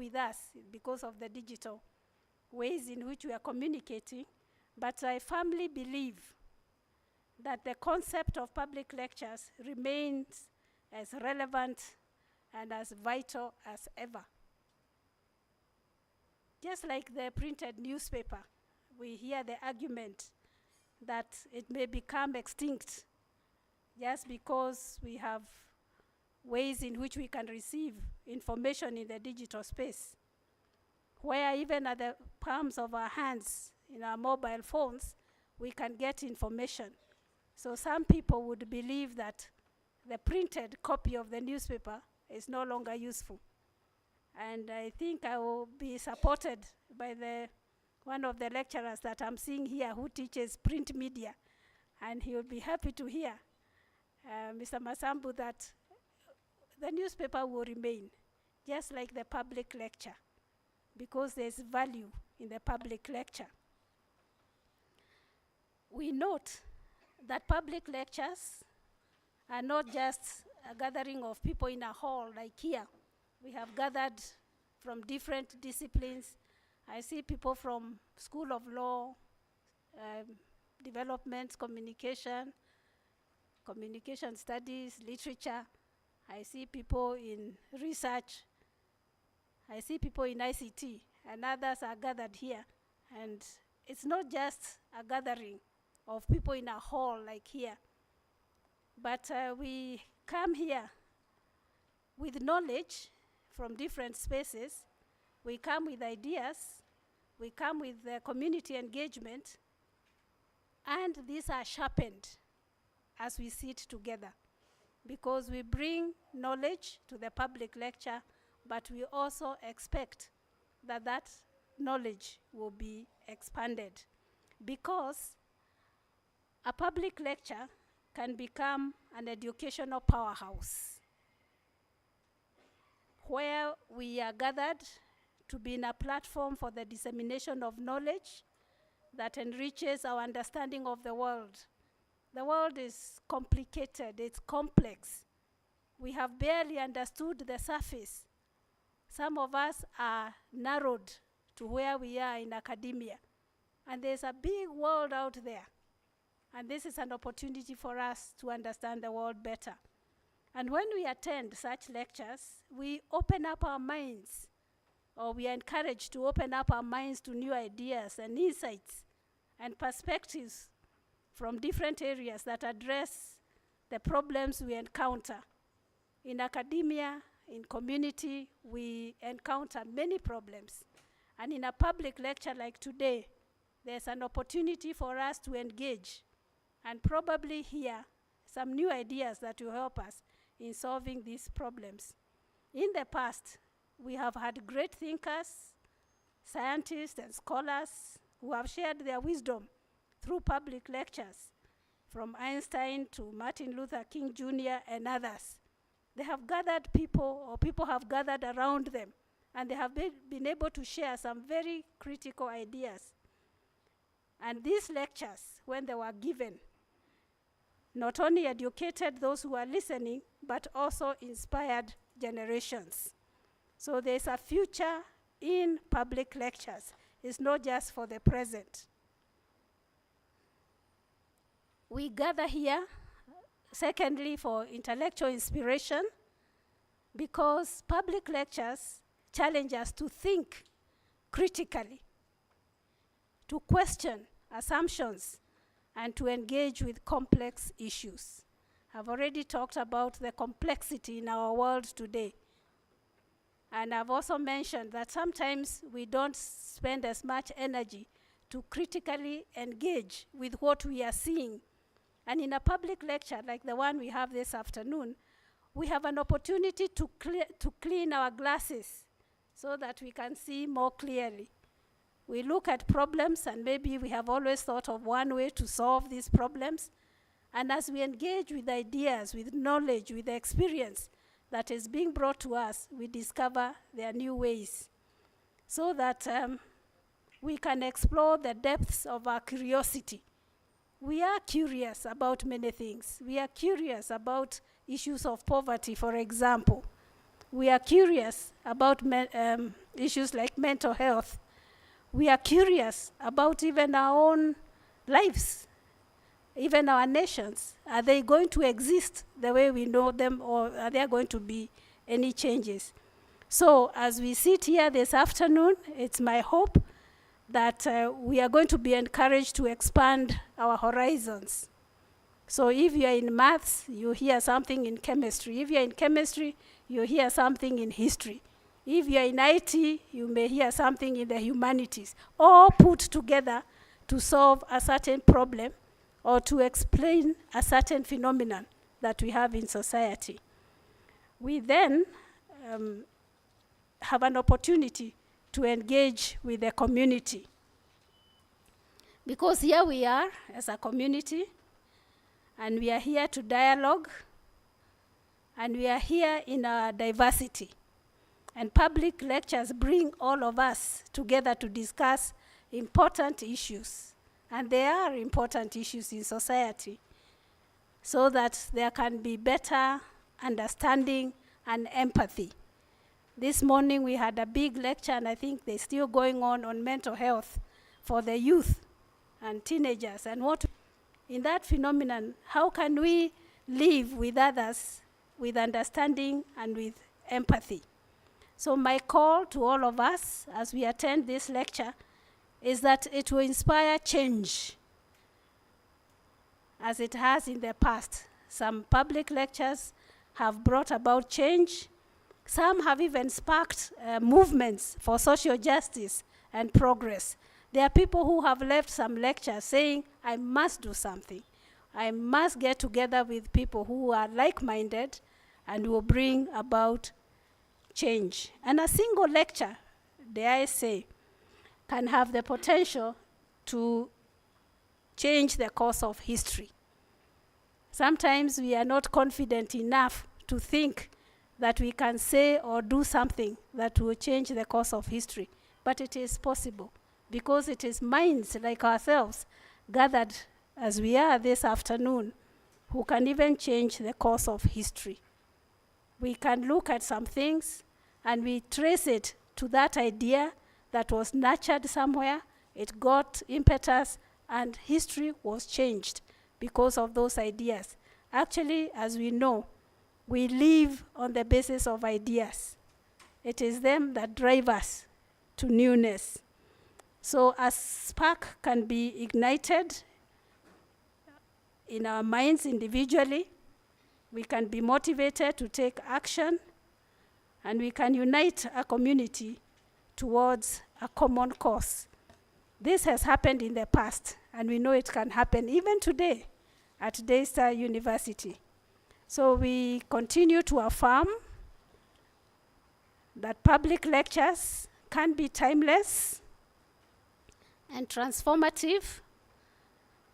with us because of the digital ways in which we are communicating, but I firmly believe that the concept of public lectures remains as relevant and as vital as ever. Just like the printed newspaper, we hear the argument that it may become extinct just because we have ways in which we can receive information in the digital space, where even at the palms of our hands, in our mobile phones, we can get information. So some people would believe that the printed copy of the newspaper is no longer useful. And I think I will be supported by one of the lecturers that I'm seeing here who teaches print media. And he will be happy to hear, Mr. Masambu, that the newspaper will remain, just like the public lecture, because there's value in the public lecture. We note that public lectures are not just a gathering of people in a hall like here. We have gathered from different disciplines. I see people from School of Law, Development, Communication Studies, Literature. I see people in research. I see people in ICT, and others are gathered here. And it's not just a gathering of people in a hall like here, but we come here with knowledge from different spaces. We come with ideas. We come with community engagement. And these are sharpened as we sit together, because we bring knowledge to the public lecture, but we also expect that that knowledge will be expanded, because a public lecture can become an educational powerhouse where we are gathered to be in a platform for the dissemination of knowledge that enriches our understanding of the world. The world is complicated, it's complex. We have barely understood the surface. Some of us are narrowed to where we are in academia. And there's a big world out there. And this is an opportunity for us to understand the world better. And when we attend such lectures, we open up our minds, or we are encouraged to open up our minds to new ideas and insights and perspectives from different areas that address the problems we encounter. In academia, in community, we encounter many problems. And in a public lecture like today, there's an opportunity for us to engage and probably hear some new ideas that will help us in solving these problems. In the past, we have had great thinkers, scientists, and scholars who have shared their wisdom through public lectures, from Einstein to Martin Luther King Jr. and others. They have gathered people, or people have gathered around them, and they have been able to share some very critical ideas. And these lectures, when they were given, not only educated those who are listening, but also inspired generations. So there's a future in public lectures. It's not just for the present. We gather here, secondly, for intellectual inspiration, because public lectures challenge us to think critically, to question assumptions, and to engage with complex issues. I've already talked about the complexity in our world today. And I've also mentioned that sometimes we don't spend as much energy to critically engage with what we are seeing. And in a public lecture like the one we have this afternoon, we have an opportunity to clean our glasses so that we can see more clearly. We look at problems, and maybe we have always thought of one way to solve these problems. And as we engage with ideas, with knowledge, with the experience that is being brought to us, we discover there are new ways, so that we can explore the depths of our curiosity. We are curious about many things. We are curious about issues of poverty, for example. We are curious about issues like mental health. We are curious about even our own lives, even our nations. Are they going to exist the way we know them, or are there going to be any changes? So as we sit here this afternoon, it's my hope that we are going to be encouraged to expand our horizons. So if you're in maths, you hear something in chemistry. If you're in chemistry, you hear something in history. If you're in IT, you may hear something in the humanities, all put together to solve a certain problem or to explain a certain phenomenon that we have in society. We then have an opportunity to engage with the community. Because here we are as a community, and we are here to dialogue, and we are here in our diversity. And public lectures bring all of us together to discuss important issues. And there are important issues in society, so that there can be better understanding and empathy. This morning we had a big lecture, and I think they're still going on mental health for the youth and teenagers. And what in that phenomenon, how can we live with others with understanding and with empathy? So my call to all of us as we attend this lecture is that it will inspire change, as it has in the past. Some public lectures have brought about change. Some have even sparked movements for social justice and progress. There are people who have left some lectures saying, I must do something. I must get together with people who are like-minded and will bring about change. And a single lecture, dare I say, can have the potential to change the course of history. Sometimes we are not confident enough to think that we can say or do something that will change the course of history. But it is possible, because it is minds like ourselves gathered as we are this afternoon who can even change the course of history. We can look at some things and we trace it to that idea that was nurtured somewhere, it got impetus, and history was changed because of those ideas. Actually, as we know, we live on the basis of ideas. It is them that drive us to newness. So a spark can be ignited in our minds individually. We can be motivated to take action, and we can unite a community towards a common cause. This has happened in the past, and we know it can happen even today at Daystar University. So we continue to affirm that public lectures can be timeless and transformative,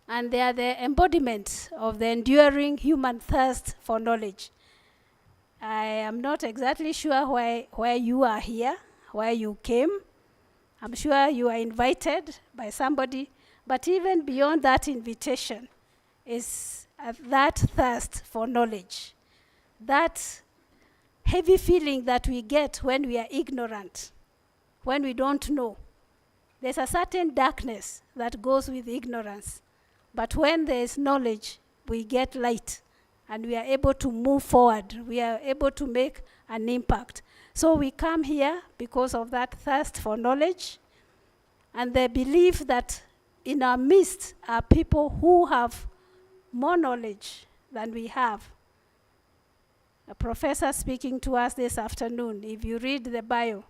and they are the embodiment of the enduring human thirst for knowledge. I am not exactly sure why you are here, why you came. I'm sure you are invited by somebody, but even beyond that invitation is that thirst for knowledge, that heavy feeling that we get when we are ignorant, when we don't know. There's a certain darkness that goes with ignorance, but when there is knowledge, we get light, and we are able to move forward. We are able to make an impact. So we come here because of that thirst for knowledge, and the belief that in our midst are people who have more knowledge than we have. A professor speaking to us this afternoon, if you read the bio,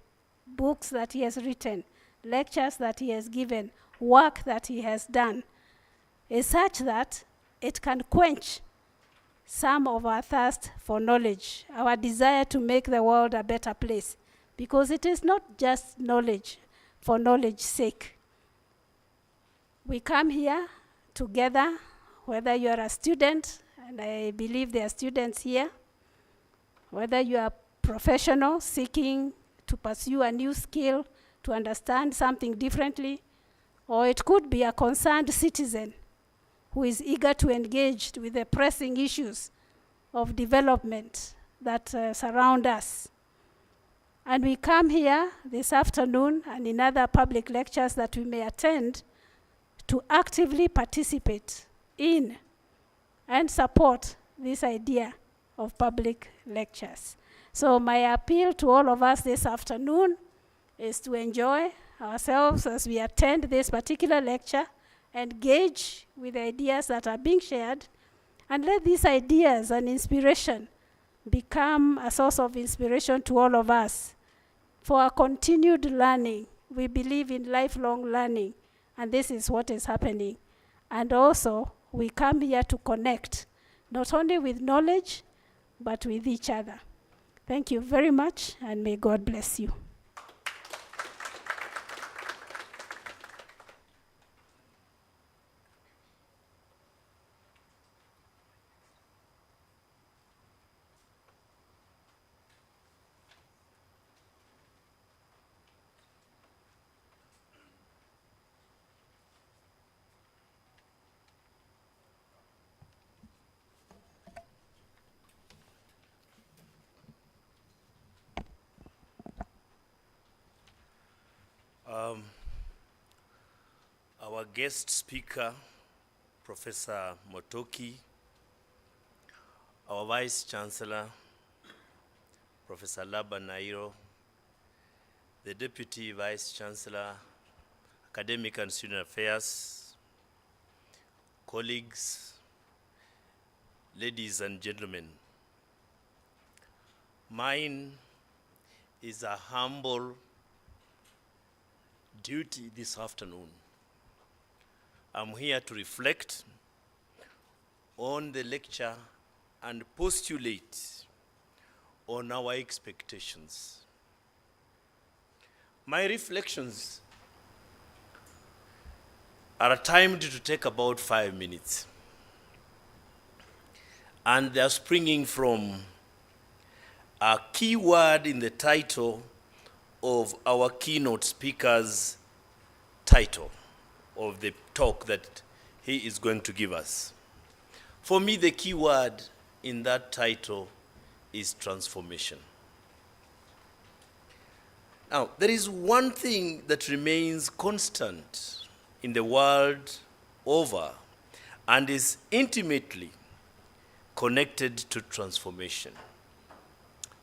books that he has written, lectures that he has given, work that he has done, is such that it can quench some of our thirst for knowledge, our desire to make the world a better place, because it is not just knowledge for knowledge's sake. We come here together, whether you are a student, and I believe there are students here, whether you are a professional seeking to pursue a new skill, to understand something differently, or it could be a concerned citizen who is eager to engage with the pressing issues of development that surround us. And we come here this afternoon and in other public lectures that we may attend to actively participate in and support this idea of public lectures. So my appeal to all of us this afternoon is to enjoy ourselves as we attend this particular lecture, engage with the ideas that are being shared, and let these ideas and inspiration become a source of inspiration to all of us for our continued learning. We believe in lifelong learning, and this is what is happening. And also, we come here to connect, not only with knowledge, but with each other. Thank you very much, and may God bless you. Our guest speaker, Professor Motoki, our Vice Chancellor, Professor Laba Nairo, the Deputy Vice Chancellor, Academic and Student Affairs, colleagues, ladies and gentlemen. Mine is a humble duty this afternoon. I'm here to reflect on the lecture and postulate on our expectations. My reflections are timed to take about 5 minutes. And they are springing from a key word in the title of our keynote speaker's title of the talk that he is going to give us. For me, the key word in that title is transformation. Now, there is one thing that remains constant in the world over and is intimately connected to transformation.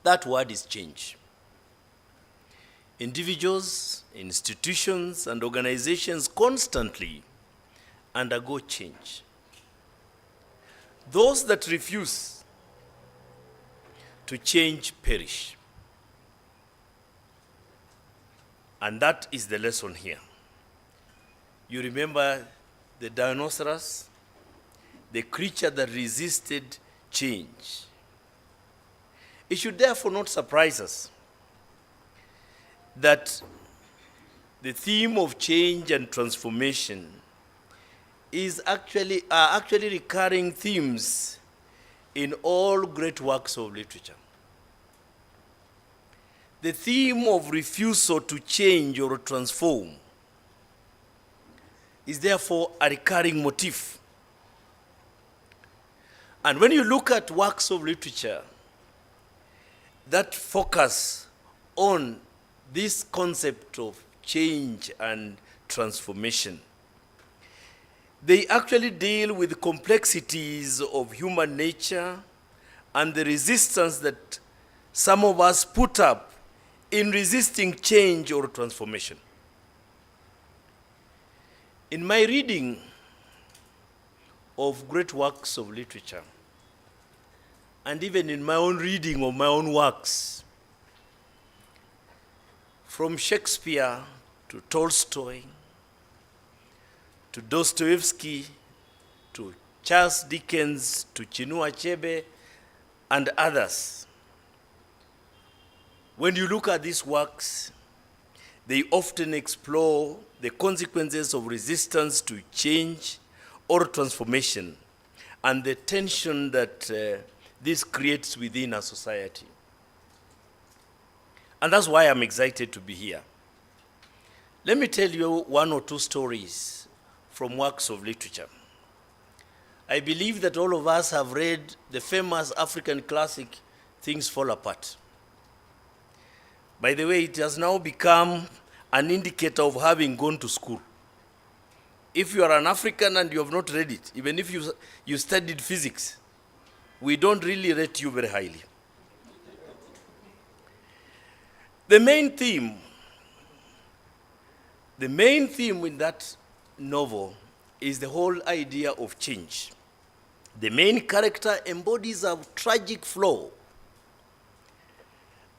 That word is change. Individuals, institutions, and organizations constantly undergo change. Those that refuse to change perish. And that is the lesson here. You remember the dinosaurs, the creature that resisted change. It should therefore not surprise us that the theme of change and transformation are actually recurring themes in all great works of literature. The theme of refusal to change or transform is therefore a recurring motif. And when you look at works of literature that focus on this concept of change and transformation, they actually deal with the complexities of human nature and the resistance that some of us put up in resisting change or transformation. In my reading of great works of literature, and even in my own reading of my own works, from Shakespeare to Tolstoy, to Dostoevsky, to Charles Dickens, to Chinua Achebe, and others, when you look at these works, they often explore the consequences of resistance to change or transformation and the tension that this creates within a society. And that's why I'm excited to be here. Let me tell you one or two stories from works of literature. I believe that all of us have read the famous African classic, Things Fall Apart. By the way, it has now become an indicator of having gone to school. If you are an African and you have not read it, even if you studied physics, we don't really rate you very highly. The main theme in that novel is the whole idea of change. The main character embodies a tragic flaw,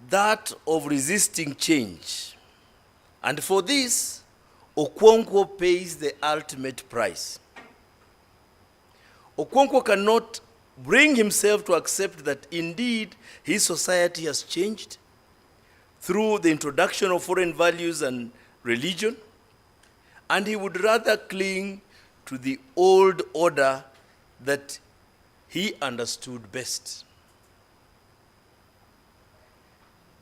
that of resisting change. And for this, Okonkwo pays the ultimate price. Okonkwo cannot bring himself to accept that indeed his society has changed through the introduction of foreign values and religion, and he would rather cling to the old order that he understood best.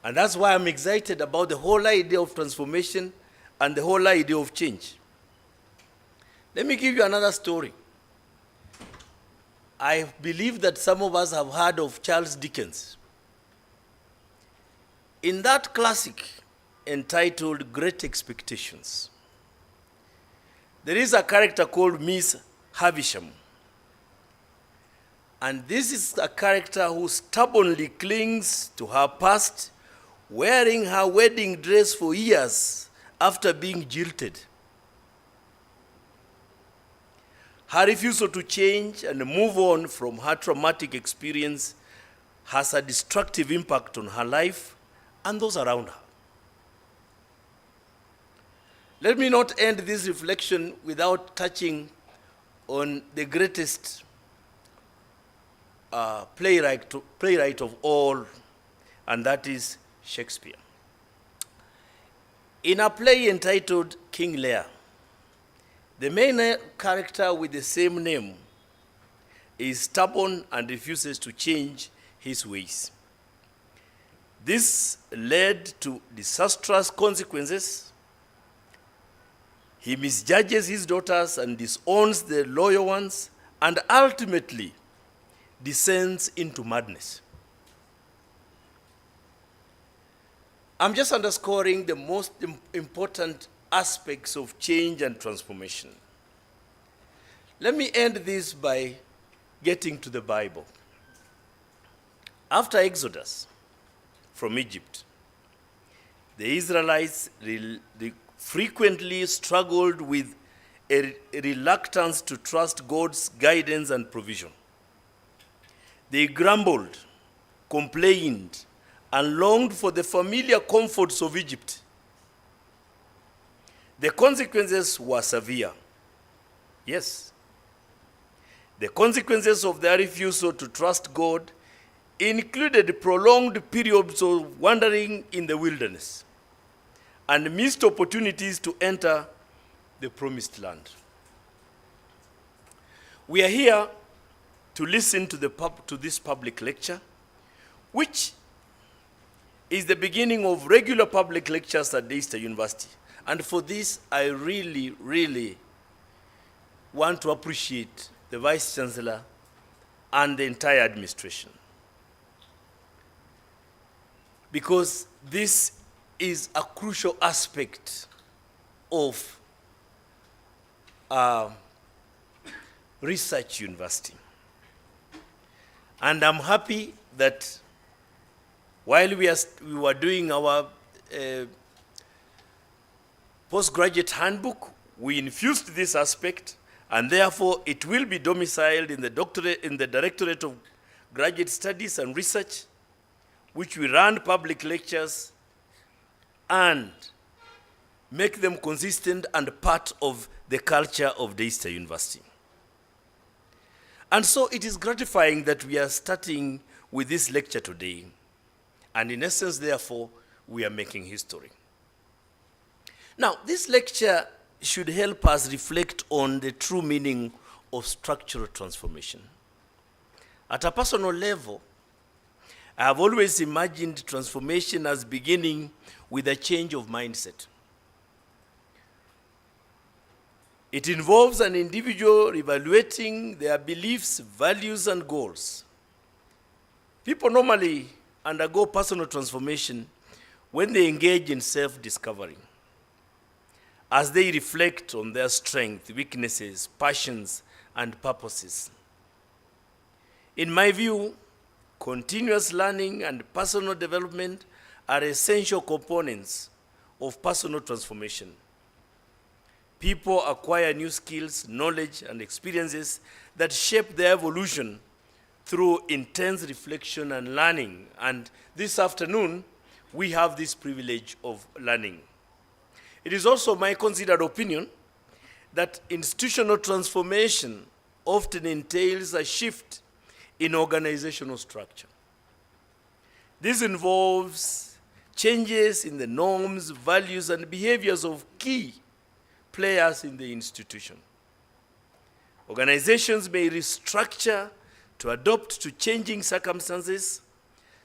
And that's why I'm excited about the whole idea of transformation and the whole idea of change. Let me give you another story. I believe that some of us have heard of Charles Dickens. In that classic entitled Great Expectations, there is a character called Miss Havisham. And this is a character who stubbornly clings to her past, wearing her wedding dress for years after being jilted. Her refusal to change and move on from her traumatic experience has a destructive impact on her life and those around her. Let me not end this reflection without touching on the greatest playwright of all, and that is Shakespeare. In a play entitled King Lear, the main character with the same name is stubborn and refuses to change his ways. This led to disastrous consequences. He misjudges his daughters and disowns the loyal ones, and ultimately descends into madness. I'm just underscoring the most important aspects of change and transformation. Let me end this by getting to the Bible. After Exodus from Egypt, the Israelites frequently struggled with a reluctance to trust God's guidance and provision. They grumbled, complained, and longed for the familiar comforts of Egypt. The consequences were severe. Yes. The consequences of their refusal to trust God included prolonged periods of wandering in the wilderness and missed opportunities to enter the promised land. We are here to listen to this public lecture, which is the beginning of regular public lectures at Daystar University. And for this, I really, really want to appreciate the Vice Chancellor and the entire administration, because this is a crucial aspect of research university. And I'm happy that while we were doing our postgraduate handbook, we infused this aspect, and therefore it will be domiciled in the Directorate of Graduate Studies and Research, which we run public lectures and make them consistent and part of the culture of Daystar University. And so it is gratifying that we are starting with this lecture today. And in essence, therefore, we are making history. Now, this lecture should help us reflect on the true meaning of structural transformation. At a personal level, I have always imagined transformation as beginning with a change of mindset. It involves an individual evaluating their beliefs, values, and goals. People normally undergo personal transformation when they engage in self-discovery, as they reflect on their strengths, weaknesses, passions, and purposes. In my view, continuous learning and personal development are essential components of personal transformation. People acquire new skills, knowledge, and experiences that shape their evolution through intense reflection and learning. And this afternoon, we have this privilege of learning. It is also my considered opinion that institutional transformation often entails a shift in organizational structure. This involves changes in the norms, values, and behaviors of key players in the institution. Organizations may restructure to adapt to changing circumstances,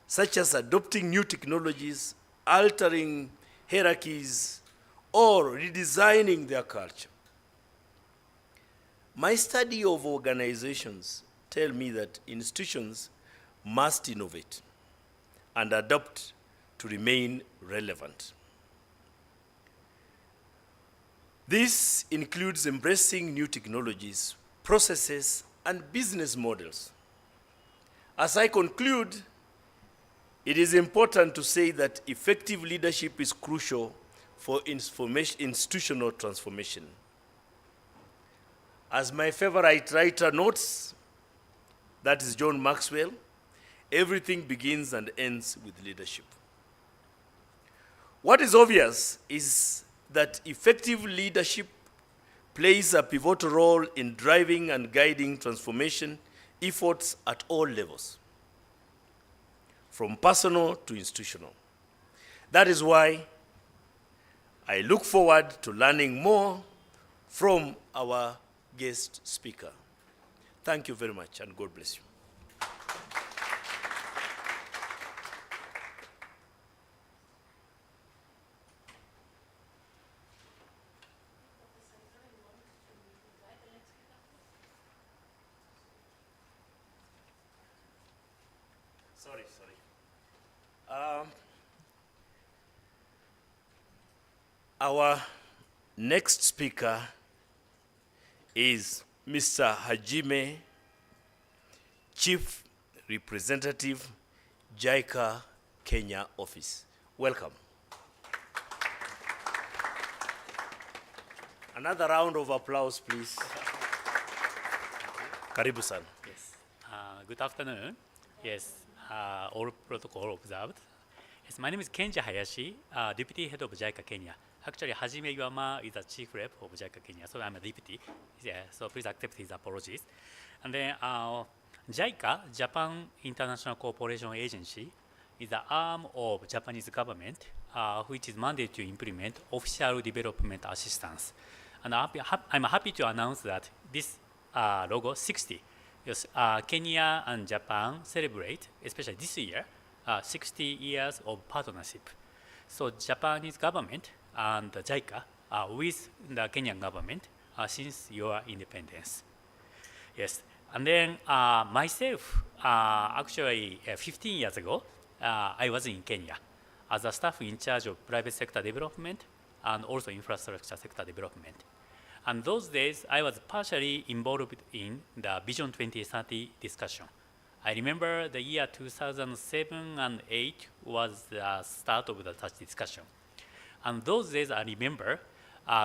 such as adopting new technologies, altering hierarchies, or redesigning their culture. My study of organizations tell me that institutions must innovate and adapt to remain relevant. This includes embracing new technologies, processes, and business models. As I conclude, it is important to say that effective leadership is crucial for institutional transformation. As my favorite writer notes, that is John Maxwell, everything begins and ends with leadership. What is obvious is that effective leadership plays a pivotal role in driving and guiding transformation efforts at all levels, from personal to institutional. That is why I look forward to learning more from our guest speaker. Thank you very much, and God bless you. Sorry. Our next speaker is Mr. Hajime, Chief Representative, JICA Kenya Office. Welcome. Another round of applause, please. Karibu-san. Yes. Good afternoon. Yes, all protocol observed. Yes, my name is Kenji Hayashi, Deputy Head of JICA Kenya. Actually, Hajime Iwama is the Chief Rep of JICA Kenya, so I'm a deputy. Yeah, so please accept his apologies. And then JICA, Japan International Cooperation Agency, is the arm of Japanese government, which is mandated to implement official development assistance. And I'm happy to announce that this logo 60. Yes, Kenya and Japan celebrate, especially this year, 60 years of partnership. So Japanese government and JICA with the Kenyan government since your independence. Yes, and then myself, actually 15 years ago, I was in Kenya as a staff in charge of private sector development and also infrastructure sector development. And those days, I was partially involved in the Vision 2030 discussion. I remember the year 2007 and 2008 was the start of such discussion. And those days, I remember,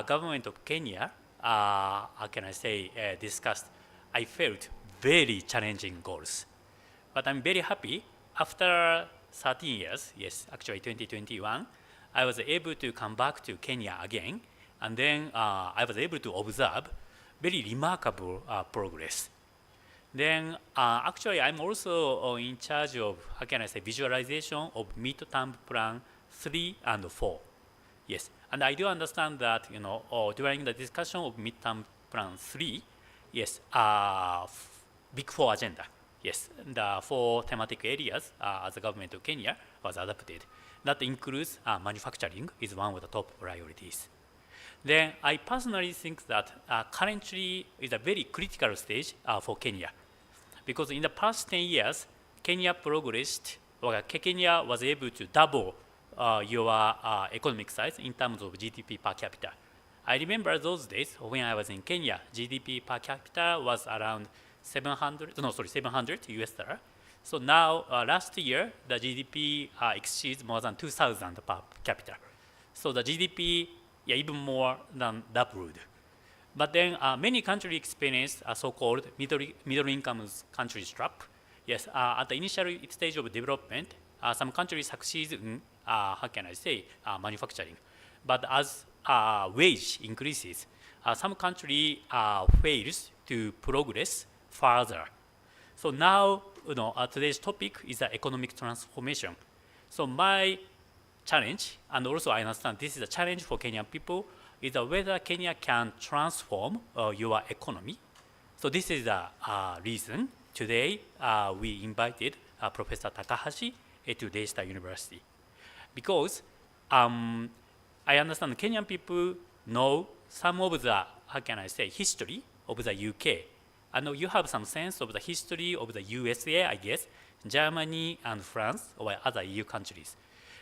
government of Kenya, how can I say, discussed, I felt very challenging goals. But I'm very happy, after 13 years, yes, actually 2021, I was able to come back to Kenya again. And then I was able to observe very remarkable progress. Then actually I'm also in charge of, how can I say, visualization of mid-term plan 3 and 4. Yes, and I do understand that, you know, during the discussion of mid-term plan 3, yes, big 4 agenda. Yes, the 4 thematic areas as the government of Kenya was adopted. That includes manufacturing is one of the top priorities. Then I personally think that currently is a very critical stage for Kenya. Because in the past 10 years, Kenya progressed, or Kenya was able to double your economic size in terms of GDP per capita. I remember those days when I was in Kenya, GDP per capita was around 700 US dollar. So now, last year, the GDP exceeds more than 2,000 per capita. So the GDP, even more than doubled. But then many countries experience a so-called middle income countries trap. Yes, at the initial stage of development, some countries succeed in, manufacturing. But as wage increases, some country fails to progress further. So now, today's topic is the economic transformation. So my challenge, and also I understand this is a challenge for Kenyan people, is whether Kenya can transform your economy. So this is the reason today we invited Professor Takahashi to Daystar University. Because I understand Kenyan people know some of the, history of the UK. I know you have some sense of the history of the USA, I guess, Germany and France, or other EU countries.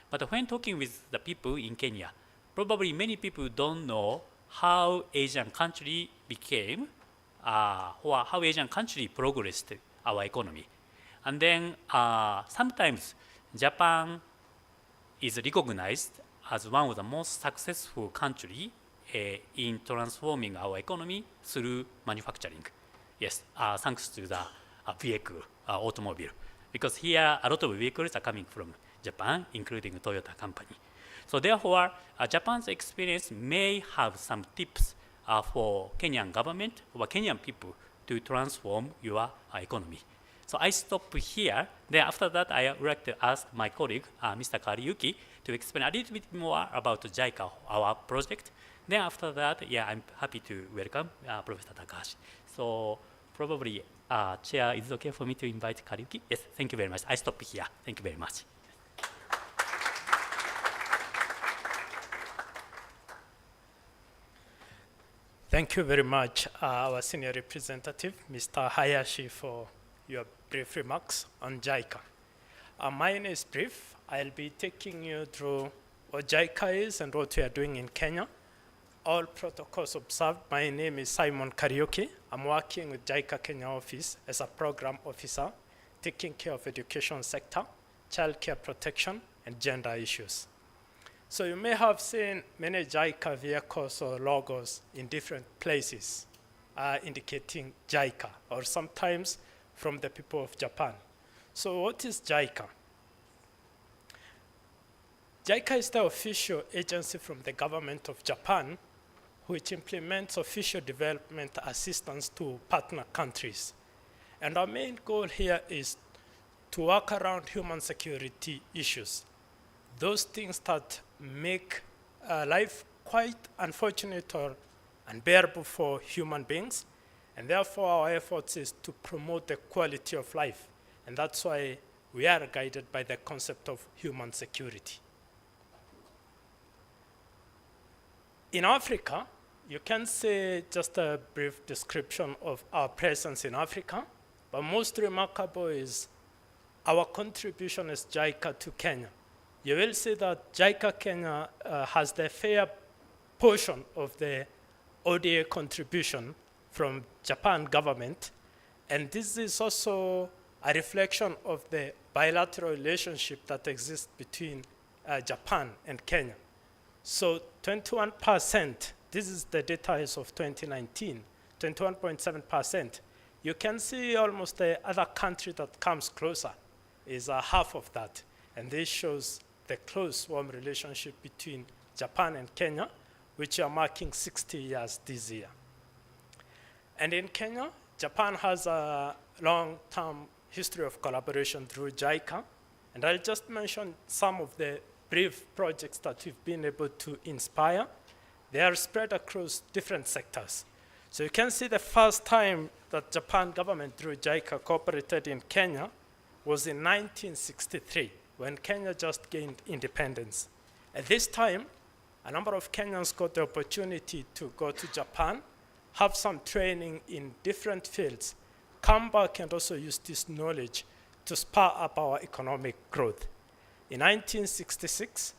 But when talking with the people in Kenya, probably many people don't know how Asian country became, or how Asian country progressed our economy. And then sometimes Japan is recognized as one of the most successful country in transforming our economy through manufacturing. Yes, thanks to the vehicle, automobile. Because here a lot of vehicles are coming from Japan, including Toyota company. So therefore, Japan's experience may have some tips for Kenyan government or Kenyan people to transform your economy. So I stop here. Then after that, I would like to ask my colleague, Mr. Kariuki, to explain a little bit more about JICA, our project. Then after that, I'm happy to welcome Professor Takahashi. So probably, Chair, is it okay for me to invite Kariuki? Yes, thank you very much. I stop here. Thank you very much. Thank you very much, our senior representative, Mr. Hayashi, for your brief remarks on JICA. Mine is brief. I'll be taking you through what JICA is and what we are doing in Kenya. All protocols observed. My name is Simon Kariuki. I'm working with JICA Kenya office as a program officer, taking care of education sector, child care protection, and gender issues. So you may have seen many JICA vehicles or logos in different places indicating JICA, or sometimes from the people of Japan. So what is JICA? JICA is the official agency from the government of Japan which implements official development assistance to partner countries. And our main goal here is to work around human security issues. Those things that make life quite unfortunate or unbearable for human beings. And therefore, our efforts is to promote the quality of life. And that's why we are guided by the concept of human security. In Africa, you can say just a brief description of our presence in Africa, but most remarkable is our contribution as JICA to Kenya. You will see that JICA Kenya has the fair portion of the ODA contribution from Japan government, and this is also a reflection of the bilateral relationship that exists between Japan and Kenya. So 21%, this is the data as of 2019, 21.7%. You can see almost the other country that comes closer is half of that. And this shows the close, warm relationship between Japan and Kenya, which are marking 60 years this year. And in Kenya, Japan has a long-term history of collaboration through JICA. And I'll just mention some of the brief projects that we've been able to inspire. They are spread across different sectors. So you can see the first time that Japan government through JICA cooperated in Kenya was in 1963, when Kenya just gained independence. At this time, a number of Kenyans got the opportunity to go to Japan, have some training in different fields, come back and also use this knowledge to spur up our economic growth. In 1966,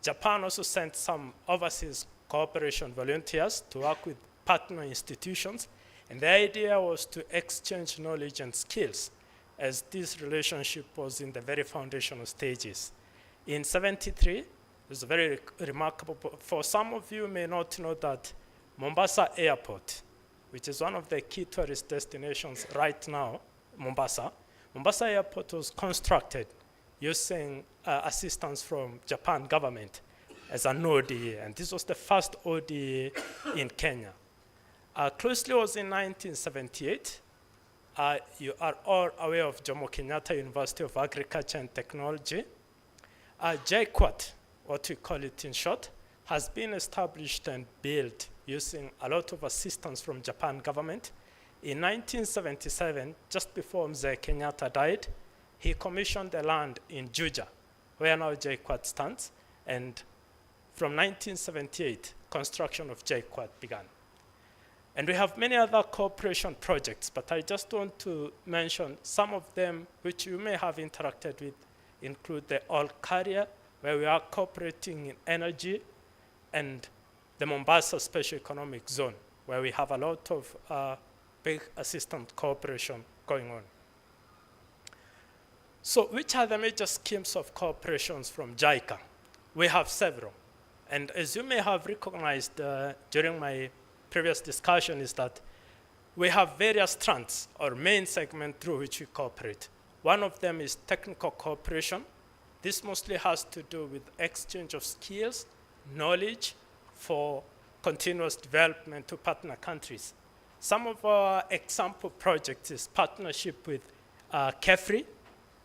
Japan also sent some overseas cooperation volunteers to work with partner institutions, and the idea was to exchange knowledge and skills as this relationship was in the very foundational stages. In 73, it was very remarkable. For some of you may not know that Mombasa Airport, which is one of the key tourist destinations right now, Mombasa Airport was constructed using assistance from Japan government as an ODA, and this was the first ODA in Kenya. Closely was in 1978. You are all aware of Jomo Kenyatta University of Agriculture and Technology. JICA, what we call it in short, has been established and built using a lot of assistance from Japan government. In 1977, just before Mzee Kenyatta died, he commissioned the land in Juja, where now JICA stands, and from 1978, construction of JICA began. And we have many other cooperation projects, but I just want to mention some of them which you may have interacted with, include the All Carrier, where we are cooperating in energy, and the Mombasa Special Economic Zone, where we have a lot of big assistant cooperation going on. So which are the major schemes of cooperations from JICA? We have several. And as you may have recognized during my previous discussion is that we have various strands or main segments through which we cooperate. One of them is technical cooperation. This mostly has to do with exchange of skills, knowledge for continuous development to partner countries. Some of our example projects is partnership with KEFRI.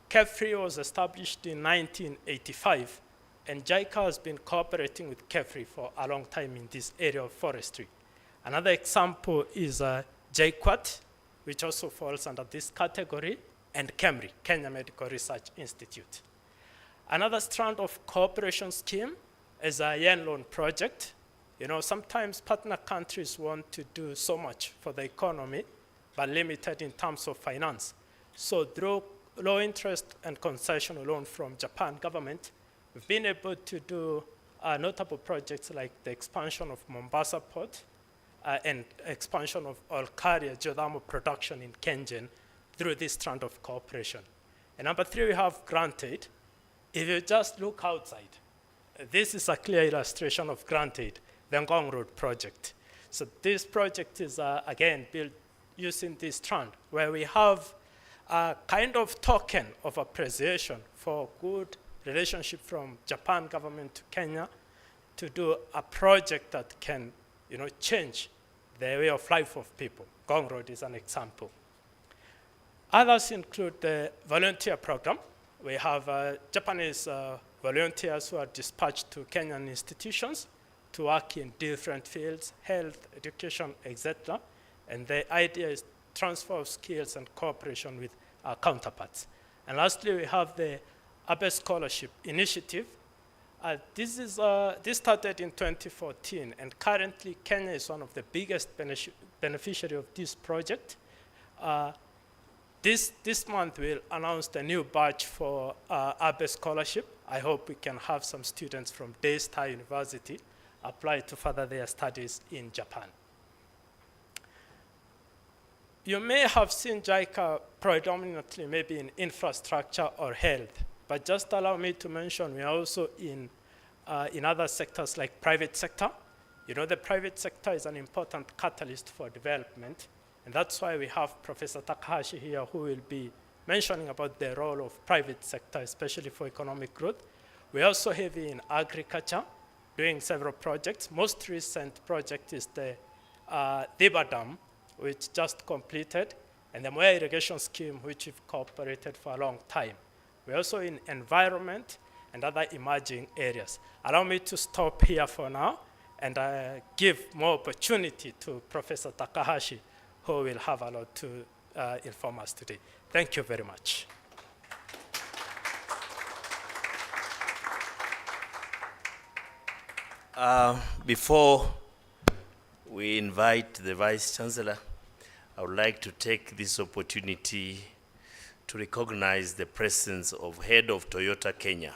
KEFRI was established in 1985, and JICA has been cooperating with KEFRI for a long time in this area of forestry. Another example is JQuat, which also falls under this category, and KEMRI, Kenya Medical Research Institute. Another strand of cooperation scheme is a yen loan project. You know, sometimes partner countries want to do so much for the economy, but limited in terms of finance. So through low interest and concessional loan from Japan government, we've been able to do notable projects like the expansion of Mombasa Port and expansion of Olkaria geothermal production in Kengen through this strand of cooperation. And number three, we have grant aid. If you just look outside, this is a clear illustration of grant aid, the Ngong Road project. So this project is, again, built using this strand, where we have a kind of token of appreciation for good relationship from Japan government to Kenya to do a project that can, change the way of life of people. Ngong Road is an example. Others include the volunteer program. We have Japanese volunteers who are dispatched to Kenyan institutions to work in different fields, health, education, etc. And the idea is transfer of skills and cooperation with our counterparts. And lastly, we have the Abe Scholarship Initiative. This started in 2014, and currently Kenya is one of the biggest beneficiaries of this project. This month we'll announce the new batch for Abe Scholarship. I hope we can have some students from Daystar University apply to further their studies in Japan. You may have seen JICA predominantly maybe in infrastructure or health, but just allow me to mention we are also in other sectors like private sector. The private sector is an important catalyst for development, and that's why we have Professor Takahashi here who will be mentioning about the role of private sector, especially for economic growth. We're also heavy in agriculture, doing several projects. Most recent project is the Diba Dam, which just completed, and the Moya irrigation scheme, which we've cooperated for a long time. We're also in environment and other emerging areas. Allow me to stop here for now and give more opportunity to Professor Takahashi, who will have a lot to inform us today. Thank you very much. Before we invite the Vice Chancellor, I would like to take this opportunity to recognize the presence of Head of Toyota Kenya.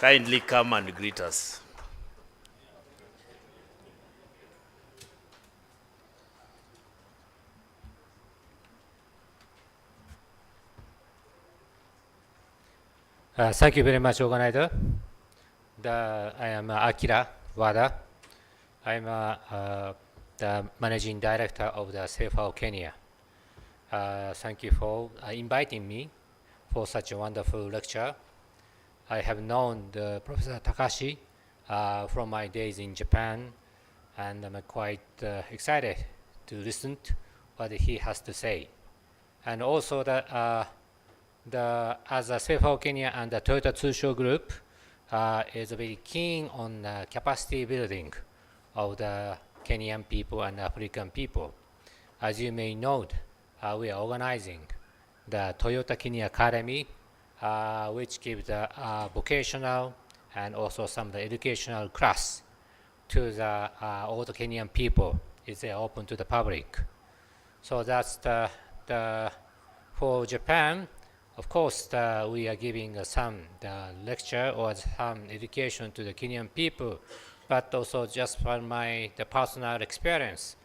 kindly come and greet us. Thank you very much, organizer. I am Akira Wada. I'm the managing director of the CFO Kenya. Thank you for inviting me for such a wonderful lecture. I have known Professor Takahashi from my days in Japan, and I'm quite excited to listen to what he has to say. And also as a CFO Kenya and the Toyota Tsusho Group is very keen on capacity building of the Kenyan people and African people. As you may know, we are organizing the Toyota Kenya Academy, which gives the vocational and also some of the educational class to all the Kenyan people. It's open to the public. So that's for Japan. Of course, we are giving some lecture or some education to the Kenyan people, but also just from the personal experience,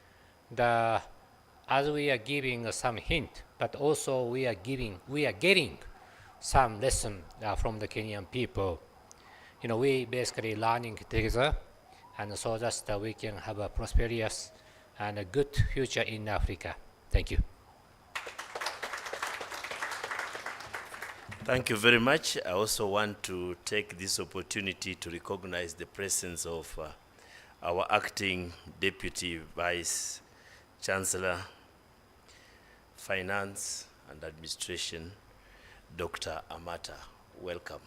as we are giving some hint, but also we are getting some lesson from the Kenyan people. We basically learning together, and so that we can have a prosperous and a good future in Africa. Thank you. Thank you very much. I also want to take this opportunity to recognize the presence of our acting Deputy Vice Chancellor, Finance and Administration, Dr. Amata. Welcome.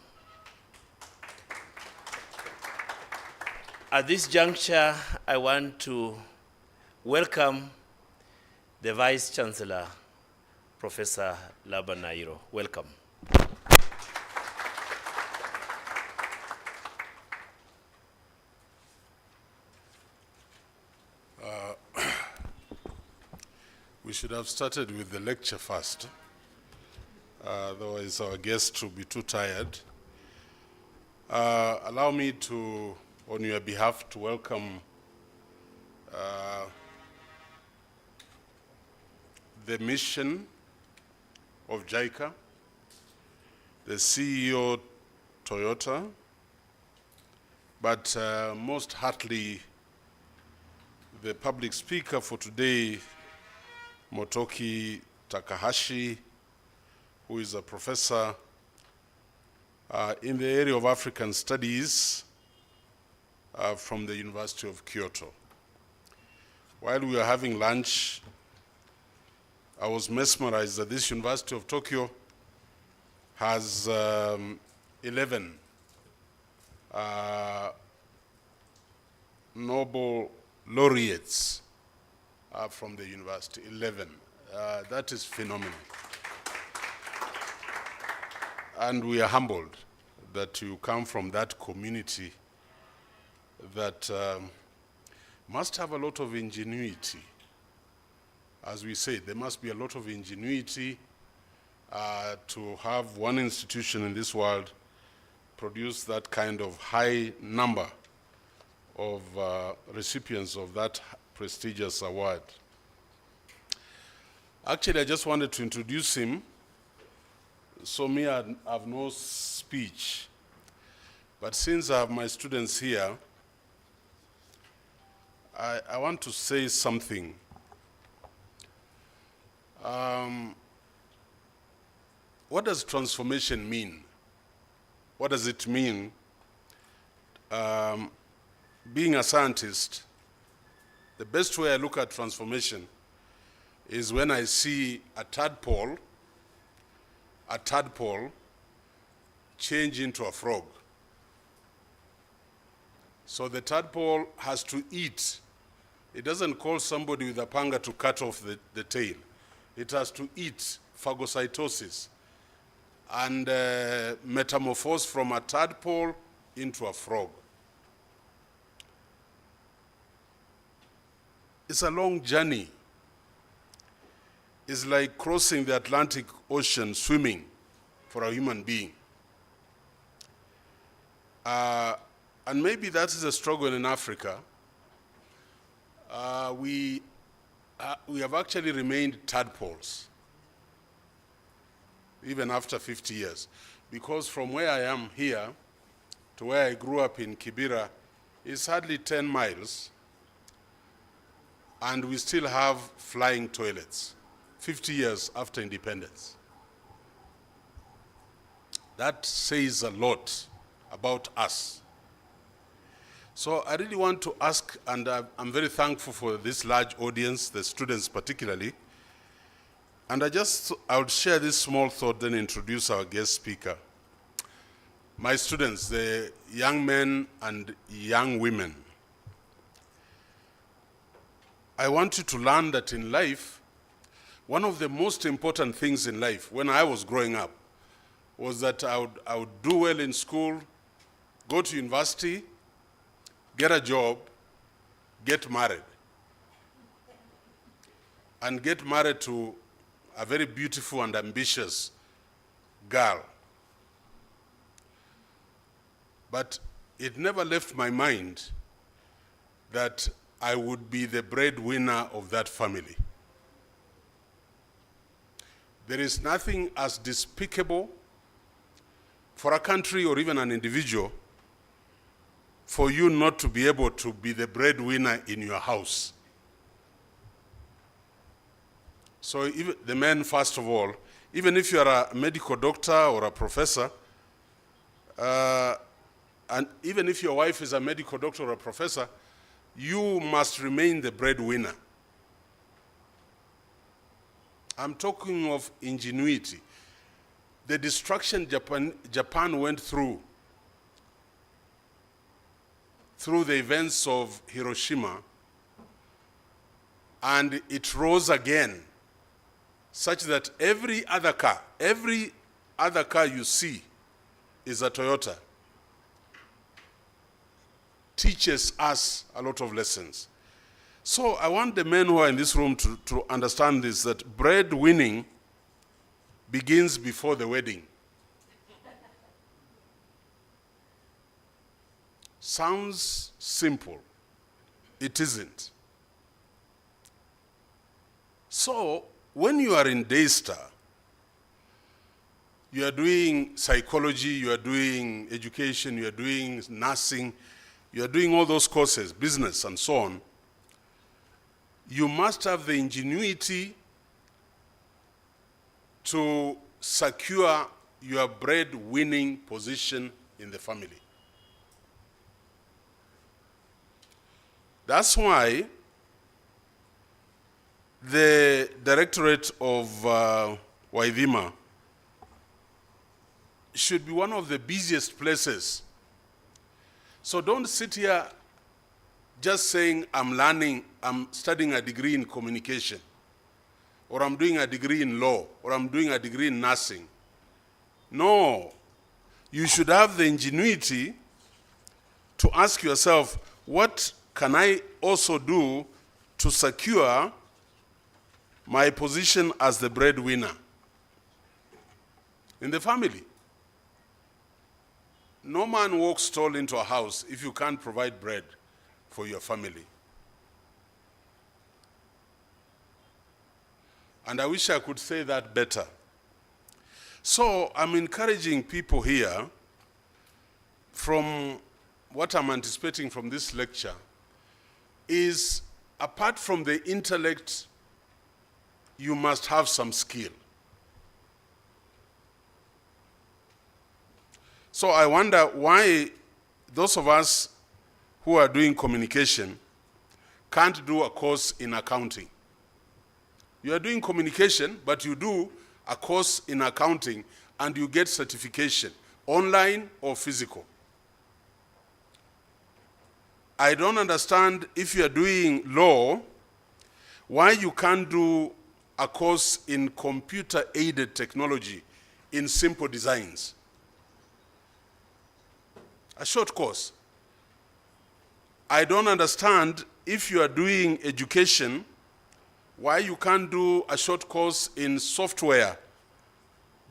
At this juncture, I want to welcome the Vice Chancellor, Professor Labanairo. Welcome. We should have started with the lecture first. Otherwise our guests will be too tired. Allow me to, on your behalf, to welcome the mission of JICA, the CEO Toyota, but most heartily the public speaker for today, Motoki Takahashi, who is a professor in the area of African Studies from the University of Kyoto. While we were having lunch, I was mesmerized that this University of Tokyo has 11 Nobel laureates from the university, 11. That is phenomenal. And we are humbled that you come from that community that must have a lot of ingenuity. As we say, there must be a lot of ingenuity to have one institution in this world produce that kind of high number of recipients of that prestigious award. Actually, I just wanted to introduce him. So me, I have no speech. But since I have my students here, I want to say something. What does transformation mean? What does it mean? Being a scientist, the best way I look at transformation is when I see a tadpole change into a frog. So the tadpole has to eat. It doesn't call somebody with a panga to cut off the tail. It has to eat, phagocytosis, and metamorphose from a tadpole into a frog. It's a long journey. It's like crossing the Atlantic Ocean swimming for a human being. And maybe that is a struggle in Africa. We have actually remained tadpoles, even after 50 years. Because from where I am here to where I grew up in Kibera is hardly 10 miles, and we still have flying toilets 50 years after independence. That says a lot about us. So I really want to ask, and I'm very thankful for this large audience, the students particularly, and I would share this small thought, then introduce our guest speaker. My students, the young men and young women, I want you to learn that in life, one of the most important things in life, when I was growing up, was that I would do well in school, go to university, get a job, get married. And get married to a very beautiful and ambitious girl. But it never left my mind that I would be the breadwinner of that family. There is nothing as despicable for a country or even an individual for you not to be able to be the breadwinner in your house. So even the men, first of all, even if you are a medical doctor or a professor, and even if your wife is a medical doctor or a professor, you must remain the breadwinner. I'm talking of ingenuity. The destruction Japan went through the events of Hiroshima, and it rose again, such that every other car you see is a Toyota. Teaches us a lot of lessons. So I want the men who are in this room to understand this, that breadwinning begins before the wedding. Sounds simple. It isn't. So when you are in Daystar, you are doing psychology, you are doing education, you are doing nursing, you are doing all those courses, business and so on. You must have the ingenuity to secure your breadwinning position in the family. That's why the Directorate of Waidima should be one of the busiest places. So don't sit here just saying, I'm studying a degree in communication, or I'm doing a degree in law, or I'm doing a degree in nursing. No, you should have the ingenuity to ask yourself, what can I also do to secure my position as the breadwinner in the family? No man walks tall into a house if you can't provide bread for your family. And I wish I could say that better. So I'm encouraging people here, from what I'm anticipating from this lecture, is apart from the intellect, you must have some skill. So I wonder why those of us who are doing communication can't do a course in accounting. You are doing communication, but you do a course in accounting and you get certification, online or physical. I don't understand, if you are doing law, why you can't do a course in computer-aided technology in simple designs. A short course. I don't understand, if you are doing education, why you can't do a short course in software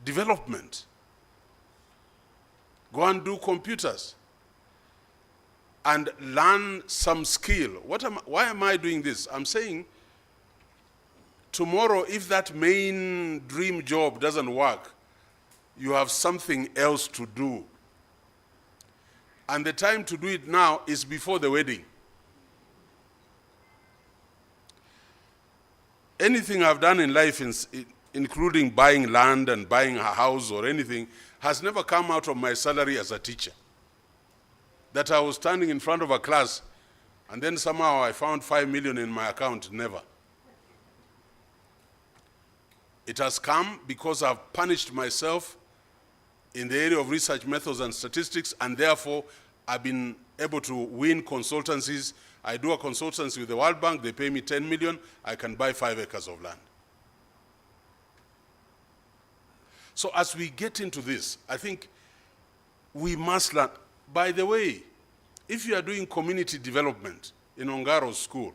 development. Go and do computers. and learn some skill. Why am I doing this? I'm saying tomorrow, if that main dream job doesn't work, you have something else to do. And the time to do it now is before the wedding. Anything I've done in life, including buying land and buying a house or anything, has never come out of my salary as a teacher. That I was standing in front of a class and then somehow I found 5 million in my account, never. It has come because I've punished myself in the area of research methods and statistics, and therefore I've been able to win consultancies. I do a consultancy with the World Bank, they pay me 10 million, I can buy 5 acres of land. So as we get into this, I think we must learn. By the way, if you are doing community development in Ongaro's school,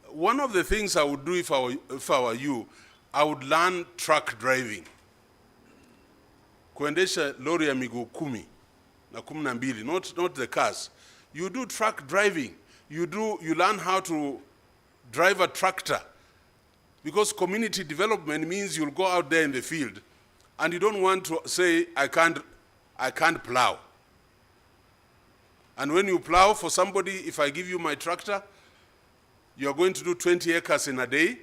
one of the things I would do if I were you, I would learn truck driving. Kuendesha lori ya miguu 10 na 12, not the cars. You do truck driving. You learn how to drive a tractor. Because community development means you'll go out there in the field and you don't want to say, I can't plow. And when you plow for somebody, if I give you my tractor, you're going to do 20 acres in a day,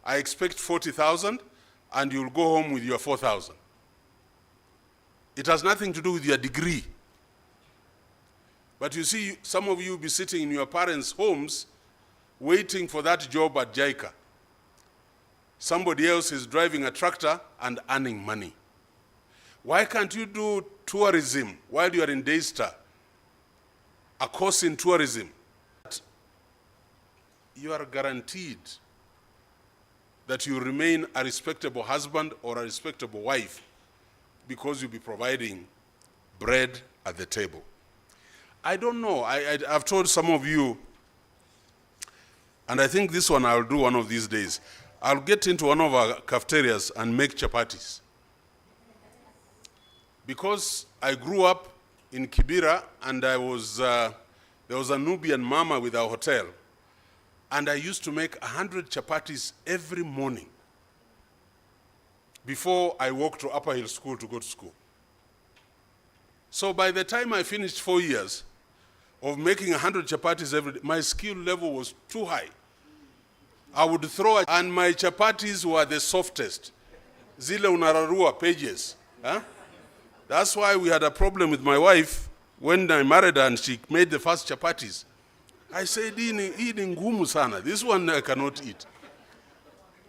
I expect 40,000, and you'll go home with your 4,000. It has nothing to do with your degree. But you see, some of you will be sitting in your parents' homes waiting for that job at JICA. Somebody else is driving a tractor and earning money. Why can't you do tourism while you are in Daystar? A course in tourism. You are guaranteed that you remain a respectable husband or a respectable wife because you'll be providing bread at the table. I don't know, I've told some of you, and I think this one I'll do one of these days. I'll get into one of our cafeterias and make chapatis. Because I grew up in Kibera and there was a Nubian mama with our hotel. And I used to make 100 chapatis every morning before I walked to Upper Hill School to go to school. So by the time I finished 4 years of making 100 chapatis every day, my skill level was too high. I would throw it, and my chapatis were the softest. Zile unararua pages. Huh? That's why we had a problem with my wife when I married her and she made the first chapatis. I said, hii ni ngumu sana. This one I cannot eat.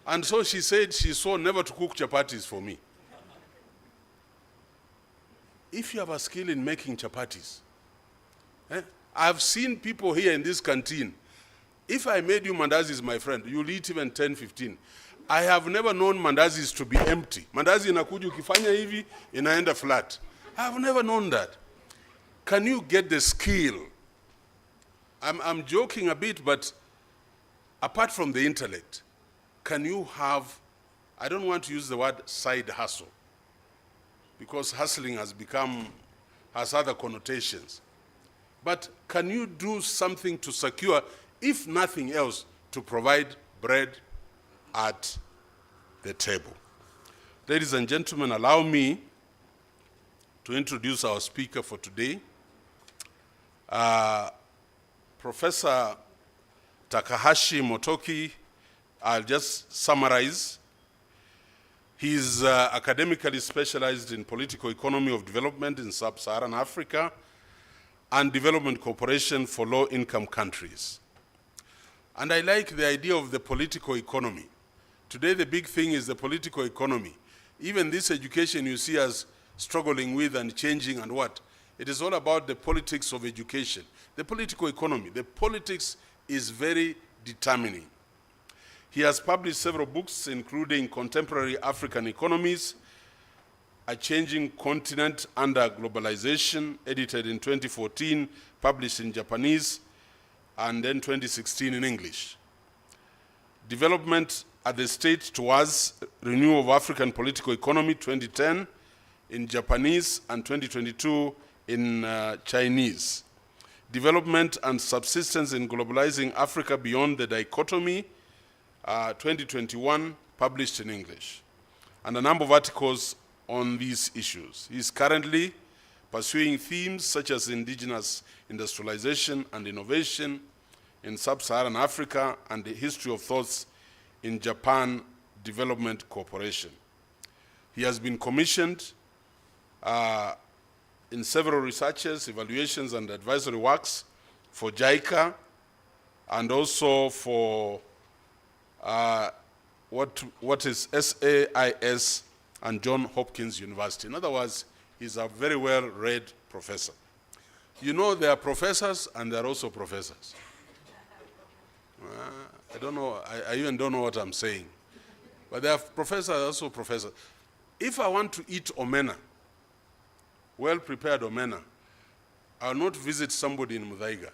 And so she said she swore never to cook chapatis for me. If you have a skill in making chapatis, I've seen people here in this canteen. If I made you mandazis, my friend, you'll eat even 10, 15. I have never known mandazis to be empty. Mandazi inakuja ukifanya hivi, inaenda flat. I have never known that. Can you get the skill? I'm joking a bit, but apart from the intellect, can you have, I don't want to use the word side hustle, because hustling has other connotations. But can you do something to secure, if nothing else, to provide bread at the table? Ladies and gentlemen, allow me to introduce our speaker for today. Professor Takahashi Motoki, I'll just summarize. He's academically specialized in political economy of development in sub-Saharan Africa and development cooperation for low-income countries. And I like the idea of the political economy. Today the big thing is the political economy. Even this education you see us struggling with and changing and what, it is all about the politics of education. The political economy, the politics is very determining. He has published several books, including Contemporary African Economies, A Changing Continent Under Globalization, edited in 2014, published in Japanese, and then 2016 in English. Development at the State Towards Renewal of African Political Economy, 2010, in Japanese, and 2022 in Chinese. Development and Subsistence in Globalizing Africa Beyond the Dichotomy, 2021, published in English, and a number of articles on these issues. He is currently pursuing themes such as indigenous industrialization and innovation in sub-Saharan Africa and the history of thoughts in Japan Development Corporation. He has been commissioned in several researches, evaluations, and advisory works for JICA and also for what is SAIS and Johns Hopkins University. In other words, he's a very well-read professor. You know, there are professors and there are also professors. I don't know, I even don't know what I'm saying. But there are professors, also professors. If I want to eat omena, well-prepared omena, I'll not visit somebody in Muthaiga.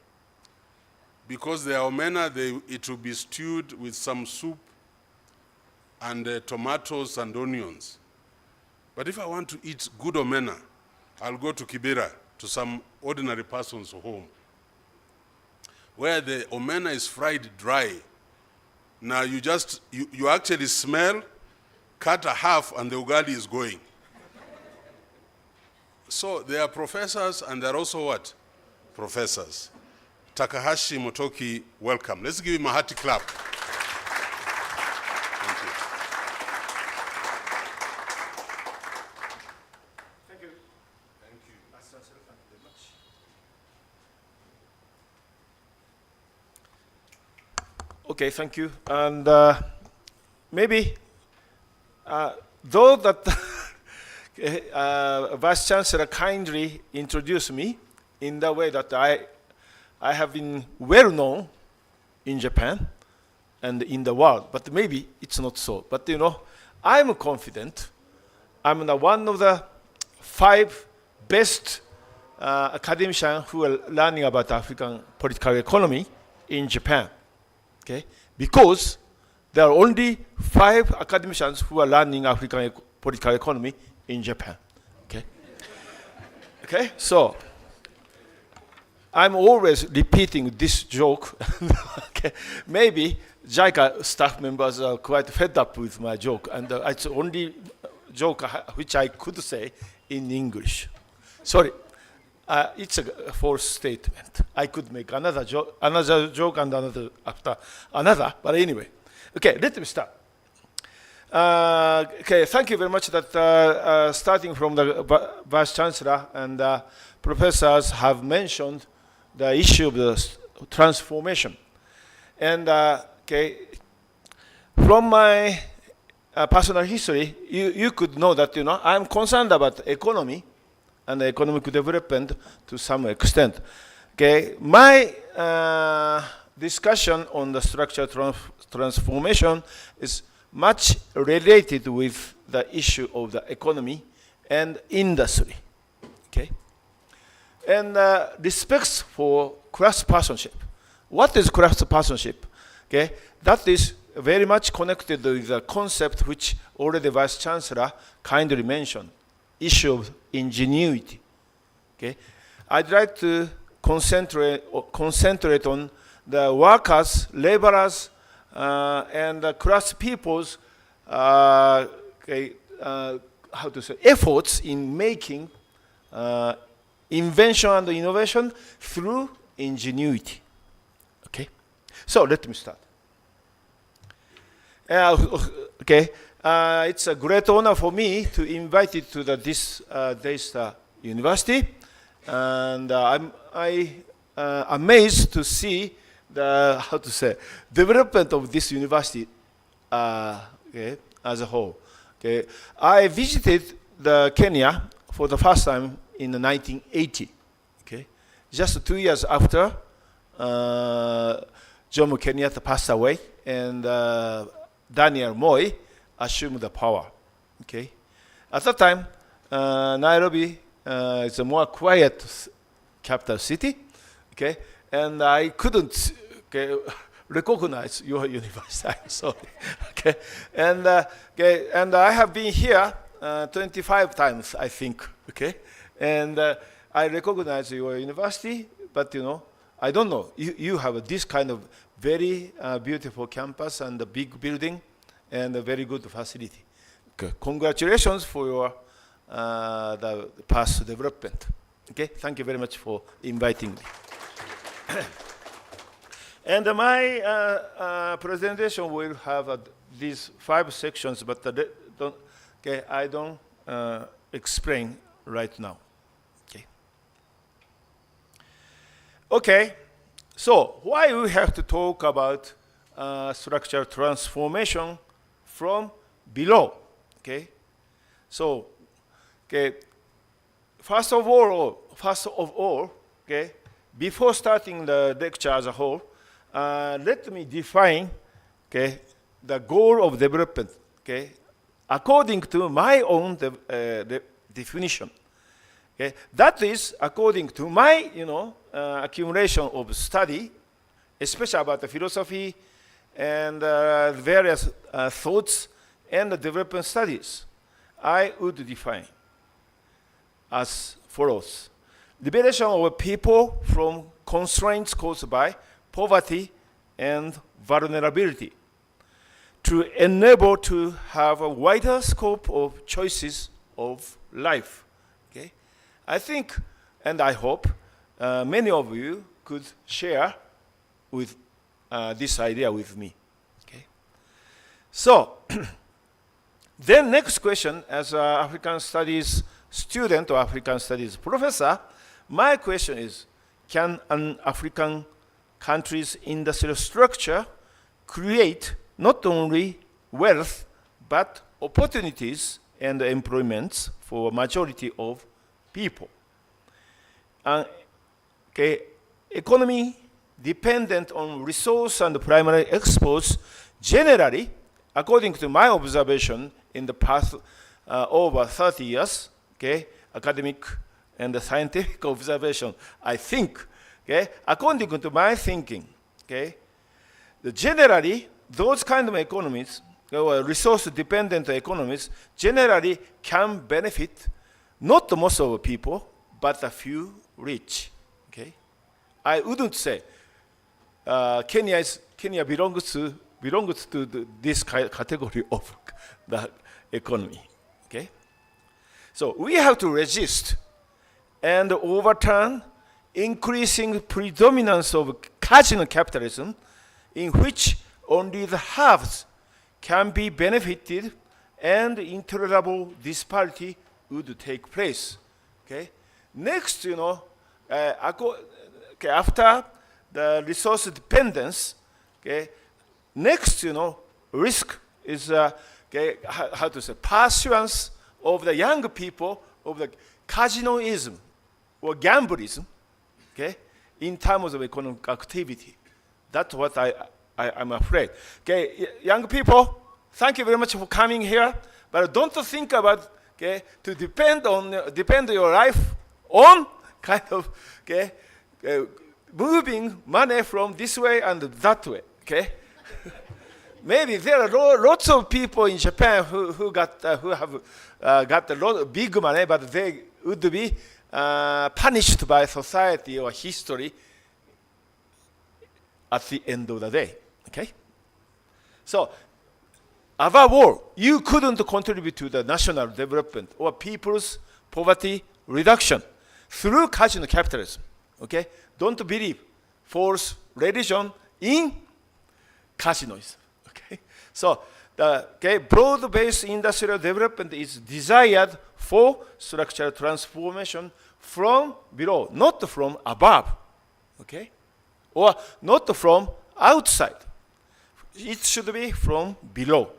Because the omena, it will be stewed with some soup and tomatoes and onions. But if I want to eat good omena, I'll go to Kibera, to some ordinary person's home, where the omena is fried dry. Now you actually smell, cut a half, and the ugali is going. So there are professors, and there are also what? Professors. Takahashi Motoki, welcome. Let's give him a hearty clap. Thank you. Thank you. Thank you. Thank you very much. Okay, thank you. And maybe, though that Vice Chancellor kindly introduced me in the way that I have been well known in Japan and in the world, but maybe it's not so. But you know, I'm confident. I'm one of the 5 best academicians who are learning about African political economy in Japan. Okay? Because there are only 5 academicians who are learning African political economy in Japan. Okay? Okay? So I'm always repeating this joke. Okay. Maybe JICA staff members are quite fed up with my joke, and it's the only joke which I could say in English. Sorry, it's a false statement. I could make another joke and another after another, but anyway. Okay, let me start. Okay, thank you very much that starting from the Vice Chancellor and professors have mentioned the issue of the transformation. And okay, from my personal history, you could know that I'm concerned about economy and economic development to some extent. Okay, my discussion on the structural transformation is much related with the issue of the economy and industry. Okay. And respects for craftspersonship. What is craftspersonship? Okay, that is very much connected with the concept which already Vice Chancellor kindly mentioned, issue of ingenuity. Okay, I'd like to concentrate on the workers, laborers, and the craftspeople's efforts in making invention and innovation through ingenuity. Okay, so let me start. Okay, it's a great honor for me to invite you to this Daystar University, and I'm amazed to see the development of this university okay, as a whole. Okay, I visited Kenya for the first time in 1980. Okay, just 2 years after Jomo Kenyatta passed away and Daniel Moi assumed the power. Okay, at that time, Nairobi is a more quiet capital city. Okay, and I couldn't recognize your university. I'm sorry. Okay, and I have been here 25 times, I think. Okay, and I recognize your university, but I don't know. You have this kind of very beautiful campus and a big building and a very good facility. Okay. Congratulations for your the past development. Okay, thank you very much for inviting me. And my presentation will have these 5 sections, but I don't explain right now. Okay, so why we have to talk about structural transformation from below? Okay, so first of all, okay, before starting the lecture as a whole, let me define, okay, the goal of development, okay, according to my own definition. Okay, that is according to my, accumulation of study, especially about the philosophy and various thoughts and the development studies. I would define as follows: liberation of people from constraints caused by poverty and vulnerability, to enable to have a wider scope of choices of life. Okay, I think and I hope many of you could share with this idea with me. Okay, so then next question, as an African Studies student or African Studies professor, my question is, can an African country's industrial structure create not only wealth, but opportunities and employments for a majority of people? Economy dependent on resource and primary exports generally, according to my observation in the past over 30 years, okay, academic and scientific observation, I think, okay, according to my thinking, okay, generally, those kind of economies, resource-dependent economies, generally can benefit not most of the people, but a few rich. Okay, I wouldn't say Kenya belongs to this category of the economy. Okay, so we have to resist and overturn increasing predominance of casino capitalism, in which only the haves can be benefited and intolerable disparity would take place. Okay. Next, after the resource dependence, okay, next, risk is how to say, pursuance of the young people of the casinoism or gamblism, okay, in terms of economic activity. That's what I'm afraid. Okay, young people, thank you very much for coming here, but don't think about, okay, to depend your life on kind of, okay, moving money from this way and that way. Okay. Maybe there are lots of people in Japan who have got a lot of big money, but they would be punished by society or history at the end of the day. Okay? So, above all, you couldn't contribute to the national development or people's poverty reduction through casino capitalism. Okay? Don't believe false religion in casinos. Okay? So, the broad-based industrial development is desired for structural transformation from below, not from above. Okay? Or not from outside. It should be from below.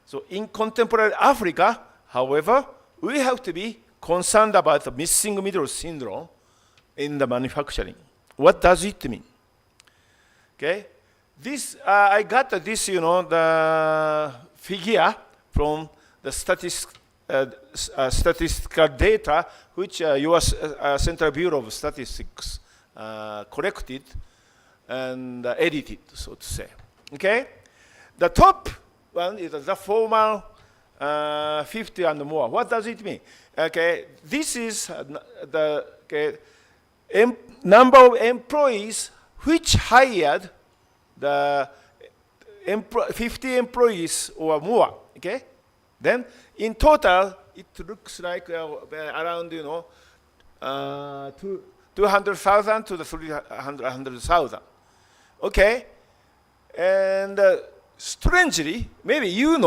So in contemporary Africa, however, we have to be concerned about the missing middle syndrome in the manufacturing. What does it mean? Okay, this I got this, the figure from the statistical data which U.S. Central Bureau of Statistics collected and edited, so to say. Okay, the top one is the formal 50 and more. What does it mean? Okay, this is the number of employees which hired the 50 employees or more. Okay, then in total it looks like around 200,000 to the 300,000. Okay, and strangely, maybe you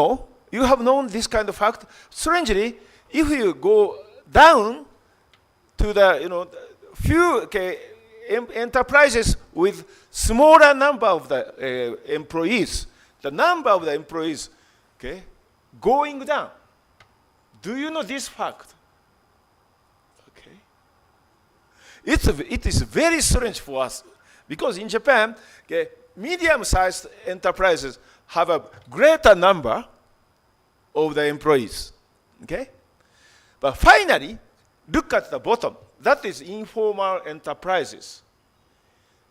have known this kind of fact. Strangely, if you go down to the few enterprises with smaller number of the employees, the number of the employees, going down. Do you know this fact? Okay, it is very strange for us because in Japan, medium-sized enterprises have a greater number of the employees. Okay, but finally, look at the bottom. That is informal enterprises.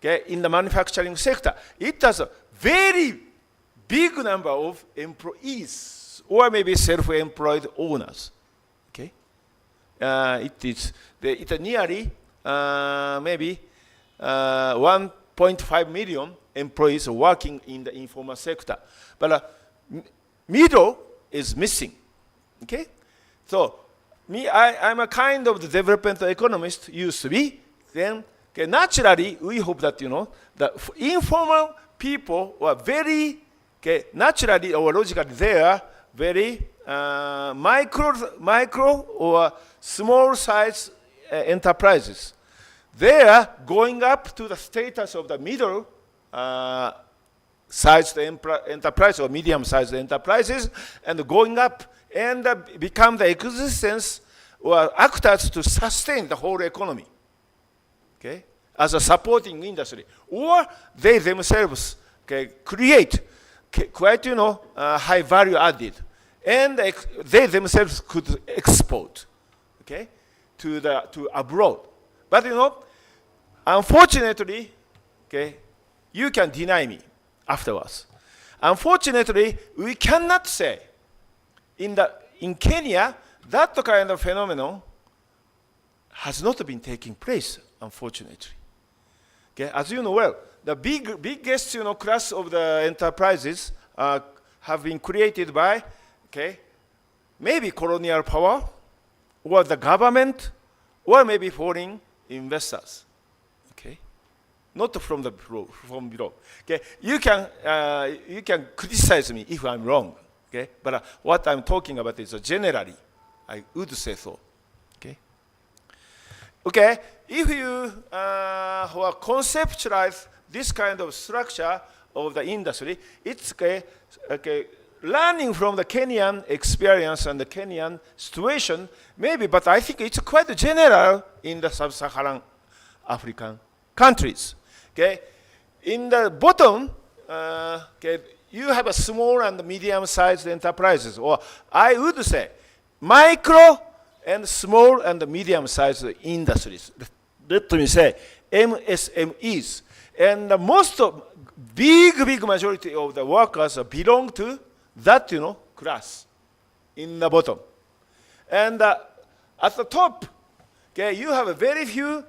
Okay, in the manufacturing sector, it has a very big number of employees or maybe self-employed owners. Okay, it is nearly maybe 1.5 million employees working in the informal sector, but middle is missing. Okay, so I'm a kind of the development economist used to be. Then naturally we hope that the informal people are very naturally or logically they are very micro or small size enterprises. They are going up to the status of the middle sized enterprise or medium sized enterprises and going up and become the existence or actors to sustain the whole economy, okay, as a supporting industry. Or they themselves create quite, high value added. And they themselves could export, okay, to abroad. But, unfortunately, okay, you can deny me afterwards. Unfortunately, we cannot say in Kenya, that kind of phenomenon has not been taking place, unfortunately. Okay, as you know well, the biggest class of the enterprises have been created by, maybe colonial power, or the government, or maybe foreign investors. Okay, not from below. Okay, you can criticize me if I'm wrong. Okay, but what I'm talking about is generally, I would say so. Okay. Okay, if you conceptualize this kind of structure of the industry, it's learning from the Kenyan experience and the Kenyan situation, maybe, but I think it's quite general in the sub-Saharan African countries. Okay, in the bottom, you have a small and medium-sized enterprises, or I would say micro and small and medium-sized industries. Let me say MSMEs. And most of big majority of the workers belong to that class in the bottom. And at the top, you have a very few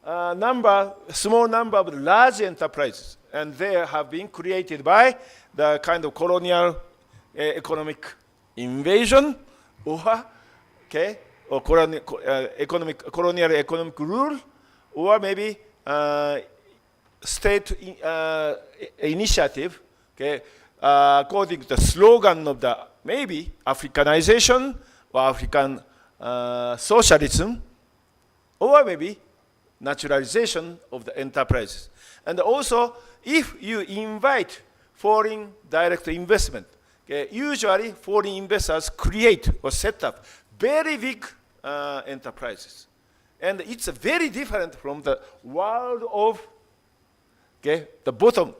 small number of large enterprises, and they have been created by the kind of colonial economic invasion, or colonial economic rule, or maybe state initiative, according to the slogan of the maybe Africanization or African socialism, or maybe naturalization of the enterprises. And also, if you invite foreign direct investment, usually foreign investors create or set up very big enterprises. And it's very different from the world of the bottom.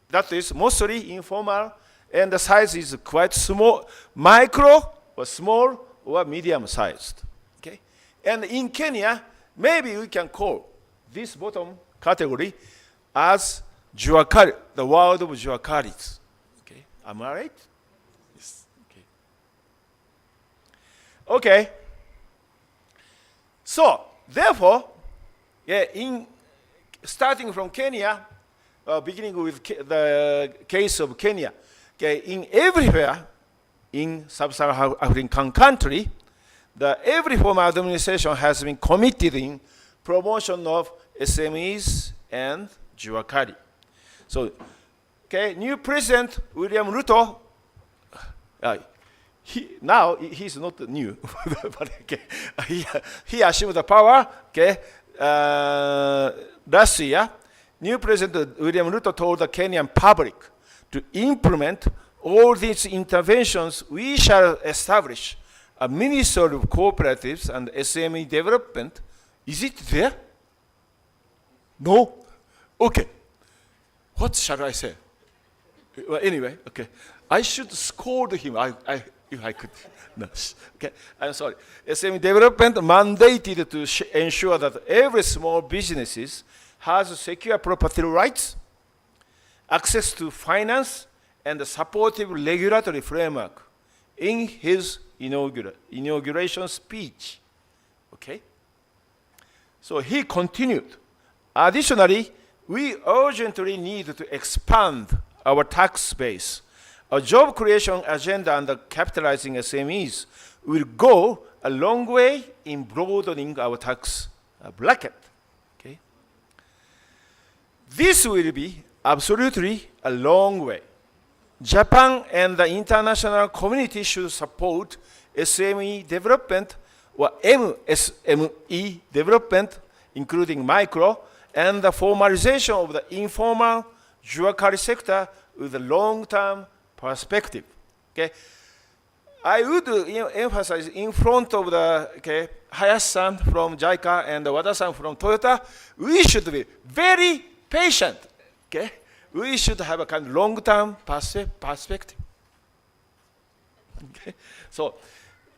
That is mostly informal, and the size is quite small, micro or small or medium sized. Okay? And in Kenya, maybe we can call this bottom category as Juakari, the world of Juakaris. Okay? Am I right? Yes. Okay. Okay. So, therefore, in starting from Kenya, beginning with the case of Kenya, in everywhere in sub-Saharan African country, every form of administration has been committed in promotion of SMEs and jica. So, new President William Ruto, he's not new, but he assumed the power. Last year, new President William Ruto told the Kenyan public to implement all these interventions. We shall establish a Ministry of Cooperatives and SME Development. Is it there? No? Okay. What shall I say? Well, anyway, okay. I should scold him if I could. No. Okay, I'm sorry. SME Development mandated to ensure that every small businesses has secure property rights, access to finance, and a supportive regulatory framework in his inauguration speech. Okay? So he continued. Additionally, we urgently need to expand our tax base. Our job creation agenda and capitalizing SMEs will go a long way in broadening our tax bracket. Okay? This will be absolutely a long way. Japan and the international community should support SME development or MSME development, including micro, and the formalization of the informal jica sector with a long-term perspective. Okay, I would emphasize in front of the Hayashi-san from JICA and Wada-san from Toyota, we should be very patient. Okay, we should have a kind of long-term perspective. Okay, so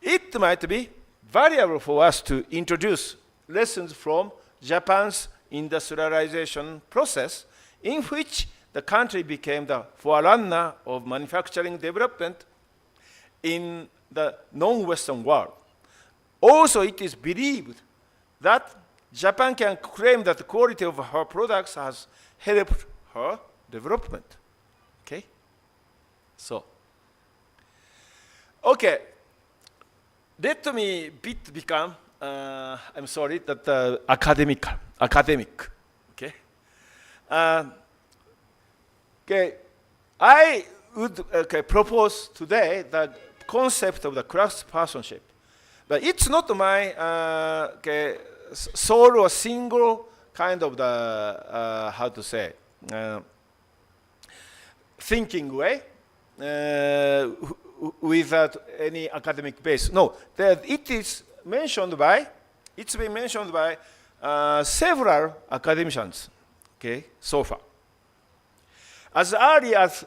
it might be valuable for us to introduce lessons from Japan's industrialization process, in which the country became the forerunner of manufacturing development in the non-Western world. Also, it is believed that Japan can claim that the quality of her products has helped her development. Okay? So, okay. Let me become, I'm sorry, that academic. Okay? Okay, I would propose today the concept of the craftspersonship. But it's not my sole or single kind of the, how to say, thinking way without any academic base. No, it's been mentioned by several academicians, okay, so far. As early as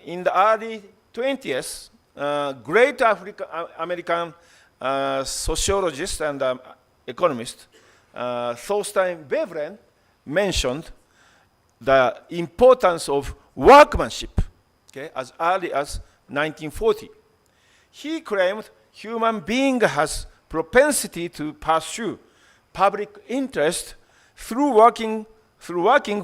in the early 20th, great American sociologist and economist Thorstein Veblen mentioned the importance of workmanship, okay, as early as 1940. He claimed human being has propensity to pursue public interest through working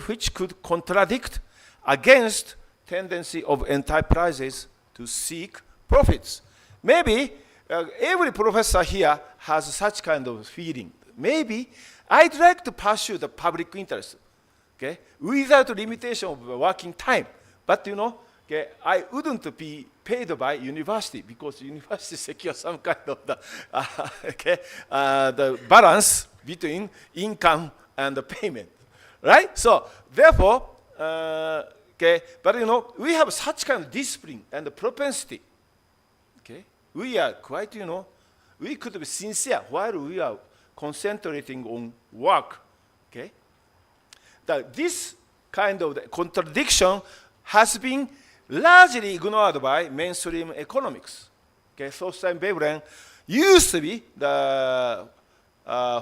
which could contradict against tendency of enterprises to seek profits. Maybe every professor here has such kind of feeling. Maybe I'd like to pursue the public interest, okay, without limitation of working time. But okay, I wouldn't be paid by university because university secures some kind of the balance between income and the payment, right? So therefore, okay, but we have such kind of discipline and propensity. Okay, we are quite, we could be sincere while we are concentrating on work. Okay, that this kind of the contradiction has been largely ignored by mainstream economics. Okay, Thorstein Veblen used to be the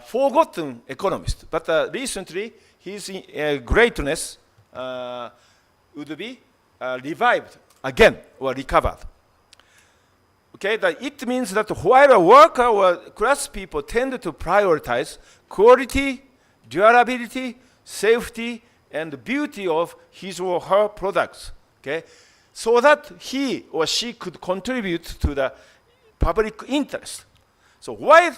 forgotten economist, but recently his greatness would be revived again or recovered. Okay, that it means that while a worker or class people tend to prioritize quality, durability, safety, and beauty of his or her products, okay, so that he or she could contribute to the public interest. So while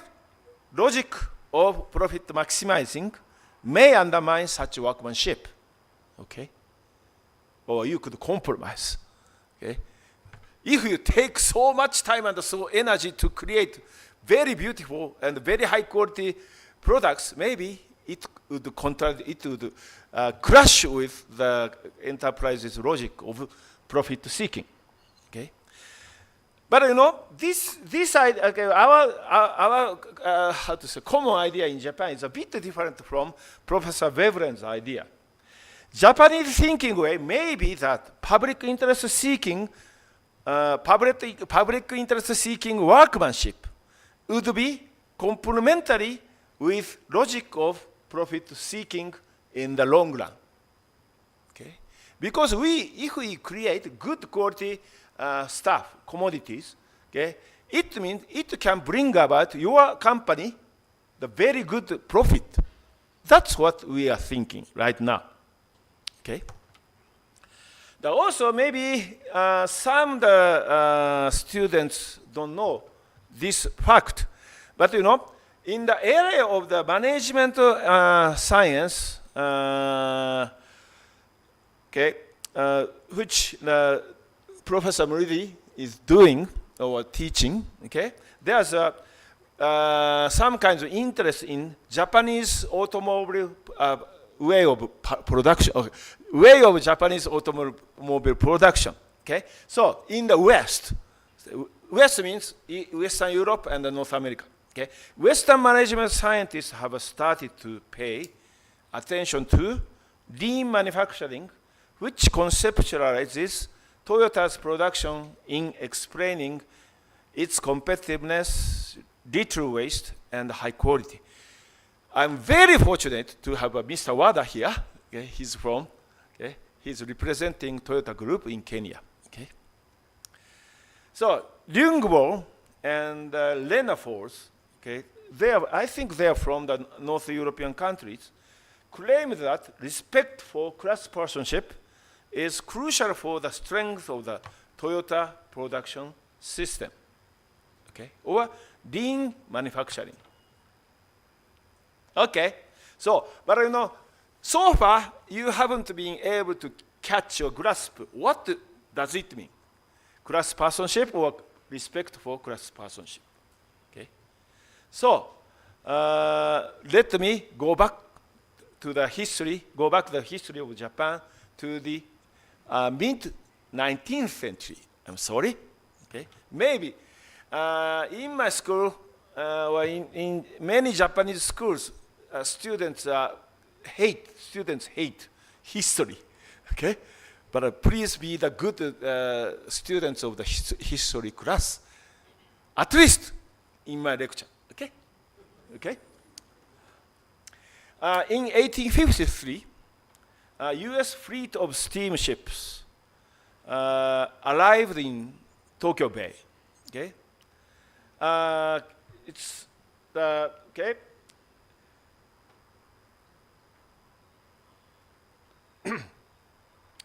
logic of profit maximizing may undermine such workmanship, okay, or you could compromise, okay. If you take so much time and so energy to create very beautiful and very high quality products, maybe it would clash with the enterprise's logic of profit seeking. Okay, but you know this idea, okay, our how to say common idea in Japan is a bit different from Professor Veblen's idea. Japanese thinking way may be that public interest seeking workmanship would be complementary with logic of profit seeking in the long run. Okay, because if we create good quality stuff, commodities, okay, it means it can bring about your company the very good profit. That's what we are thinking right now. Okay. Also, maybe some students don't know this fact, but you know, in the area of the management science, okay, which Professor Motoki is doing or teaching, okay, there's some kinds of interest in Japanese automobile way of production, way of Japanese automobile production. Okay, so in the West means Western Europe and North America. Okay, Western management scientists have started to pay attention to lean manufacturing, which conceptualizes Toyota's production in explaining its competitiveness, little waste, and high quality. I'm very fortunate to have Mr. Wada here. Okay, he's from, okay, he's representing Toyota Group in Kenya. Okay, so Lyngbo and Lenafors, okay, I think they are from the North European countries, claim that respect for craftspersonship is crucial for the strength of the Toyota production system, okay, or lean manufacturing. Okay, so, but you know, so far you haven't been able to catch or grasp what does it mean, craftspersonship or respect for craftspersonship. Okay, so let me go back to the history of Japan to the mid 19th century. I'm sorry. Okay, maybe in my school or in many Japanese schools, students hate history. Okay, but please be the good students of the history class, at least in my lecture. Okay, okay. In 1853, a U.S. fleet of steamships arrived in Tokyo Bay. Okay, it's okay.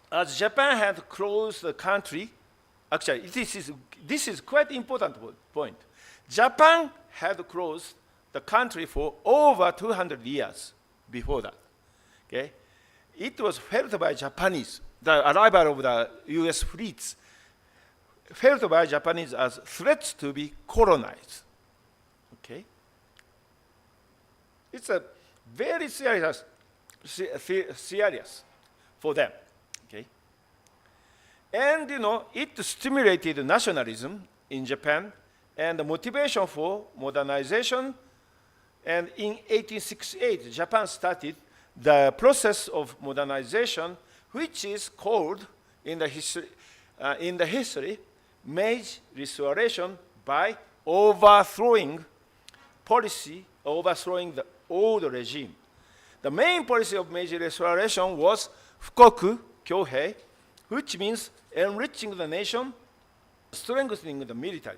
As Japan had closed the country, actually this is quite important point. Japan had closed the country for over 200 years before that. Okay, it was felt by Japanese, the arrival of the U.S. fleets, felt by Japanese as threats to be colonized. Okay, it's a very serious for them. Okay, and you know, it stimulated nationalism in Japan and the motivation for modernization. And in 1868, Japan started the process of modernization, which is called in the history Meiji Restoration, by overthrowing the old regime. The main policy of Meiji Restoration was Fukoku Kyohei, which means enriching the nation, strengthening the military.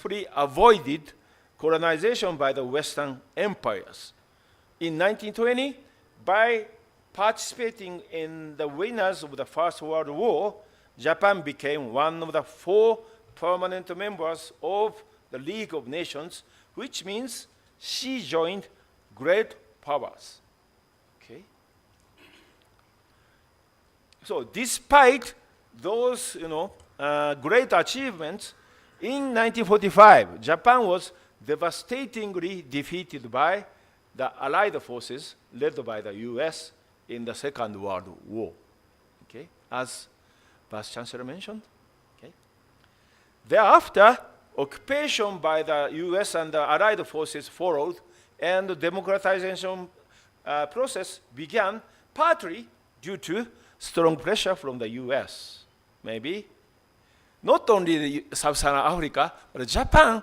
successfully avoided colonization by the Western empires. In 1920, by participating in the winners of the First World War, Japan became one of the 4 permanent members of the League of Nations, which means she joined great powers. Okay? So despite those great achievements, in 1945, Japan was devastatingly defeated by the Allied forces led by the US in the Second World War. Okay? As Vice Chancellor mentioned. Okay? Thereafter, occupation by the US and the Allied forces followed, and the democratization process began partly due to strong pressure from the US. Maybe not only Sub-Saharan Africa, but Japan,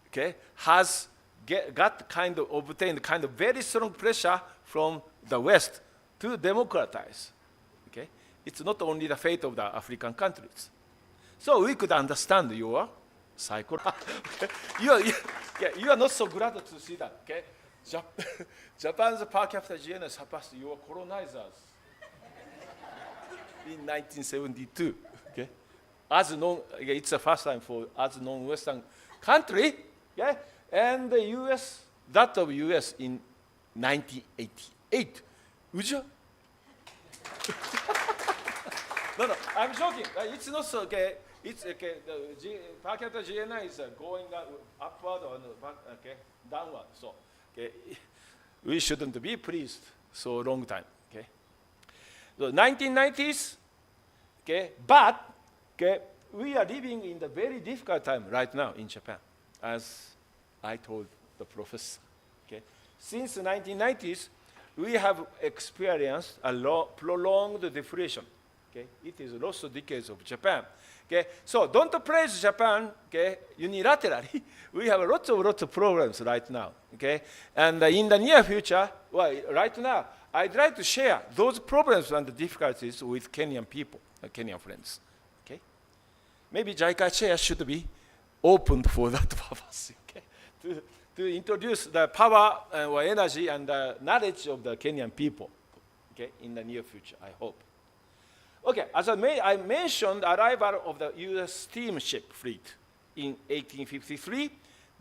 okay, has obtained kind of very strong pressure from the West to democratize. Okay? It's not only the fate of the African countries. So we could understand your cycle. You are not so glad to see that. Okay? Japan's per capita GNI surpassed your colonizers in 1972. Okay? It's the first time for as non-Western country. Okay? And the US, that of US in 1988. Would you? No, I'm joking. It's not so okay. It's okay. The per capita GNI is going upward or downward. So, okay, we shouldn't be pleased so long time. Okay, so 1990s. Okay, but okay, we are living in the very difficult time right now in Japan, as I told the professor. Okay, since the 1990s, we have experienced a prolonged deflation. Okay, it is lost decades of Japan. Okay, so don't praise Japan. Okay, unilaterally. We have lots of problems right now. Okay, and in the near future, well, right now, I'd like to share those problems and the difficulties with Kenyan people, Kenyan friends. Okay, maybe JICA chair should be opened for that purpose. Okay, to introduce the power or energy and the knowledge of the Kenyan people. Okay, in the near future, I hope. Okay, as I mentioned, the arrival of the U.S. steamship fleet in 1853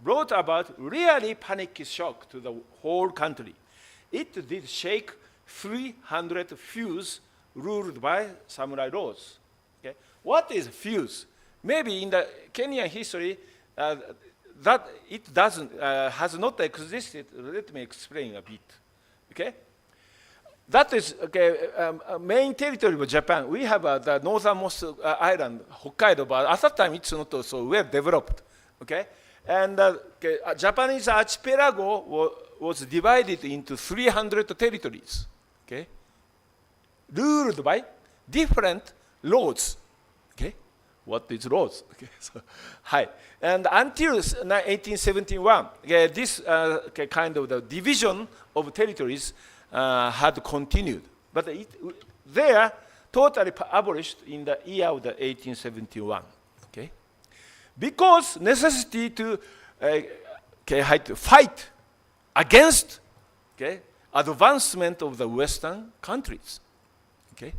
brought about really panic shock to the whole country. It did shake 300 feuds ruled by samurai laws. Okay? What is feuds? Maybe in the Kenyan history, that it has not existed. Let me explain a bit. Okay? That is main territory of Japan. We have the northernmost island, Hokkaido, but at that time it's not so well developed. Okay, and Japanese archipelago was divided into 300 territories. Okay, ruled by different lords. Okay, what is lords? Okay, so hi, and until 1871, this kind of the division of territories had continued, but they are totally abolished in the year of the 1871. Okay, because necessity to fight against advancement of the Western countries. Okay,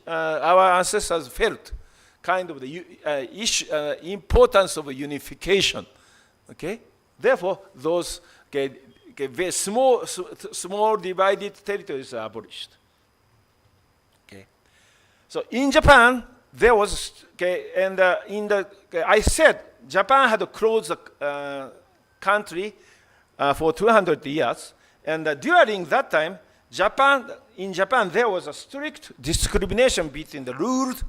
our ancestors felt kind of the importance of unification. Okay, therefore those very small divided territories are abolished. Okay, so in Japan there was I said Japan had closed the country for 200 years, and during that time, in Japan there was a strict discrimination between the ruled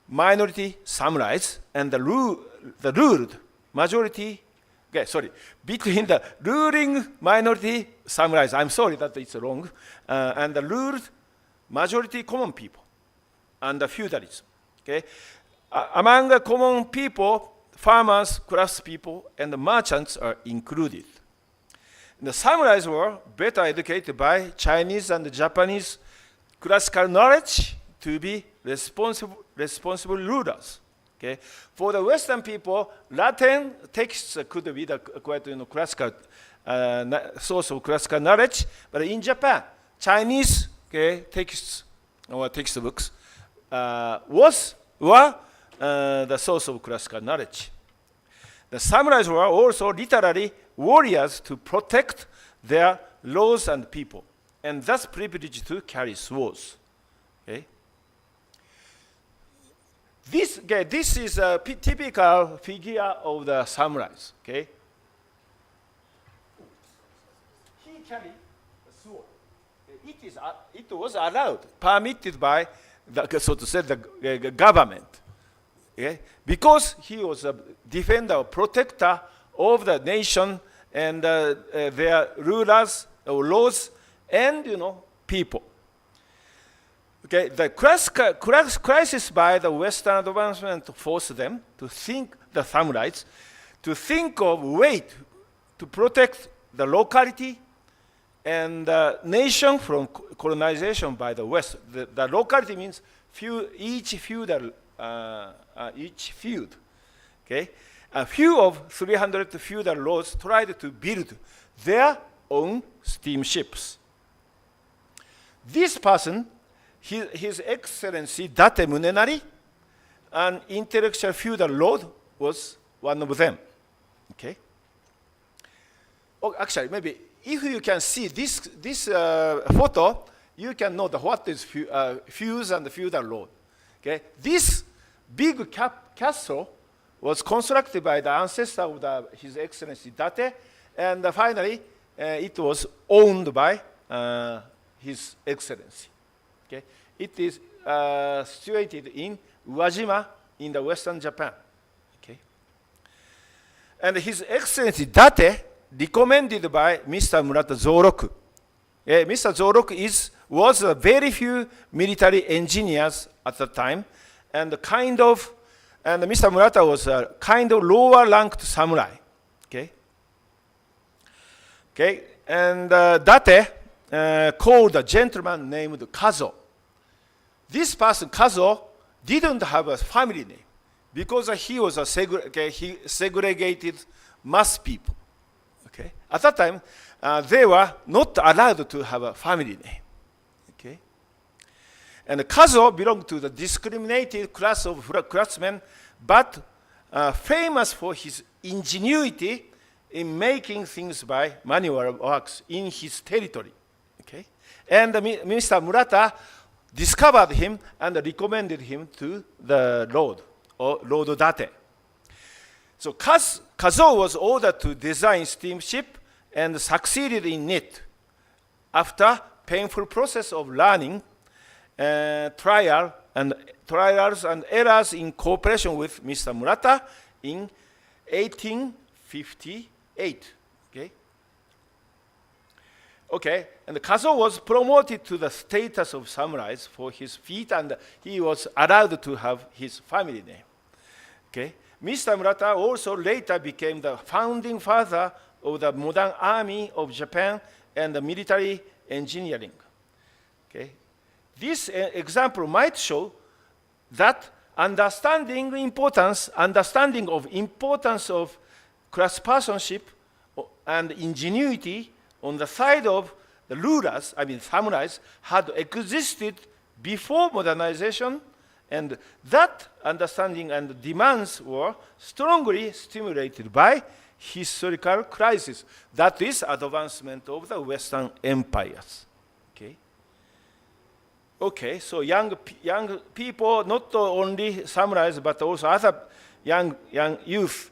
minority samurais and the ruled majority. Between the ruling minority samurais, I'm sorry that it's wrong, and the ruled majority common people, and the feudalism. Okay, among the common people, farmers, craftspeople, and the merchants are included. And the samurais were better educated by Chinese and Japanese classical knowledge to be responsible rulers. Okay? For the Western people, Latin texts could be the quite classical source of classical knowledge, but in Japan, Chinese texts or textbooks were the source of classical knowledge. The samurais were also literally warriors to protect their laws and people, and thus privileged to carry swords. Okay? This is a typical figure of the samurais. Okay? He carried a sword. It was allowed, permitted by the, so to say, the government. Okay? Because he was a defender, protector of the nation and their rulers, or laws, and people. Okay, the crisis by the Western advancement forced them to think, the samurais, to think of ways to protect the locality and the nation from colonization by the West. The locality means each feud. Okay, a few of 300 feudal lords tried to build their own steamships. This person, His Excellency Date Munenari, an intellectual feudal lord, was one of them. Okay. Oh, actually, maybe if you can see this photo, you can know what is feuds and feudal lord. Okay. This big castle was constructed by the ancestor of His Excellency Date, and finally it was owned by His Excellency. Okay. It is situated in Uwajima in the Western Japan. Okay. And His Excellency Date, recommended by Mr. Murata Zoroku. Mr. Zoroku was a very few military engineers at the time, and Mr. Murata was a kind of lower ranked samurai. Okay. Okay. And Date called a gentleman named Kazo. This person, Kazo, didn't have a family name because he was a segregated mass people. Okay. At that time, they were not allowed to have a family name. Okay. And Kazo belonged to the discriminated class of craftsmen, but famous for his ingenuity in making things by manual works in his territory. Okay. And Mr. Murata discovered him and recommended him to the Lord, or Lord Date. So Kazo was ordered to design steamship and succeeded in it after painful process of learning, trials and errors in cooperation with Mr. Murata in 1858. Okay. Okay, and Kazo was promoted to the status of samurai for his feat, and he was allowed to have his family name. Okay. Mr. Murata also later became the founding father of the modern army of Japan and the military engineering. Okay. This example might show that understanding of importance of craftspersonship and ingenuity on the side of the rulers, samurais, had existed before modernization, and that understanding and demands were strongly stimulated by historical crisis, that is, advancement of the Western empires. Okay. Okay, so young people, not only samurais, but also other young youth,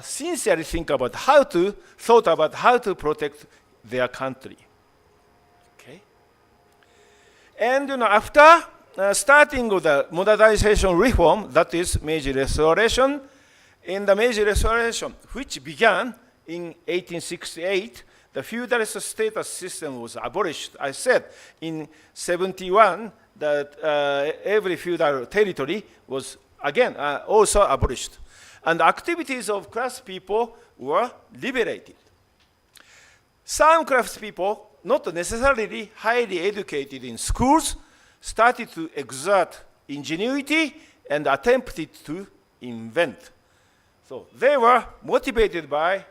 sincerely thought about how to protect their country. Okay. And after starting with the modernization reform, that is Meiji Restoration, in the Meiji Restoration, which began in 1868, the feudalist status system was abolished. I said in 71 that every feudal territory was again also abolished. And the activities of craftspeople were liberated. Some craftspeople, not necessarily highly educated in schools, started to exert ingenuity and attempted to invent. So they were motivated by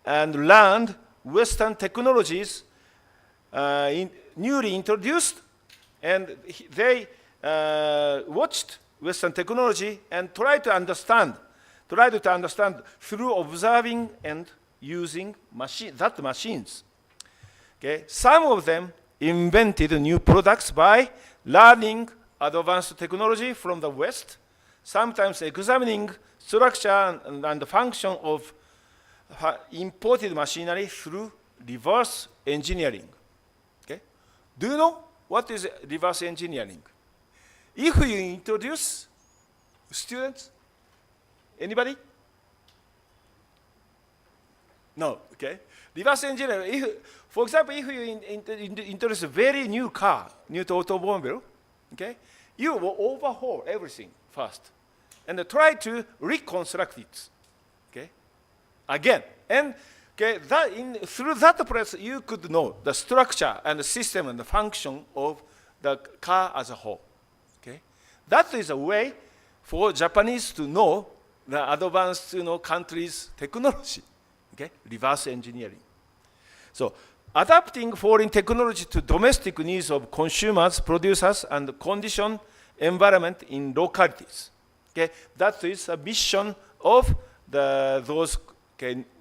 and learned Western technologies newly introduced, and they watched Western technology and tried to understand through observing and using machines. Okay? Some of them invented new products by learning advanced technology from the West, sometimes examining structure and the function of imported machinery through reverse engineering. Okay? Do you know what is reverse engineering? If you introduce students, anybody? No, okay. Reverse engineering, for example, if you introduce a very new car, new automobile, okay, you will overhaul everything first and try to reconstruct it, okay, again. And okay, through that process, you could know the structure and the system and the function of the car as a whole. Okay, that is a way for Japanese to know the advanced, countries' technology. Okay, reverse engineering. So, adapting foreign technology to domestic needs of consumers, producers, and condition environment in localities. Okay, that is a mission of those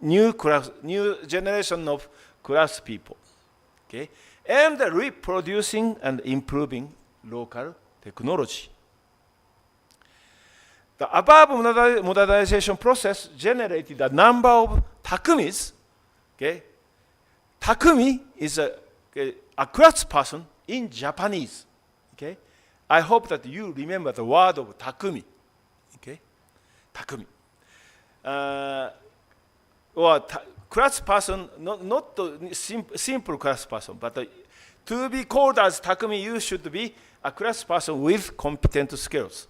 new generation of craftspeople. Okay, and reproducing and improving local technology. The above modernization process generated a number of takumis. Okay, takumi is a craftsperson in Japanese. Okay, I hope that you remember the word of takumi. Okay, takumi. Or craftsperson, not the simple craftsperson, but to be called as takumi, you should be a craftsperson with competent skills.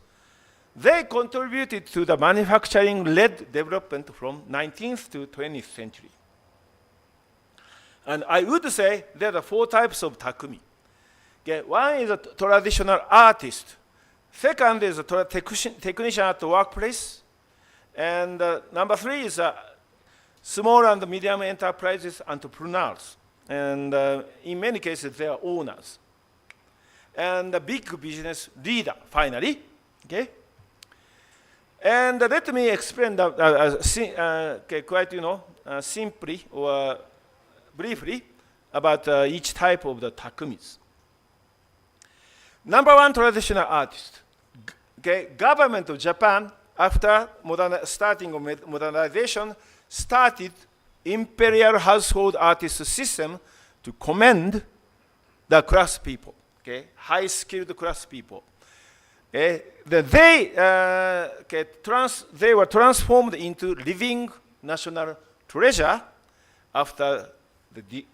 They contributed to the manufacturing-led development from 19th to 20th century. And I would say there are 4 types of takumi. Okay, one is a traditional artist. Second is a technician at the workplace. And number 3 is small and medium enterprises entrepreneurs. And in many cases, they are owners. And the big business leader, finally. Okay? And let me explain quite, simply or briefly about each type of the takumis. Number 1, traditional artist. Okay, government of Japan, after starting of modernization, started imperial household artist system to commend the craftspeople. Okay, high-skilled craftspeople. Okay, they were transformed into living national treasure after the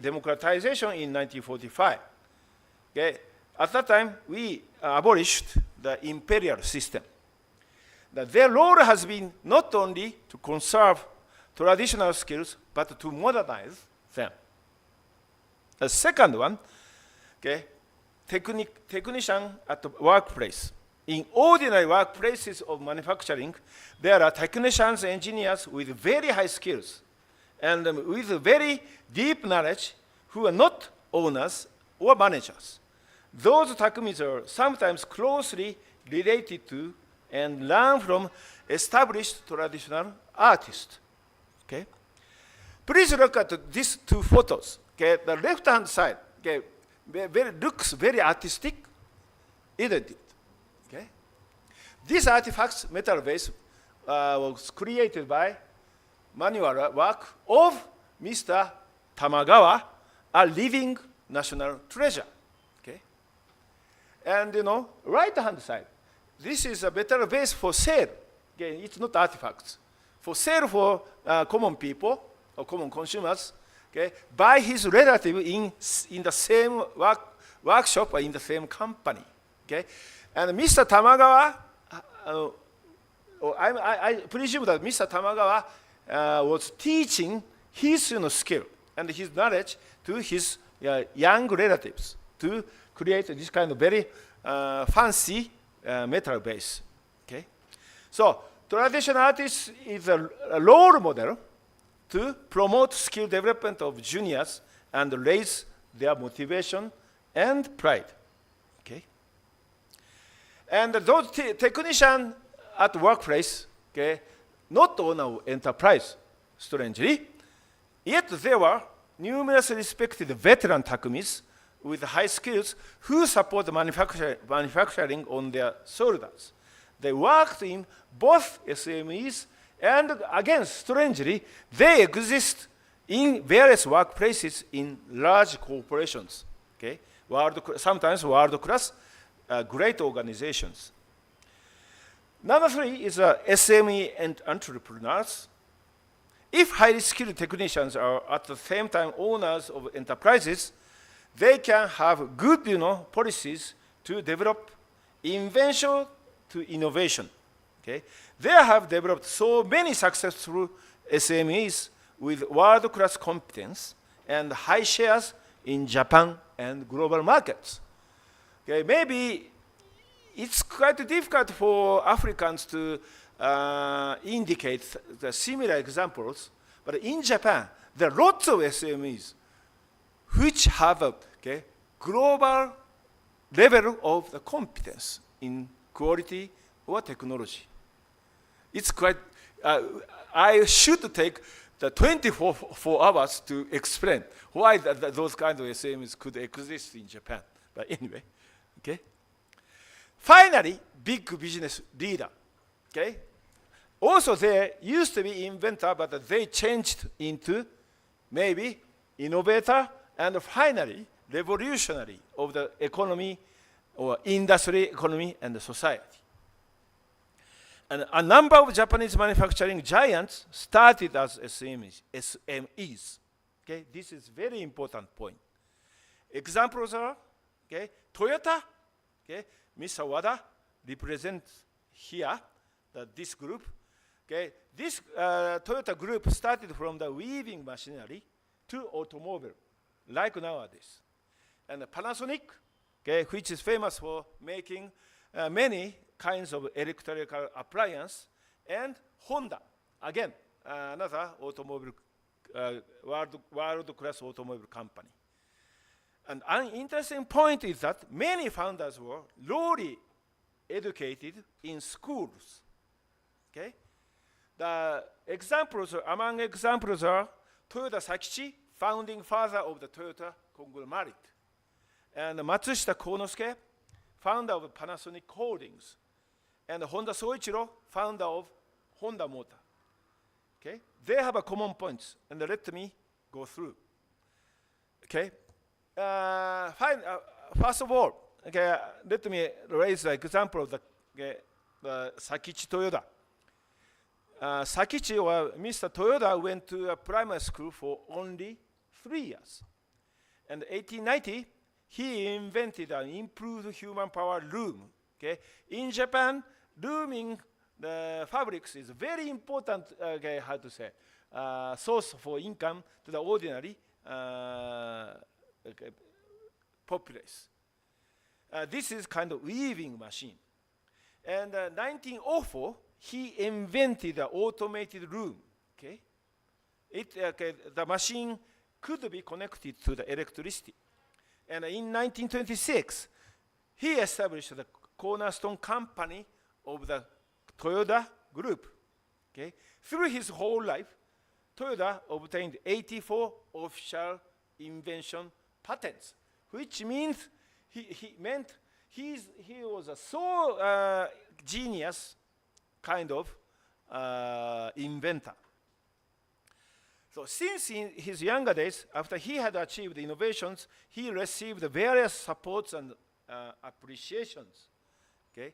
democratization in 1945. Okay, at that time, we abolished the imperial system. Their role has been not only to conserve traditional skills, but to modernize them. The second one, okay, technician at the workplace. In ordinary workplaces of manufacturing, there are technicians, engineers with very high skills and with very deep knowledge who are not owners or managers. Those takumis are sometimes closely related to and learn from established traditional artists. Okay? Please look at these 2 photos. Okay? The left-hand side, okay, looks very artistic, isn't it? Okay? These artifacts, metal vase, was created by manual work of Mr. Tamagawa, a living national treasure. Okay? And right-hand side, this is a metal vase for sale. Okay? It's not artifacts. For sale for common people or common consumers, okay, by his relative in the same workshop or in the same company. Okay? And Mr. Tamagawa, I presume that Mr. Tamagawa was teaching his skill and his knowledge to his young relatives to create this kind of very fancy metal base. Okay, so traditional artist is a role model to promote skill development of juniors and raise their motivation and pride. Okay, and those technicians at workplace, okay, not owner of enterprise, strangely, yet there were numerous respected veteran takumis with high skills who support manufacturing on their shoulders. They worked in both SMEs and, again, strangely, they exist in various workplaces in large corporations, okay? Sometimes world-class, great organizations. Number 3 is SME and entrepreneurs. If highly skilled technicians are at the same time owners of enterprises, they can have good, policies to develop invention to innovation. Okay, they have developed so many successful SMEs with world-class competence and high shares in Japan and global markets. Okay, maybe it's quite difficult for Africans to indicate the similar examples, but in Japan, there are lots of SMEs which have a global level of the competence in quality or technology. It's quite, I should take the 24 hours to explain why those kinds of SMEs could exist in Japan. But anyway, okay. Finally, big business leader, okay. Also, there used to be inventor, but they changed into maybe innovator, and finally, revolutionary of the economy or industry, economy, and the society. And a number of Japanese manufacturing giants started as SMEs. Okay, this is very important point. Examples are, okay, Toyota, okay, Mr. Wada represents here this group. Okay, this Toyota group started from the weaving machinery to automobile, like nowadays. And Panasonic, okay, which is famous for making many kinds of electrical appliance, and Honda, again, another automobile, world-class automobile company. And an interesting point is that many founders were lowly educated in schools. Okay, the examples, among examples are Toyoda Sakichi, founding father of the Toyota conglomerate, and Matsushita Konosuke, founder of Panasonic Holdings, and Honda Soichiro, founder of Honda Motor. Okay, they have a common points, and let me go through. Okay, first of all, okay, let me raise the example of the Sakichi Toyoda. Sakichi, or Mr. Toyoda, went to a primary school for only 3 years. And in 1890, he invented an improved human power loom. Okay? In Japan, looming the fabrics is very important, how to say, source for income to the ordinary populace. This is kind of weaving machine. And 1904, he invented an automated loom. Okay? The machine could be connected to the electricity. And in 1926, he established the cornerstone company of the Toyota Group. Okay? Through his whole life, Toyota obtained 84 official invention patents, which means he was a so genius kind of inventor. So since in his younger days, after he had achieved innovations, he received various supports and appreciations. Okay?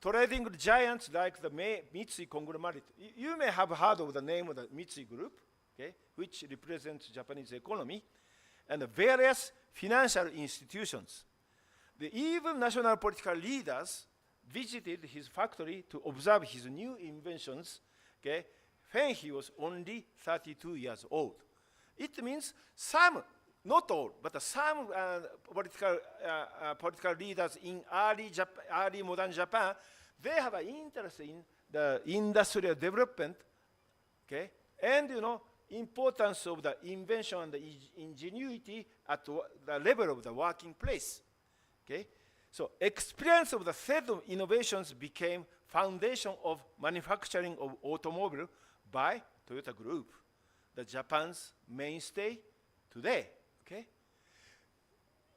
Trading giants like the Mitsui conglomerate. You may have heard of the name of the Mitsui Group, okay, which represents Japanese economy, and various financial institutions. Even national political leaders visited his factory to observe his new inventions, okay, when he was only 32 years old. It means some not all, but some political leaders in early modern Japan, they have an interest in the industrial development, okay, and importance of the invention and the ingenuity at the level of the working place, okay. So experience of the set of innovations became foundation of manufacturing of automobile by Toyota Group, the Japan's mainstay today, okay.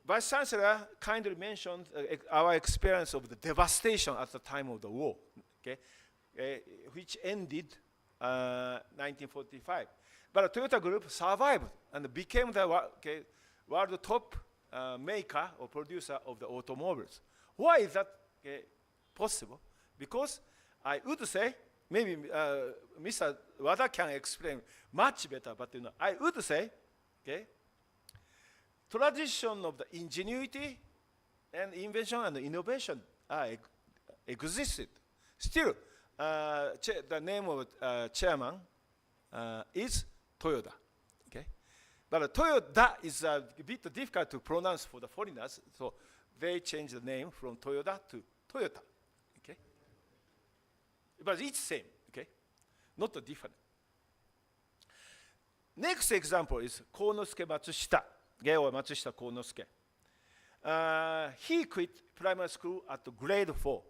Vice Chancellor kindly mentioned our experience of the devastation at the time of the war, okay, which ended 1945. But the Toyota Group survived and became the world top maker or producer of the automobiles. Why is that possible? Because I would say, maybe Mr. Wada can explain much better, but I would say, okay, tradition of the ingenuity and invention and innovation existed. Still, the name of chairman is Toyota. Okay? But Toyota is a bit difficult to pronounce for the foreigners, so they changed the name from Toyota to Toyota. Okay? But it's same, okay? Not different. Next example is Konosuke Matsushita, Geo Matsushita Konosuke. He quit primary school at grade 4.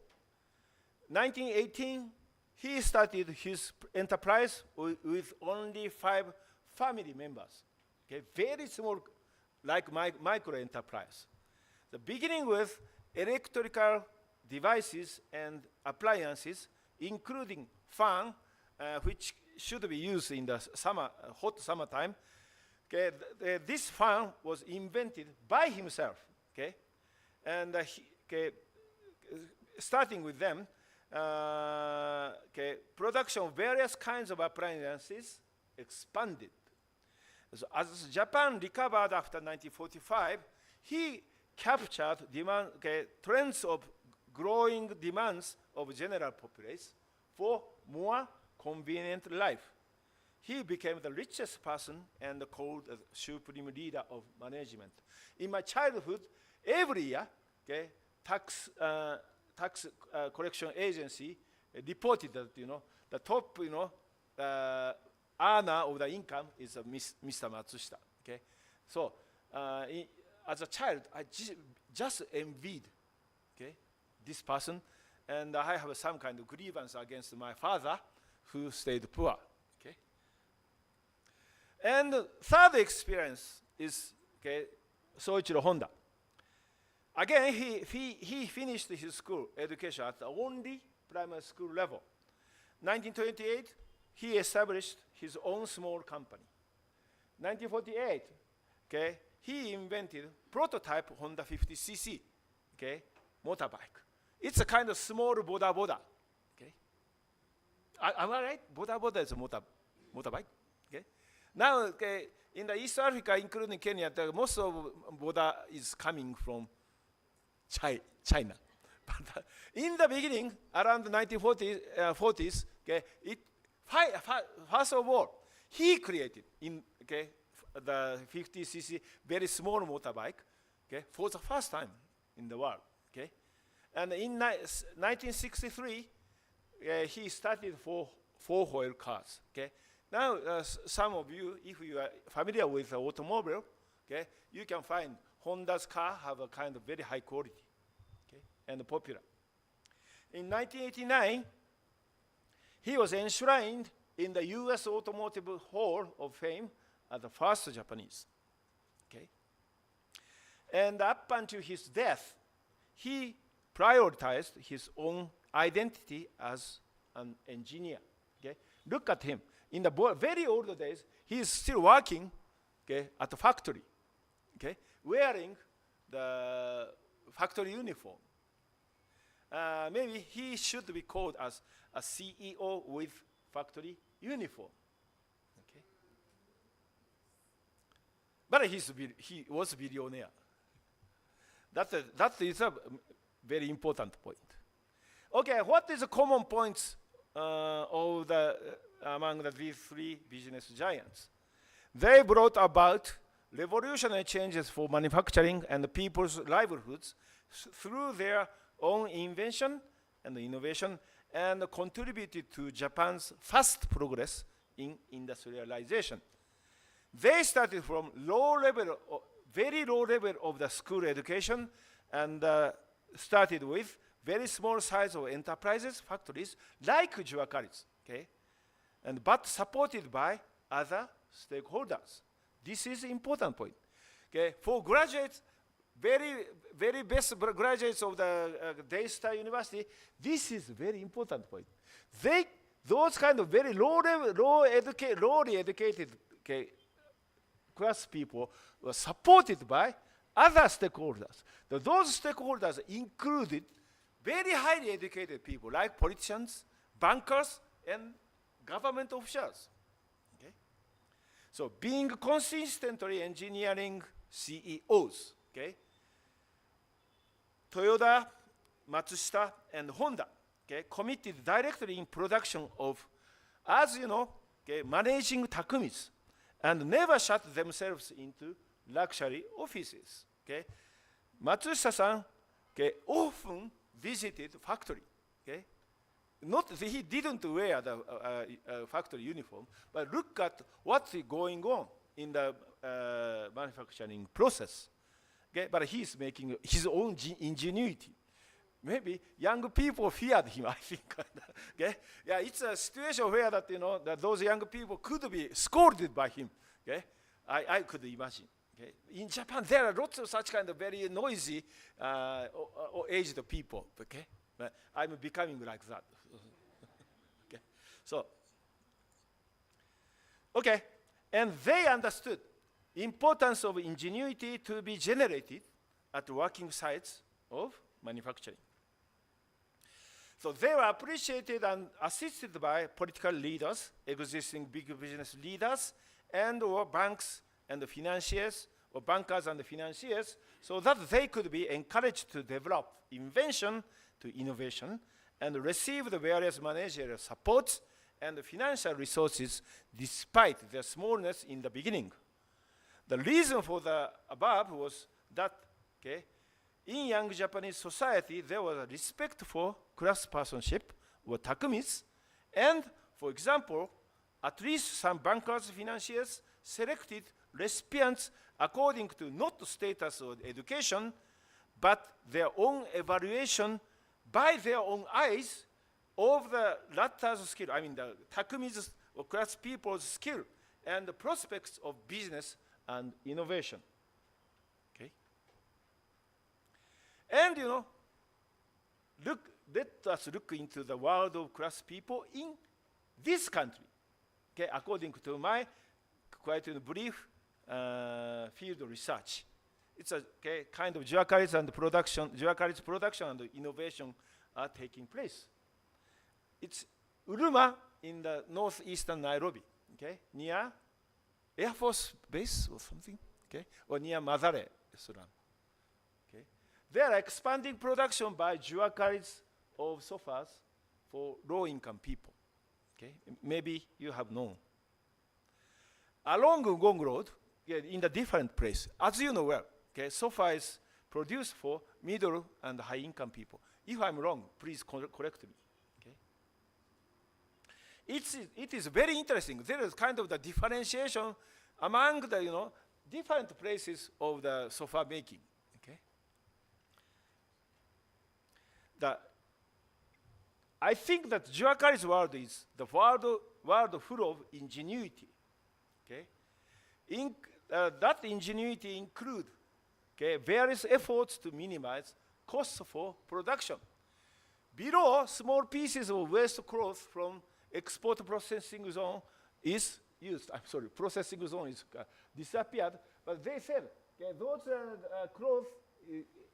1918, he started his enterprise with only 5 family members. Okay, very small, like micro enterprise. The beginning with electrical devices and appliances, including fan, which should be used in the hot summertime. Okay, this fan was invented by himself. Okay, and starting with them, production of various kinds of appliances expanded. So as Japan recovered after 1945, he captured demand, trends of growing demands of general populace for more convenient life. He became the richest person and called the supreme leader of management. In my childhood, every year, tax collection agency reported that the top earner of the income is Mr. Matsushita. Okay, so as a child, I just envied this person, and I have some kind of grievance against my father, who stayed poor. Okay, and the third experience is Soichiro Honda. Again, he finished his school education at the only primary school level. 1928, he established his own small company. 1948, he invented prototype Honda 50cc, motorbike. It's a kind of small boda. Am I right? Boda is a motorbike. Now, in the East Africa, including Kenya, most of boda is coming from China. But in the beginning, around the 1940s, first of all, he created the 50cc very small motorbike for the first time in the world. And in 1963, he started four-wheel cars. Now, some of you, if you are familiar with automobile, you can find Honda's car have a kind of very high quality, and popular. In 1989, he was enshrined in the U.S. Automotive Hall of Fame as the first Japanese. And up until his death, he prioritized his own identity as an engineer. Look at him. In the very old days, he is still working at the factory, wearing the factory uniform. Maybe he should be called as a CEO with factory uniform. But he was a billionaire. That is a very important point. Okay, what is the common points among these 3 business giants? They brought about revolutionary changes for manufacturing and people's livelihoods through their own invention and innovation, and contributed to Japan's fast progress in industrialization. They started from very low level of the school education, and started with very small size of enterprises, factories, like Juakaris, okay? But supported by other stakeholders. This is important point. Okay? For graduates, very best graduates of the Daystar University, this is very important point. Those kind of very lowly educated, okay, class people were supported by other stakeholders. Those stakeholders included very highly educated people like politicians, bankers, and government officials. Okay? So being consistently engineering CEOs, okay? Toyota, Matsushita, and Honda, okay, committed directly in production of, as you know, okay, managing Takumis, and never shut themselves into luxury offices. Okay? Matsushita-san, okay, often visited factory. Okay? He didn't wear the factory uniform, but look at what's going on in the manufacturing process. Okay? But he's making his own ingenuity. Maybe young people feared him, I think. Okay? Yeah, it's a situation where that, that those young people could be scolded by him. Okay? I could imagine. Okay? In Japan, there are lots of such kind of very noisy or aged people. Okay? But I'm becoming like that. Okay? So, okay. And they understood importance of ingenuity to be generated at working sites of manufacturing. So they were appreciated and assisted by political leaders, existing big business leaders, and or banks and the financiers, or bankers and the financiers, so that they could be encouraged to develop invention to innovation and receive the various managerial supports and the financial resources despite their smallness in the beginning. The reason for the above was that, okay, in young Japanese society, there was a respect for craftspersonship or takumis, and, for example, at least some bankers, financiers selected recipients according to not status or education, but their own evaluation by their own eyes of the latter's skill, I mean the takumis or craftspeople's skill and the prospects of business and innovation. Okay? And let us look into the world of craftspeople in this country. Okay, according to my quite brief field research. It's a kind of jica's production and innovation are taking place. It's Uruma in the northeastern Nairobi, okay, near Air Force Base or something, okay, or near Mazare restaurant. Okay. They are expanding production by jica's of sofas for low-income people. Okay. Maybe you have known. Along Gong Road, in the different place, as you know well, okay, sofa is produced for middle and high-income people. If I'm wrong, please correct me. Okay? It is very interesting. There is kind of the differentiation among the different places of the sofa making. Okay? I think that jica's world is the world full of ingenuity. Okay? That ingenuity include various efforts to minimize costs for production. Below, small pieces of waste cloth from export processing zone is used. I'm sorry, processing zone is disappeared, but they said those cloth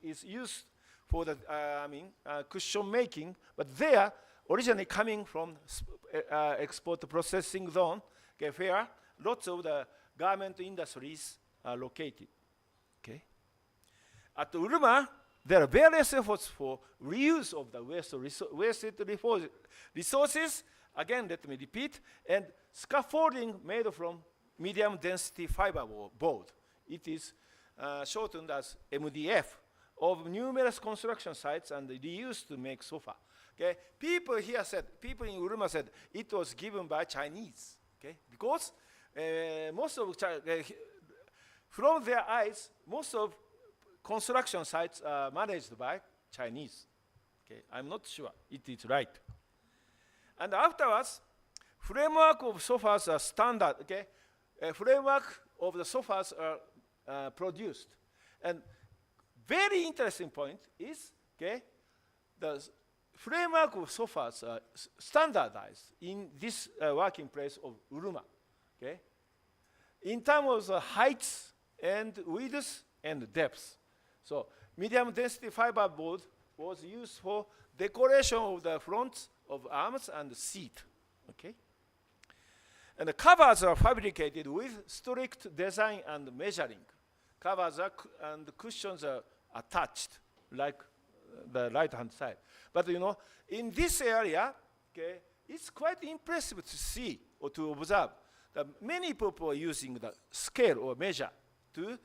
is used for the cushion making, but they are originally coming from export processing zone, where lots of the garment industries are located. Okay. At Uruma, there are various efforts for reuse of the wasted resources. Again, let me repeat. And scaffolding made from medium density fiber board It is shortened as MDF, of numerous construction sites and reused to make sofa. Okay? People here said, people in Uruma said, it was given by Chinese. Okay? Because most of from their eyes, most of construction sites are managed by Chinese. Okay? I'm not sure it is right. And afterwards, framework of sofas are standard. Okay? Framework of the sofas are produced. And very interesting point is, okay, the framework of sofas are standardized in this working place of Uruma. Okay? In terms of heights and widths and depths. So medium density fiber board was used for decoration of the fronts of arms and seat. Okay? And the covers are fabricated with strict design and measuring. Covers are and the cushions are attached, like the right-hand side. But you know, in this area, okay, it's quite impressive to see or to observe that many people are using the scale or measure to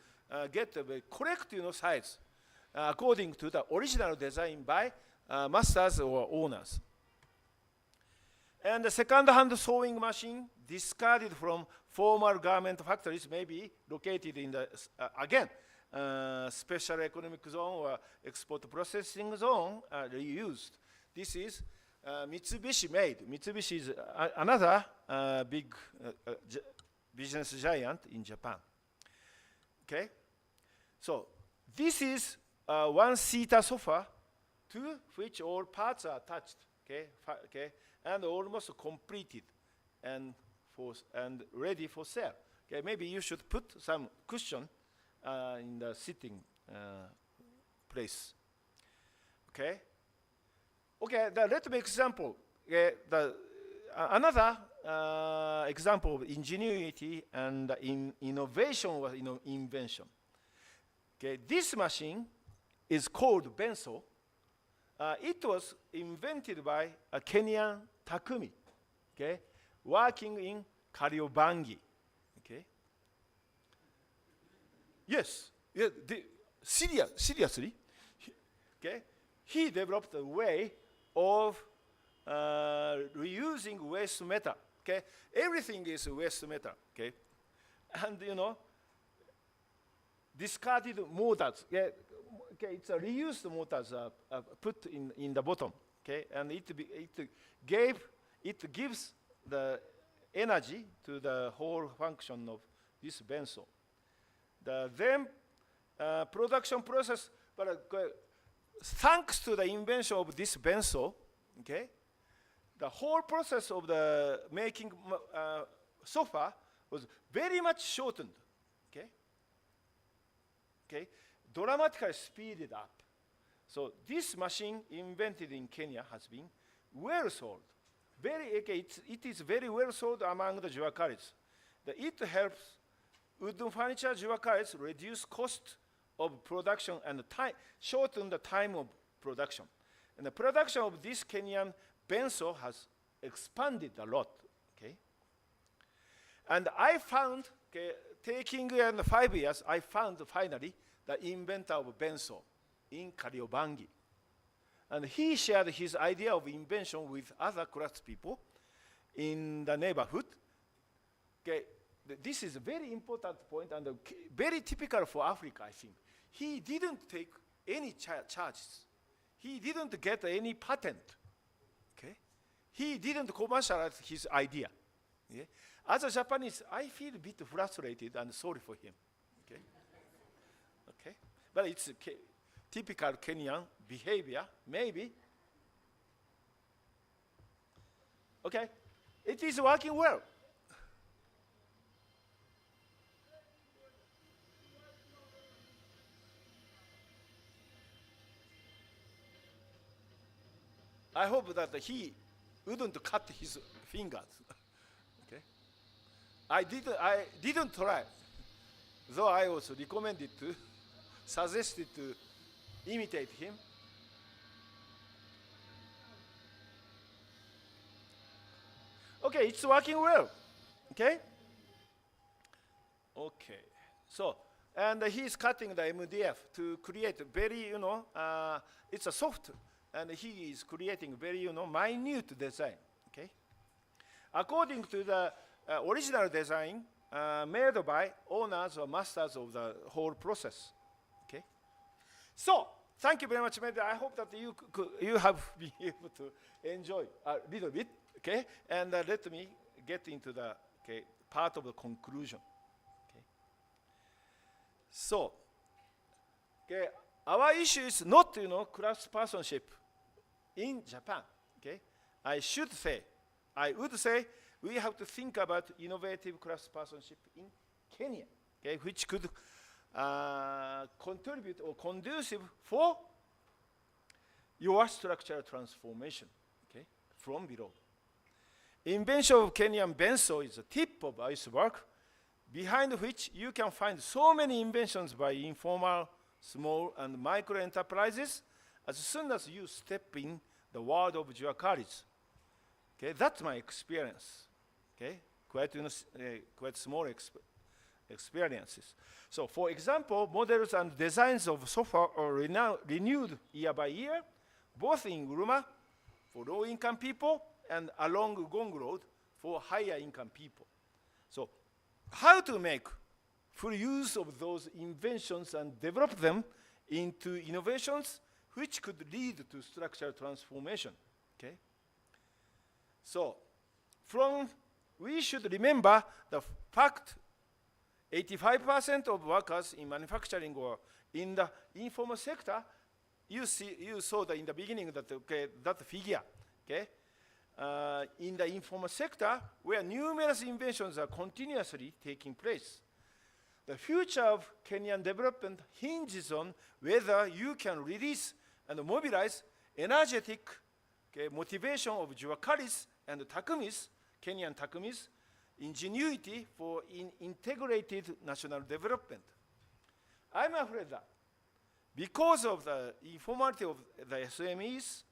get the correct, you know, size according to the original design by masters or owners. And the second-hand sewing machine discarded from formal garment factories may be located in the, again, special economic zone or export processing zone are reused. This is Mitsubishi made. Mitsubishi is another big business giant in Japan. Okay? So this is one-seater sofa to which all parts are attached. Okay? Okay? And almost completed and ready for sale. Okay? Maybe you should put some cushion in the sitting place. Okay? Okay, let me example. Another example of ingenuity and innovation or invention. Okay, this machine is called Benso. It was invented by a Kenyan Takumi, okay, working in Kariobangi. Okay. Yes, yeah, seriously, okay, he developed a way of reusing waste metal. Okay, everything is waste metal. Okay, and you know, discarded motors. Yeah, okay, it's a reused motors put in the bottom. Okay, and it gives the energy to the whole function of this benzo. Then production process, but thanks to the invention of this benzo, okay, the whole process of the making sofa was very much shortened. Okay, okay, dramatically speeded up. So this machine invented in Kenya has been well sold. It is very well sold among the jiwakaris. It helps wooden furniture jiwakaris reduce cost of production and shorten the time of production. And the production of this Kenyan benzo has expanded a lot. Okay? And I found, okay, taking 5 years, I found finally the inventor of benzo in Kariobangi. And he shared his idea of invention with other craftspeople in the neighborhood. Okay, this is a very important point and very typical for Africa, I think. He didn't take any charges. He didn't get any patent. Okay? He didn't commercialize his idea. Okay? As a Japanese, I feel a bit frustrated and sorry for him. Okay? Okay? But it's typical Kenyan behavior, maybe. Okay? It is working well. I hope that he wouldn't cut his fingers. Okay? I didn't try, though I was recommended to, suggested to imitate him. Okay, it's working well. Okay? Okay. So And he's cutting the MDF to create very, it's a soft, and he is creating very, minute design, okay? According to the original design made by owners or masters of the whole process, okay? So, thank you very much. Maybe I hope that you have been able to enjoy a little bit, okay? And let me get into the part of the conclusion. Okay. So, our issue is not, craftspersonship in Japan. Okay, I would say we have to think about innovative craftspersonship in Kenya, okay, which could contribute or conducive for your structural transformation, okay, from below. Invention of Kenyan benso is the tip of iceberg, behind which you can find so many inventions by informal, small, and micro enterprises as soon as you step in the world of jica. Okay, that's my experience. Okay, quite small experiences. So, for example, models and designs of sofa are renewed year by year, both in Uruma for low-income people and along Gong Road for higher-income people. So, how to make full use of those inventions and develop them into innovations which could lead to structural transformation. Okay? So, we should remember the fact 85% of workers in manufacturing or in the informal sector, you saw that in the beginning that, that figure. Okay? In the informal sector, where numerous inventions are continuously taking place. The future of Kenyan development hinges on whether you can release and mobilize energetic motivation of jiwakaris and takumis, Kenyan takumis, ingenuity for integrated national development. I'm afraid that because of the informality of the SMEs,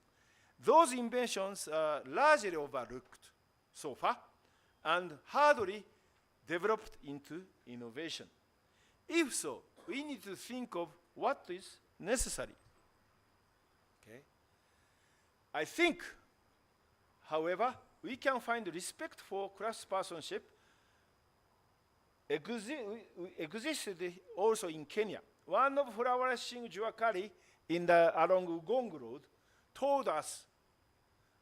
those inventions are largely overlooked so far and hardly developed into innovation. If so, we need to think of what is necessary. Okay? I think, however, we can find respect for craftspersonship existed also in Kenya. One of flourishing jiwakari along Gong Road told us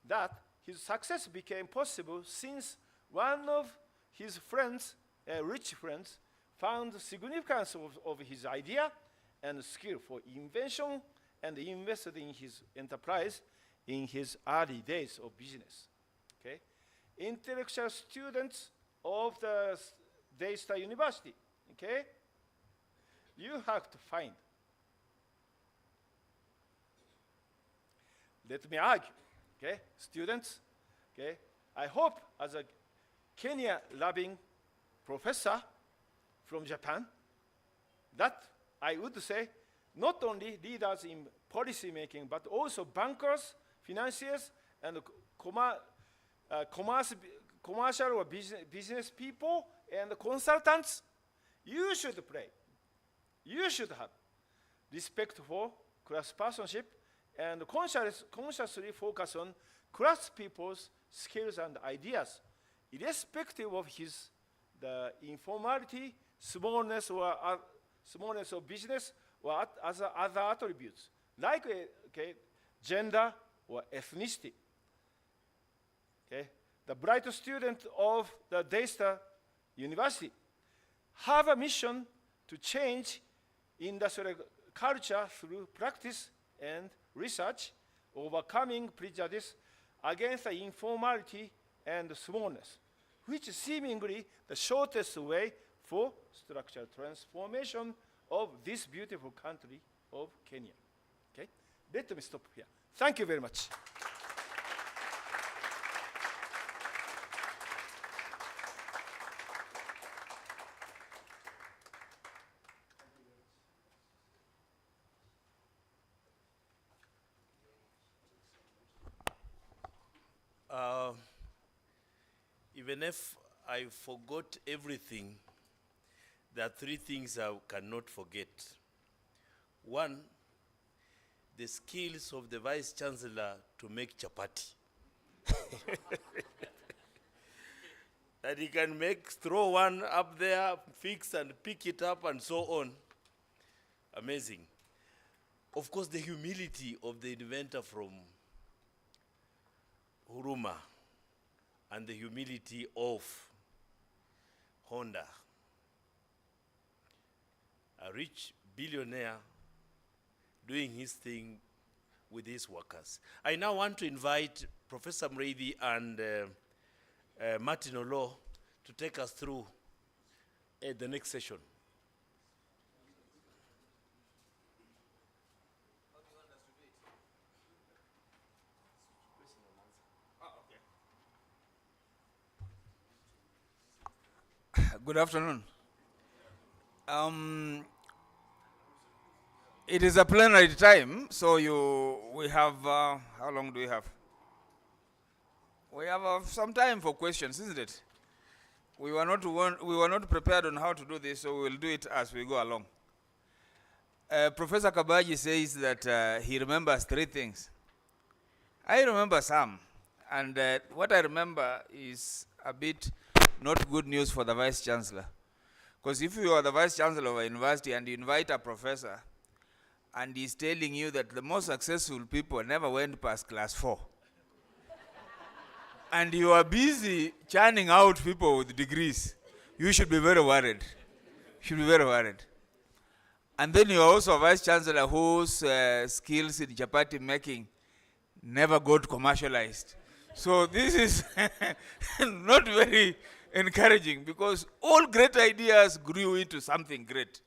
that his success became possible since one of his friends, rich friends, found the significance of his idea and skill for invention and invested in his enterprise in his early days of business. Okay? Intellectual students of the Daystar University, okay? You have to find. Let me argue, okay? Students, okay? I hope as a Kenya-loving professor from Japan, that I would say not only leaders in policy making, but also bankers, financiers, and commercial or business people and consultants, you should play. You should have respect for craftspersonship and consciously focus on craftspeople's skills and ideas, irrespective of the informality, smallness of business, or other attributes, like gender or ethnicity. Okay? The bright student of the Daystar University have a mission to change industrial culture through practice and research, overcoming prejudice against the informality and smallness, which is seemingly the shortest way for structural transformation of this beautiful country of Kenya. Okay? Let me stop here. Thank you very much. Even if I forgot everything there are three things I cannot forget. One, the skills of the Vice Chancellor to make chapati. That he can throw one up there, fix and pick it up and so on. Amazing. Of course, the humility of the inventor from Huruma and the humility of Honda. A rich billionaire doing his thing with his workers. I now want to invite Professor Mreithi and Martin Olo to take us through the next session. Good afternoon. It is a plenary time, so we have, how long do we have? We have some time for questions, isn't it? We were not prepared on how to do this, so we will do it as we go along. Professor Kabaji says that he remembers three things. I remember some, and what I remember is a bit not good news for the Vice Chancellor. Because if you are the Vice Chancellor of a university and you invite a professor and he's telling you that the most successful people never went past class 4, and you are busy churning out people with degrees, you should be very worried. You should be very worried. And then you are also a Vice Chancellor whose skills in chapati making never got commercialized. So this is not very encouraging, because all great ideas grew into something great.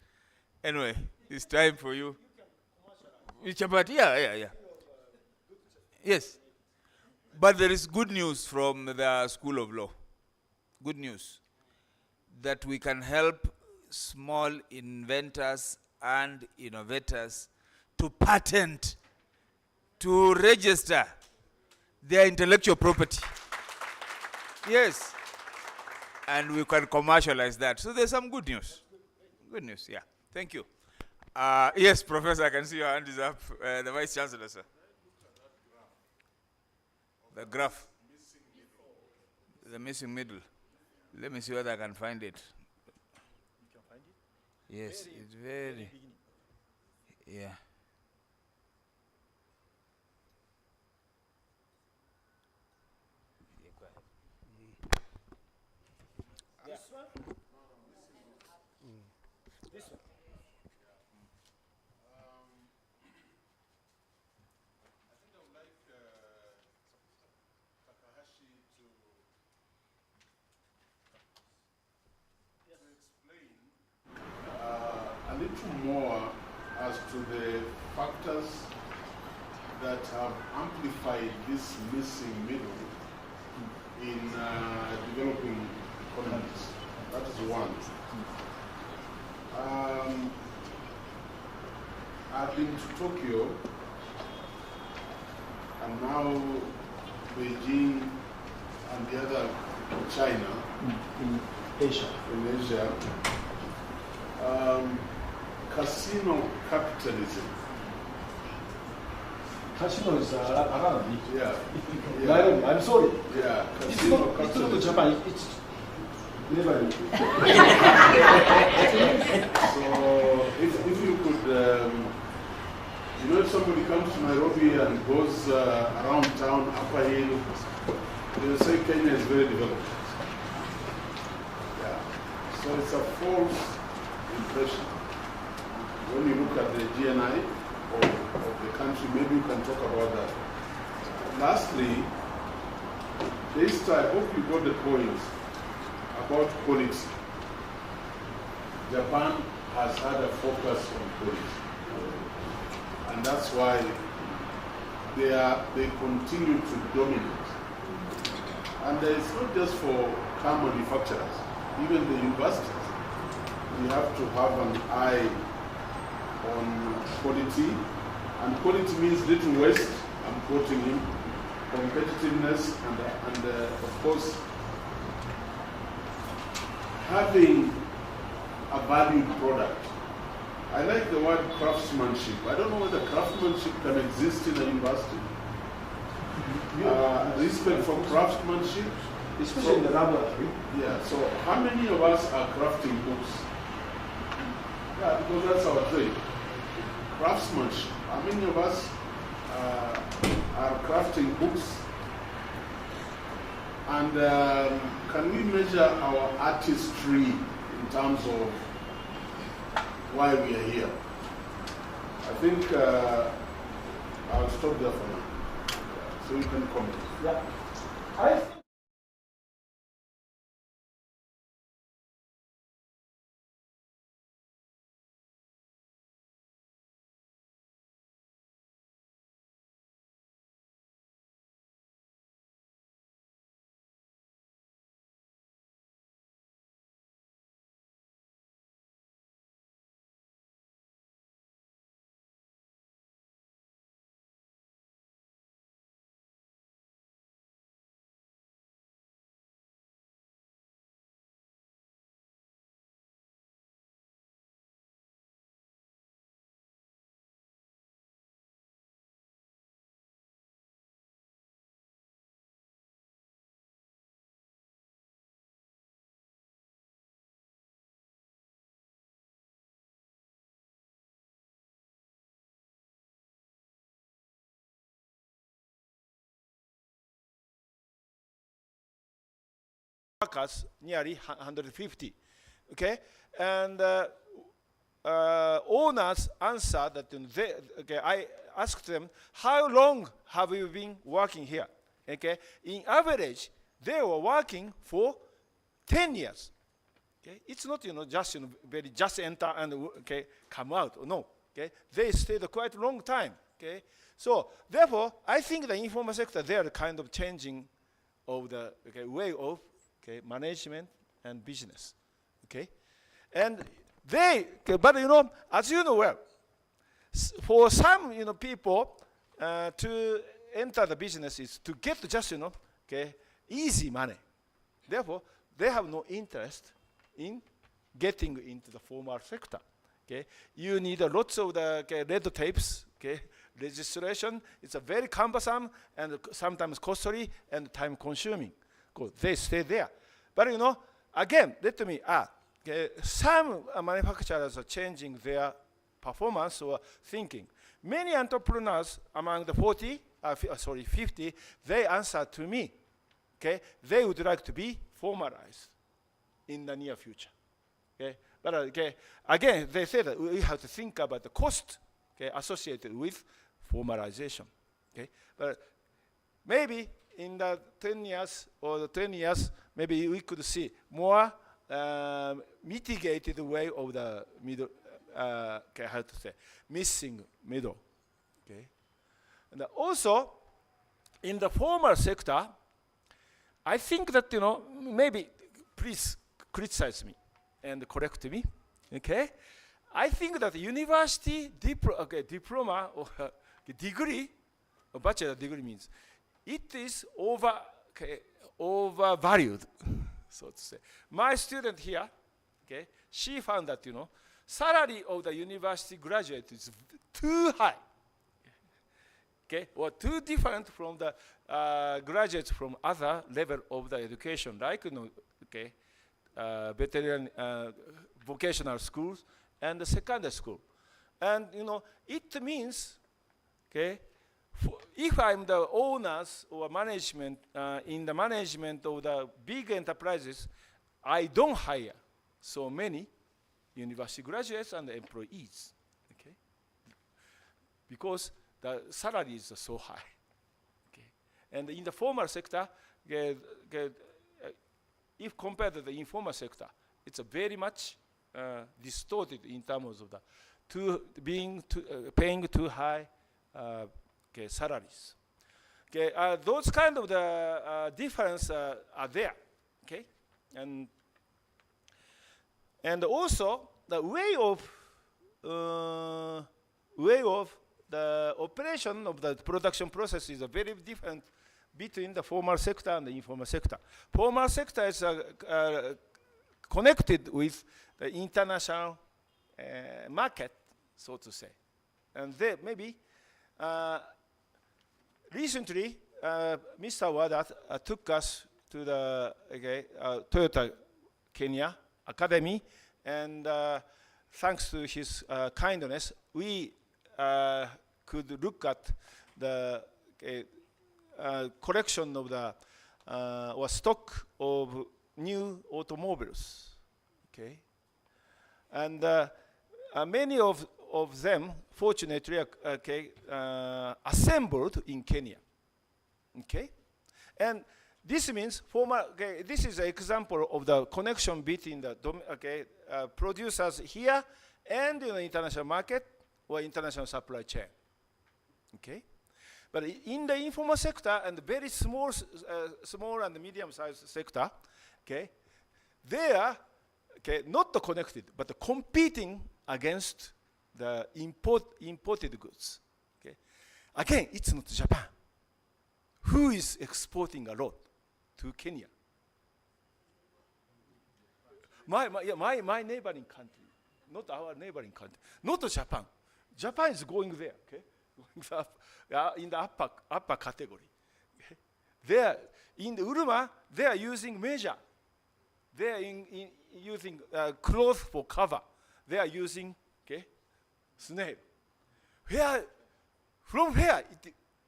Anyway, it's time for you. Chapati, yeah. Yes. But there is good news from the School of Law. Good news. That we can help small inventors and innovators to patent, to register their intellectual property. Yes. And we can commercialize that. So there's some good news. Good news, yeah. Thank you. Yes, Professor, I can see your hand is up. The Vice Chancellor, sir. The graph. The missing middle. Let me see whether I can find it. You can find it? Yes, it's very, yeah. This one? This one? I think I would like Takahashi to explain a little more as to the factors that have amplified this missing middle in developing economies. That is one. I've been to Tokyo and now Beijing and the other China. In Asia. In Asia. Casino capitalism. Casino is around. Yeah. I'm sorry. Yeah. It's Casino not capitalism. Japan. It's never. So if you could, if somebody comes to Nairobi and goes around town, Upper Hill, they'll say Kenya is very developed. Yeah. So it's a false impression. When you look at the GNI of the country, maybe you can talk about that. Lastly, Daystar, I hope you got the point about quality. Japan has had a focus on quality. And that's why they continue to dominate. And it's not just for car manufacturers, even the universities. You have to have an eye on quality. And quality means little waste, I'm quoting him, competitiveness, and of course, having a valued product. I like the word craftsmanship. I don't know whether craftsmanship can exist in a university. Respect for craftsmanship. Especially in the laboratory. Yeah, so how many of us are crafting books? Yeah, because that's our trade. Craftsmanship. How many of us are crafting books? And can we measure our artistry in terms of why we are here? I think I'll stop there for now. So you can comment. Yeah. I think workers, nearly 150. Okay, and owners answered that I asked them, how long have you been working here? Okay, in average, they were working for 10 years. Okay, it's not just just enter and come out. No, okay, they stayed quite a long time. Okay, so therefore, I think the informal sector they are kind of changing of the way of management and business. Okay, and they but as you know well, for some people to enter the business is to get just easy money. Therefore, they have no interest in getting into the formal sector. Okay, you need lots of the red tapes. Okay, registration. It's a very cumbersome and sometimes costly and time consuming. They stay there. But again, let me add. Some manufacturers are changing their performance or thinking. Many entrepreneurs among the 50, they answer to me. Okay, they would like to be formalized in the near future. Okay, but again, they say that we have to think about the cost associated with formalization. Okay, but maybe in the 10 years or the 10 years, maybe we could see more mitigated way of the middle, how to say, missing middle. Okay, and also in the formal sector, I think that maybe please criticize me and correct me. Okay, I think that university diploma or degree, or bachelor degree means it is overvalued, so to say. My student here, she found that salary of the university graduate is too high. Or too different from the graduates from other level of the education, like veterinary vocational schools and the secondary school. And it means, if I'm the owners or management in the management of the big enterprises, I don't hire so many university graduates and employees, because the salary is so high. And in the formal sector, if compared to the informal sector, it's a very much distorted in terms of the paying too high salaries. Those kind of the difference are there. And also the way of the operation of the production process is very different between the formal sector and the informal sector. Formal sector is connected with the international market, so to say. And they maybe recently, Mr. Wada took us to the Toyota Kenya Academy, and thanks to his kindness, we could look at the collection of the or stock of new automobiles. Okay, and many of them, fortunately, assembled in Kenya. Okay, and this means this is an example of the connection between the producers here and in the international market or international supply chain. Okay, but in the informal sector and the very small and medium-sized sector, okay, they are not connected but competing against the imported goods. Okay, again, it's not Japan who is exporting a lot to Kenya. My neighboring country, not our neighboring country, not Japan. Japan is going there, okay? In the upper category. Okay? They are in the Uruma, they are using measure. They are using cloth for cover. They are using snail. From where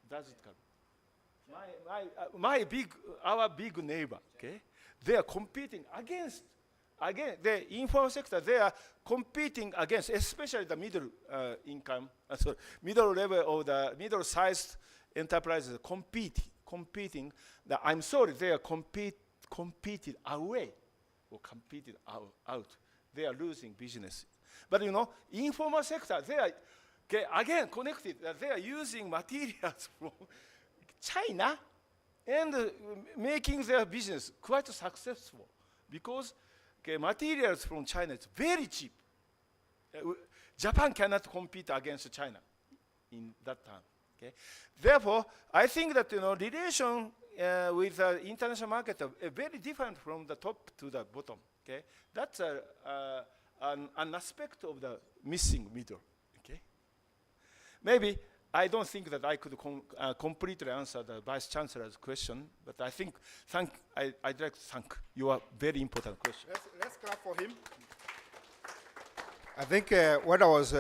does it come? Our big neighbor, okay? They are competing against, again, the informal sector, they are competing against, especially the middle income, middle level or the middle-sized enterprises competing. I'm sorry, they are competed away or competed out. They are losing business. But informal sector, they are, again, connected. They are using materials from China and making their business quite successful because materials from China is very cheap. Japan cannot compete against China in that time. Okay? Therefore, I think that relation with the international market are very different from the top to the bottom. Okay? That's an aspect of the missing middle. Okay? Maybe I don't think that I could completely answer the Vice Chancellor's question, but I think I'd like to thank your very important question. Let's clap for him. I think when I was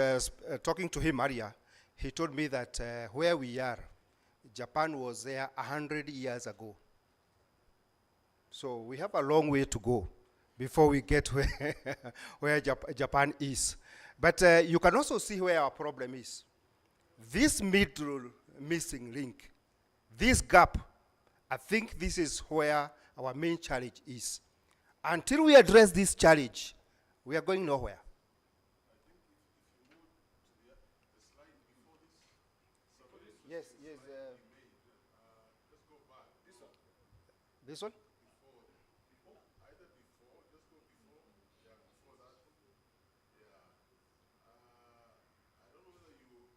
talking to him earlier, he told me that where we are, Japan was there 100 years ago. So we have a long way to go before we get where Japan is. But you can also see where our problem is. This middle missing link, this gap, I think this is where our main challenge is. Until we address this challenge, we are going nowhere. Yes. Let's go back. This one? Either before, let's go before. Yeah, before that. Yeah. I don't know whether you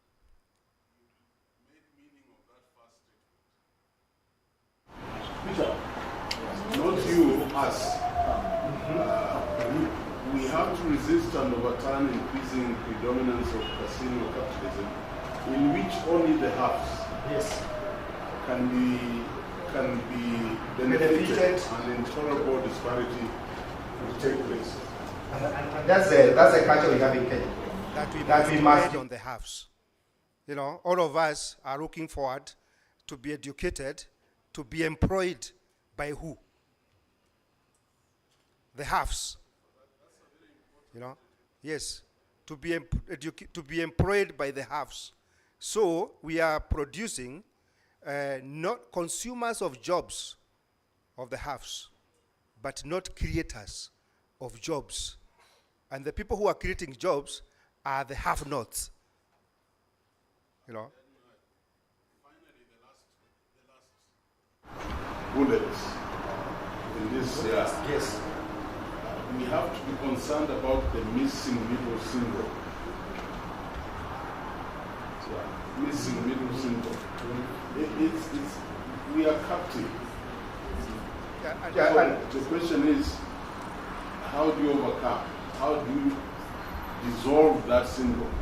made meaning of that first statement. Not you, us. We have to resist and overturn increasing predominance of casino capitalism, in which only the haves can be benefited and intolerable disparity will take place. And that's the culture we have in Kenya. That we must on the haves. All of us are looking forward to be educated, to be employed by who? The haves. Yes, to be employed by the haves. So we are producing not consumers of jobs of the haves, but not creators of jobs. And the people who are creating jobs are the have-nots. Finally, the last bullets in this. Yes. We have to be concerned about the missing middle syndrome. Missing middle syndrome. We are captive. So the question is, how do you overcome? how do you dissolve that syndrome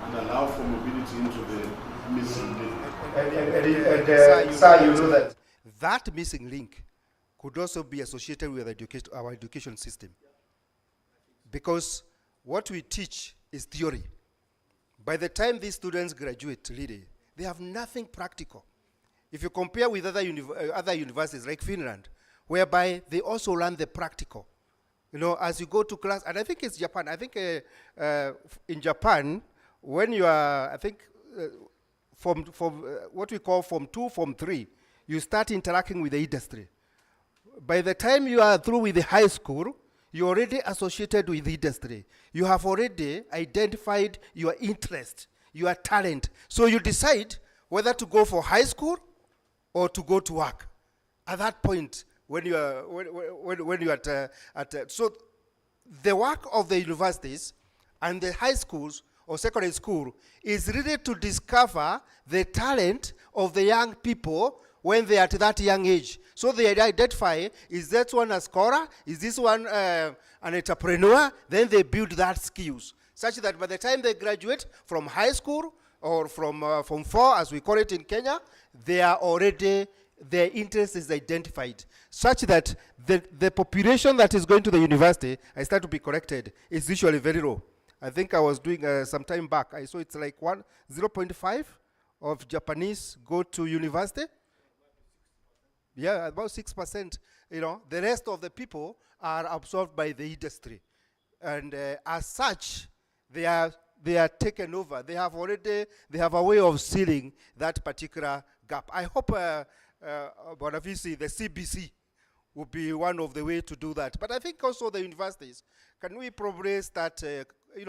and allow for mobility into the missing link? Sir, you know that that missing link could also be associated with our education system. Because what we teach is theory. By the time these students graduate, really, they have nothing practical. If you compare with other universities like Finland, whereby they also learn the practical. You know, as you go to class, and I think it's Japan. I think in Japan, when you are, I think, from what we call Form 2, Form 3, you start interacting with the industry. By the time you are through with the high school, you're already associated with the industry. You have already identified your interest, your talent. So you decide whether to go for high school or to go to work. At that point, when you are so the work of the universities and the high schools or secondary school is really to discover the talent of the young people when they are at that young age. So they identify, is that one a scholar? Is this one an entrepreneur? Then they build that skills, such that by the time they graduate from high school or from 4, as we call it in Kenya, they are already, their interest is identified, such that the population that is going to the university, I start to be corrected, is usually very low. I think I was doing some time back, I saw it's like 0.5 of Japanese go to university. Yeah, about 6%. You know, the rest of the people are absorbed by the industry, and as such, they are taken over. They have a way of sealing that particular gap. I hope, but if you see, the CBC would be one of the way to do that. But I think also the universities, can we probably start,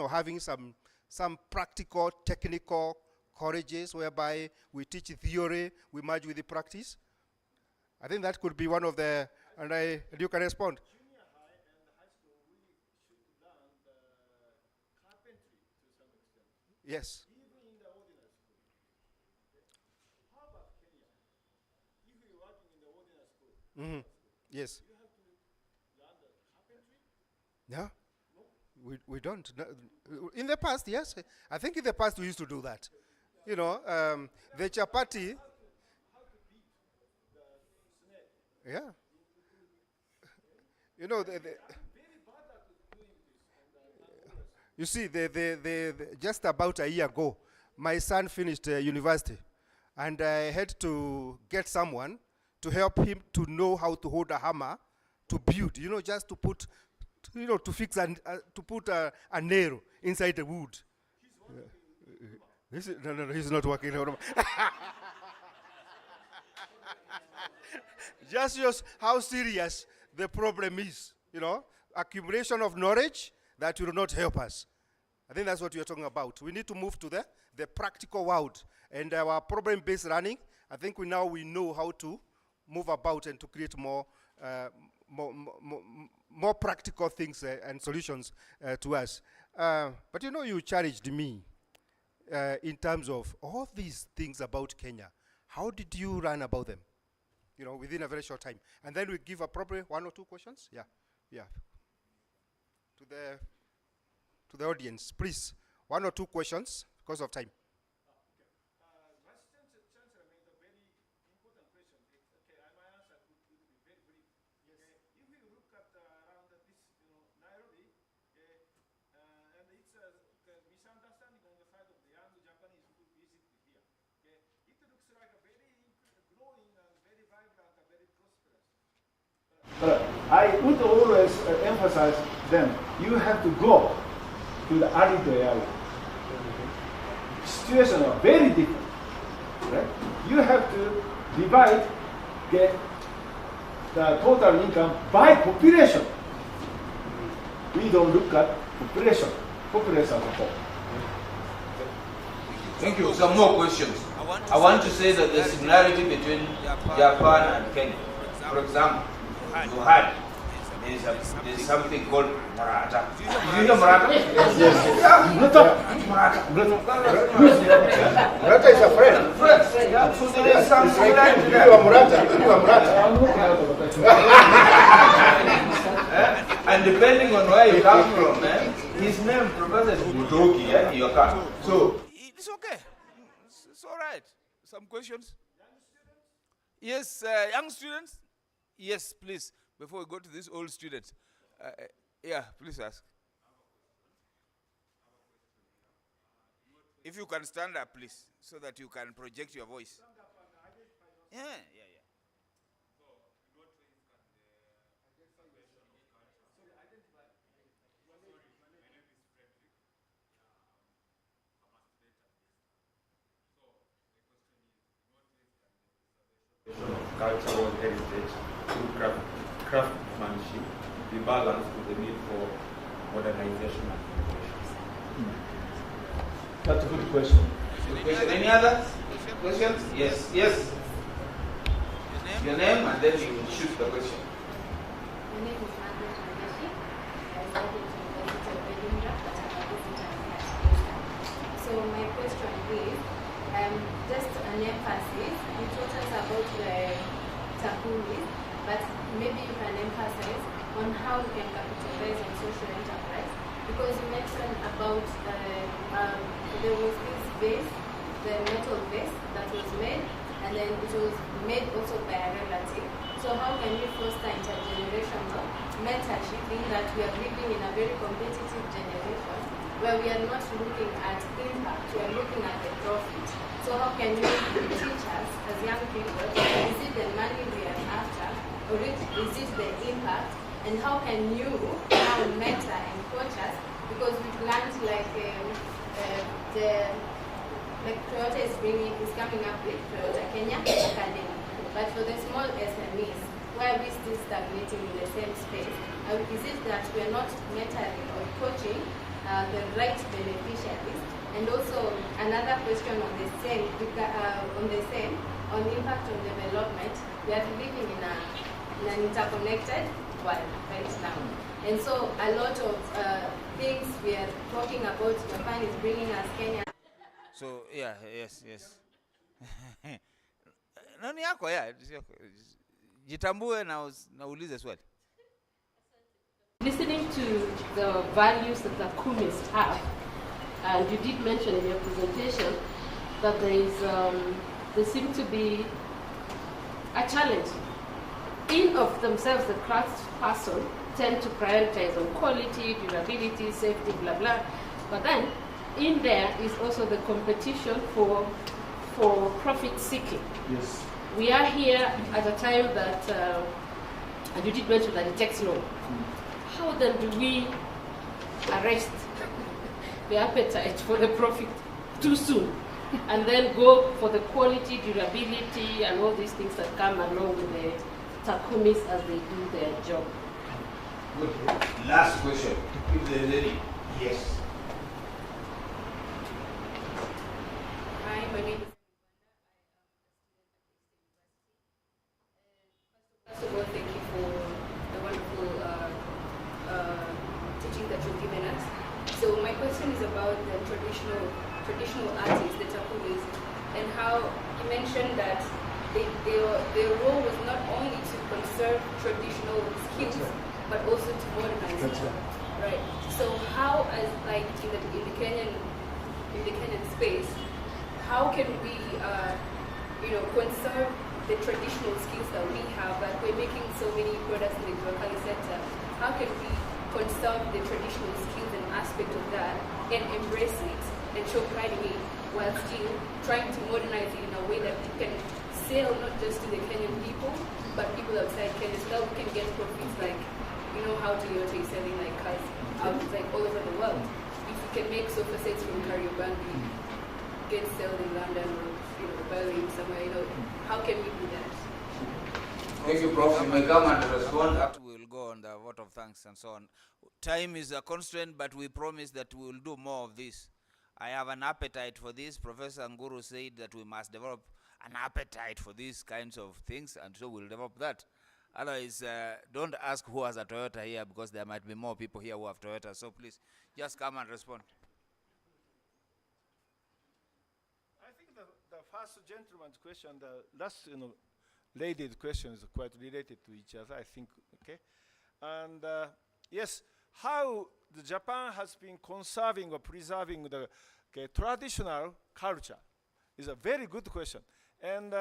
having some practical, technical colleges whereby we teach theory, we merge with the practice? I think that could be one of the, and you can respond. Junior high and high school, we should learn the carpentry to some extent. Yes. Even in the ordinary school. How about Kenya? If you're working in the ordinary school, Yes. you have to learn the carpentry? Yeah. We don't. No, in the past, yes. I think in the past we used to do that. You know, the chapati. Yeah. You know, you see, just about a year ago, my son finished university, and I had to get someone to help him to know how to hold a hammer to build, just to put, to fix and to put a nail inside the wood. No, he's not working. Just shows how serious the problem is, accumulation of knowledge that will not help us. I think that's what you're talking about. We need to move to the practical world. And our problem-based learning, I think we know how to move about and to create more practical things and solutions to us. But you challenged me in terms of all these things about Kenya. How did you learn about them? Within a very short time. And then we give appropriate 1 or 2 questions. Yeah. To the audience, please. 1 or 2 questions because of time. Vice Chancellor made a very important question. My answer could be very brief. Yes. If you look at around this, Nairobi, and it's a misunderstanding on the side of the young Japanese who visit here. It looks like a very growing and very vibrant and very prosperous. I would always emphasize them, you have to go to the arid area. Situations are very different. Right? You have to divide the total income by population. We don't look at population as a whole. Thank you. Some more questions. I want to say that the similarity between Japan and Kenya, for example, there's something called Murata. Do you know Murata? Yes. Murata is a friend. Yeah. So there is some similarity. You are Murata. And depending on where you come from, his name, Professor Motoki, you can. So It's okay. It's all right. Some questions? Yes, young students? Yes, please. Before we go to these old students. Yeah, please ask. If you can stand up, please, so that you can project your voice. Yeah. Cultural heritage through craftsmanship be balanced with the need for modernization and innovation? That's a good question. Any other questions? Yes. Your name and then you shoot the question. My name is Margaret Magashi. I studied at the University of Edinburgh, but I'm a visitor at Daystar. So my question is, just an emphasis. You taught us about the takumis, but maybe you can emphasize on how we can capitalize on social enterprise. Because you mentioned about there was this vase, the metal vase that was made, and then it was made also by a relative. So how can we foster intergenerational mentorship in that we are living in a very competitive generation where we are not looking at impact, we are looking at the profit. So how can you teach us as young people, is it the money we are after, or is it the impact? And how can you now mentor and coach us? Because we've learned like Toyota is coming up with Toyota Kenya Academy. But for the small SMEs, why are we still stagnating in the same space? Is it that we are not mentoring or coaching the right beneficiaries? And also another question on the same, on impact on development. We are living in an interconnected world right now. And so a lot of things we are talking about, Japan is bringing us Kenya. So, yes. Nani yako, jitambue na ulize swali. Listening to the values that the Kumis have, and you did mention in your presentation that there seems to be a challenge. In of themselves, the craftsperson tend to prioritize on quality, durability, safety, blah, blah. But then, in there is also the competition for profit seeking. Yes. We are here at a time that, and you did mention that it takes long. How then do we arrest the appetite for the profit too soon and then go for the quality, durability, and all these things that come along with the takumis as they do their job? Good. Last question. If there is any. Yes. Hi, my name is First of all, thank you for the wonderful teaching that you've given us. So my question is about the traditional artists, the takumis, and how you mentioned that their role was not only to conserve traditional skills, but also to modernize them. Right. So how, as like in the Kenyan space, how can we conserve the traditional skills that we have? Like we're making so many products in the Duakali sector. How can we conserve the traditional skills and aspect of that and embrace it and show pride in it while still trying to modernize it in a way that we can sell not just to the Kenyan people, but people outside Kenya, so that we can get profits like, how Toyota is selling like cars out like all over the world. If we can make sofa sets from Kariobangi, get sold in London or Berlin somewhere, how can we do that? Thank you, Prof. You may come and respond. We'll go on the vote of thanks and so on. Time is a constraint, but we promise that we will do more of this. I have an appetite for this. Professor Nguru said that we must develop an appetite for these kinds of things, and so we'll develop that. Otherwise, don't ask who has a Toyota here, because there might be more people here who have Toyota. So please, just come and respond. I think the first gentleman's question, the last lady's question is quite related to each other, I think, okay? And yes, how the Japan has been conserving or preserving the traditional culture is a very good question. And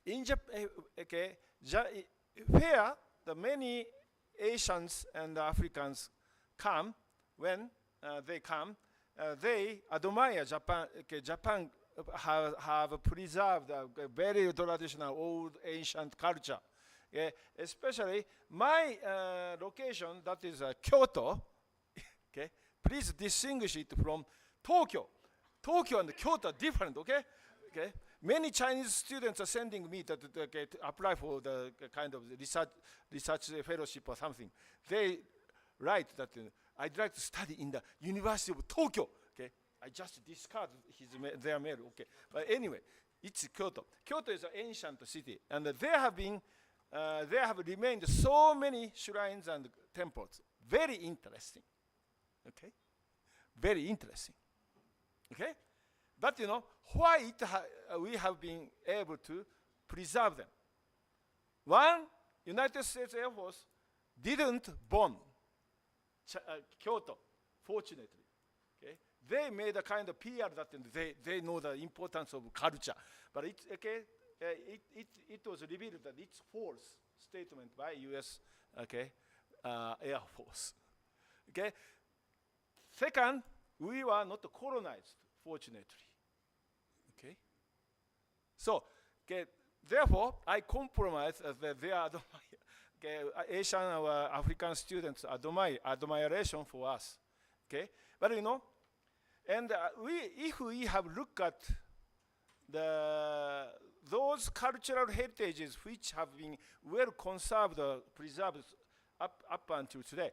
in Japan, where the many Asians and Africans come, when they come, they admire Japan. Japan have preserved a very traditional old ancient culture. Especially my location, that is Kyoto. Okay, please distinguish it from Tokyo. Tokyo and Kyoto are different. Okay, okay. Many Chinese students are sending me to apply for the kind of research fellowship or something. They write that I'd like to study in the University of Tokyo. Okay, I just discard their mail. Okay, but anyway, it's Kyoto. Kyoto is an ancient city, and there have remained so many shrines and temples. Very interesting. Okay, very interesting. Okay, but you know why we have been able to preserve them. One, United States Air Force didn't bomb Kyoto, fortunately. Okay, they made a kind of PR that they know the importance of culture, but it was revealed that it's false statement by U.S. Air Force. Okay. Second, we were not colonized, fortunately. Okay. So, therefore, I compromise their Asian or African students' admiration for us. Okay, but you know, and if we have looked at those cultural heritages which have been well conserved or preserved up until today,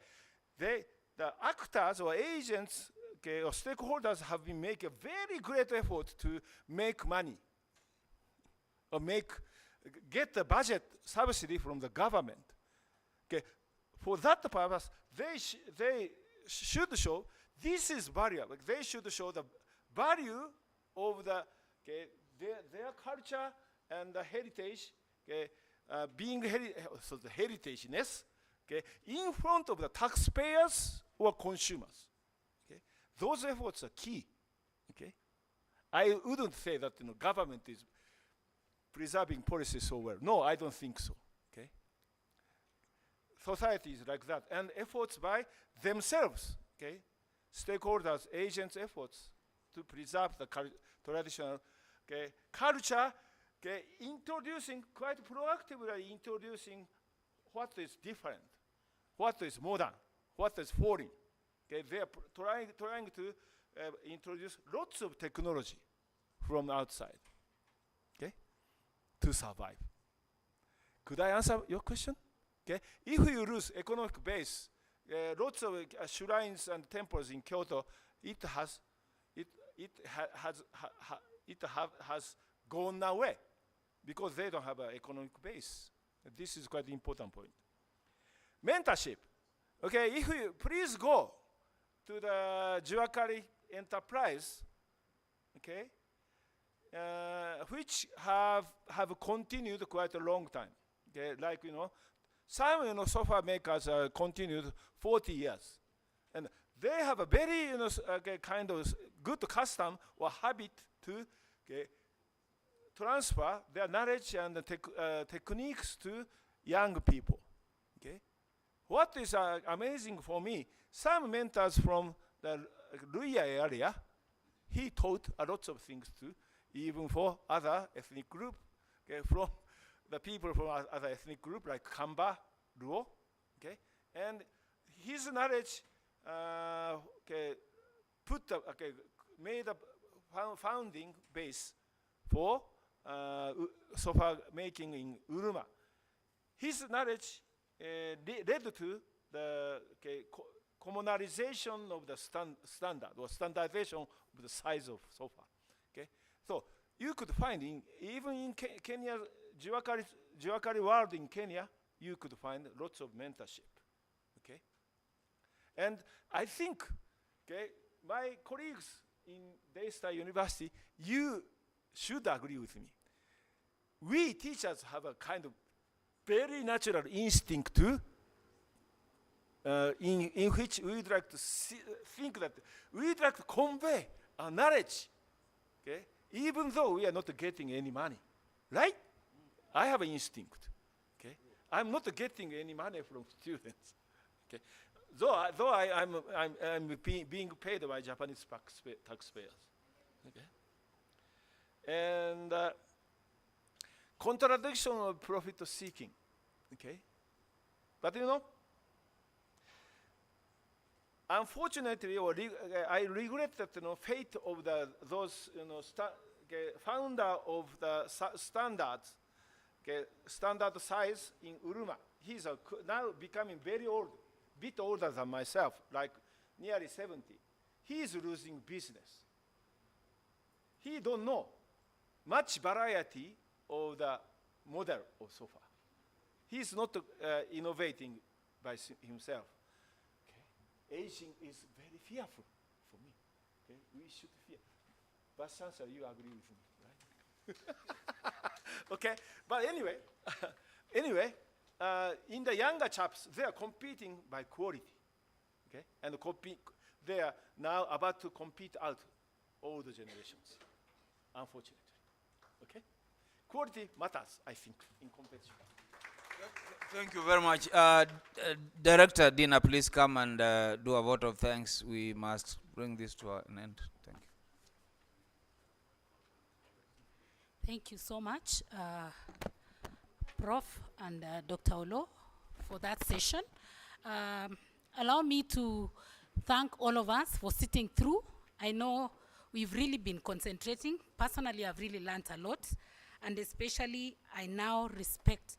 the actors or agents or stakeholders have been making a very great effort to make money or get the budget subsidy from the government. Okay, for that purpose, they should show this is value. Like they should show the value of their culture and the heritage, being the heritageness, in front of the taxpayers or consumers. Okay, those efforts are key. Okay, I wouldn't say that government is preserving policy so well. No, I don't think so. Okay, society is like that, and efforts by themselves. Okay, stakeholders, agents' efforts to preserve the traditional culture, quite proactively introducing what is different, what is modern, what is foreign. Okay, they are trying to introduce lots of technology from outside, okay, to survive. Could I answer your question? Okay, if you lose economic base, lots of shrines and temples in Kyoto, it has gone away because they don't have an economic base. This is quite an important point. Mentorship. Okay, if you please go to the Jiwakari enterprise, okay, which have continued quite a long time. Okay, like some software makers continued 40 years, and they have a very kind of good custom or habit to transfer their knowledge and techniques to young people. Okay, what is amazing for me? Some mentors from the Ruya area, he taught a lot of things too, even for other ethnic group. Okay, from the people from other ethnic group like Kamba, Luo. Okay, and his knowledge made a founding base for sofa making in Uruma. His knowledge led to the commonalization of the standard or standardization of the size of sofa. Okay, so you could find even in Kenya, Jiwakari world in Kenya, you could find lots of mentorship. Okay, and I think my colleagues in Daystar University, you should agree with me. We teachers have a kind of very natural instinct to, in which we would like to think that we would like to convey our knowledge, okay, even though we are not getting any money, right? I have an instinct, okay? I'm not getting any money from students, okay? Though I'm being paid by Japanese taxpayers, okay? And contradiction of profit seeking, okay? But unfortunately, I regret that fate of those founder of the standards, standard size in Uruma. He's now becoming very old, bit older than myself, like nearly 70. He's losing business. He don't know much variety of the model of sofa. He's not innovating by himself. Aging is very fearful for me. Okay? We should fear. Vice Chancellor, you agree with me, right? Okay, but anyway, in the younger chaps, they are competing by quality. Okay, and they are now about to compete out older generations, unfortunately. Okay, quality matters, I think, in competition. Thank you very much. Director Dina, please come and do a vote of thanks. We must bring this to an end. Thank you. Thank you so much, Prof. and Dr. Olo, for that session. Allow me to thank all of us for sitting through. I know we've really been concentrating. Personally, I've really learned a lot, and especially I now respect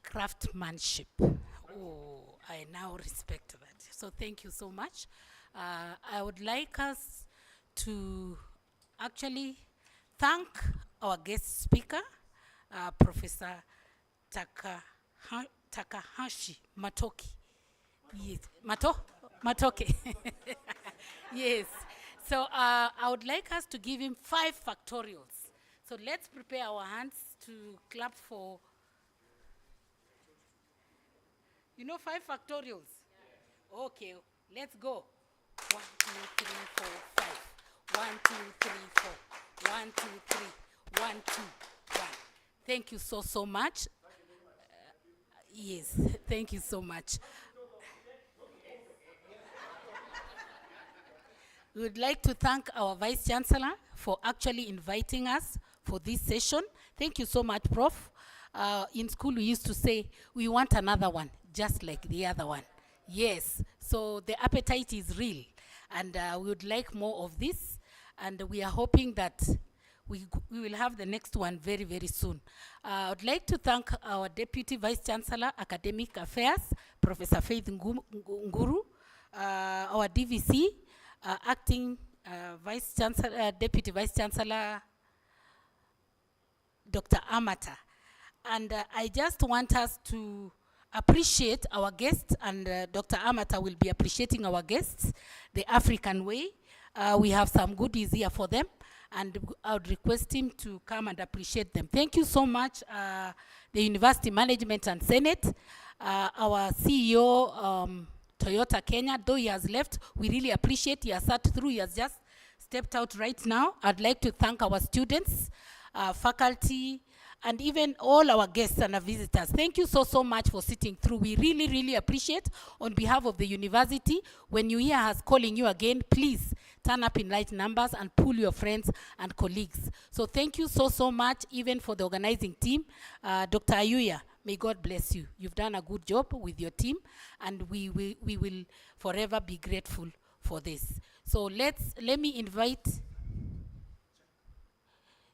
craftsmanship. Oh, I now respect that. So thank you so much. I would like us to actually thank our guest speaker, Professor Takahashi Motoki. Yes. Motoki. Yes. So I would like us to give him 5 factorials. So let's prepare our hands to clap for 5 factorials? Yeah. Okay, let's go. 1, 2, 3, 4, 5. 1, 2, 3, 4. 1, 2, 3. 1, 2, 1. Thank you so much. Yes, thank you so much. We would like to thank our Vice Chancellor for actually inviting us for this session. Thank you so much, Prof. In school, we used to say, we want another one, just like the other one. Yes, so the appetite is real, and we would like more of this, and we are hoping that we will have the next one very, very soon. I would like to thank our Deputy Vice Chancellor, Academic Affairs, Professor Faith Nguru, our DVC, Acting Vice Chancellor, Deputy Vice Chancellor, Dr. Amata. And I just want us to appreciate our guests, and Dr. Amata will be appreciating our guests the African way. We have some goodies here for them, and I would request him to come and appreciate them. Thank you so much, the University Management and Senate, our CEO, Toyota Kenya, though he has left, we really appreciate he has sat through, he has just stepped out right now. I'd like to thank our students, faculty, and even all our guests and our visitors. Thank you so much for sitting through. We really, really appreciate, on behalf of the university, when you hear us calling you again, please turn up in large numbers and pull your friends and colleagues. So thank you so much, even for the organizing team. Dr. Ayuya, may God bless you. You've done a good job with your team, and we will forever be grateful for this. So let me invite,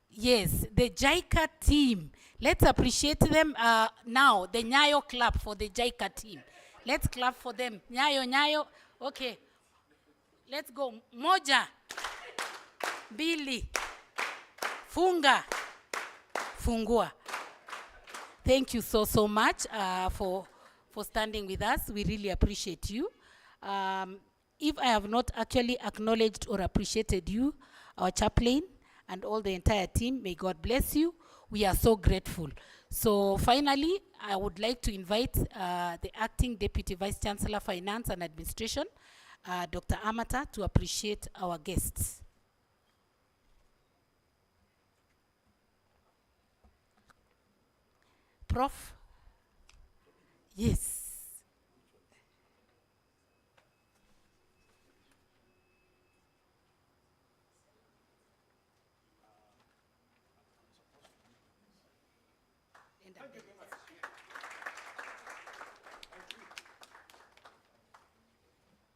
yes, the JICA team. Let's appreciate them now. The Nyayo clap for the JICA team. Let's clap for them. Nyayo. Okay. Let's go. Moja. Billy. Funga. Fungua. Thank you so much for standing with us. We really appreciate you. If I have not actually acknowledged or appreciated you, our chaplain, and all the entire team, may God bless you. We are so grateful. So finally, I would like to invite the Acting Deputy Vice Chancellor, Finance and Administration, Dr. Amata, to appreciate our guests. Prof? Yes.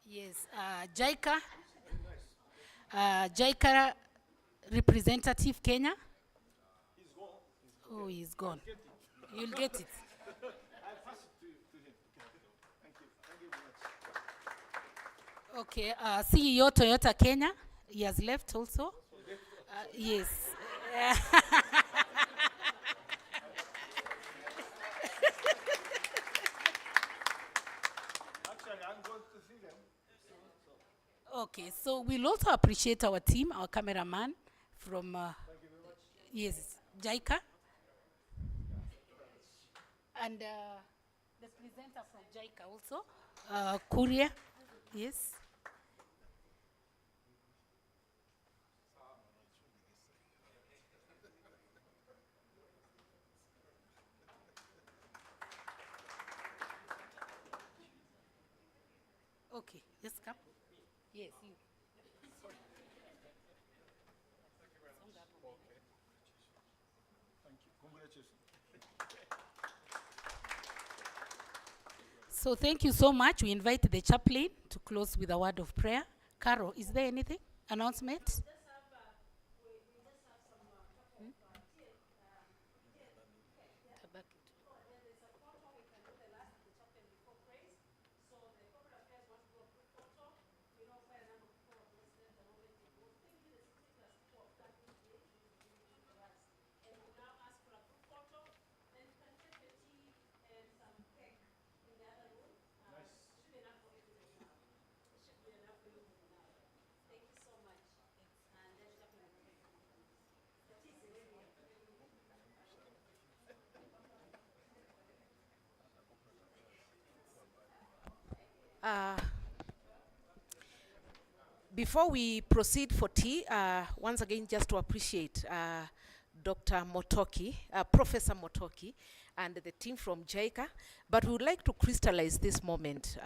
Yes, JICA, JICA representative Kenya. Oh, he's gone. You'll get it. Okay, CEO Toyota Kenya, he has left also. Yes. Okay, so we'll also appreciate our team, our cameraman from, yes, JICA. And the presenter from JICA also, Korea, yes. Okay, just come. Yes, you. So thank you so much. We invite the chaplain to close with a word of prayer. Carol, is there anything? Announcement? Before we proceed for tea, once again, just to appreciate Dr. Motoki, Professor Motoki, and the team from JICA. But we would like to crystallize this moment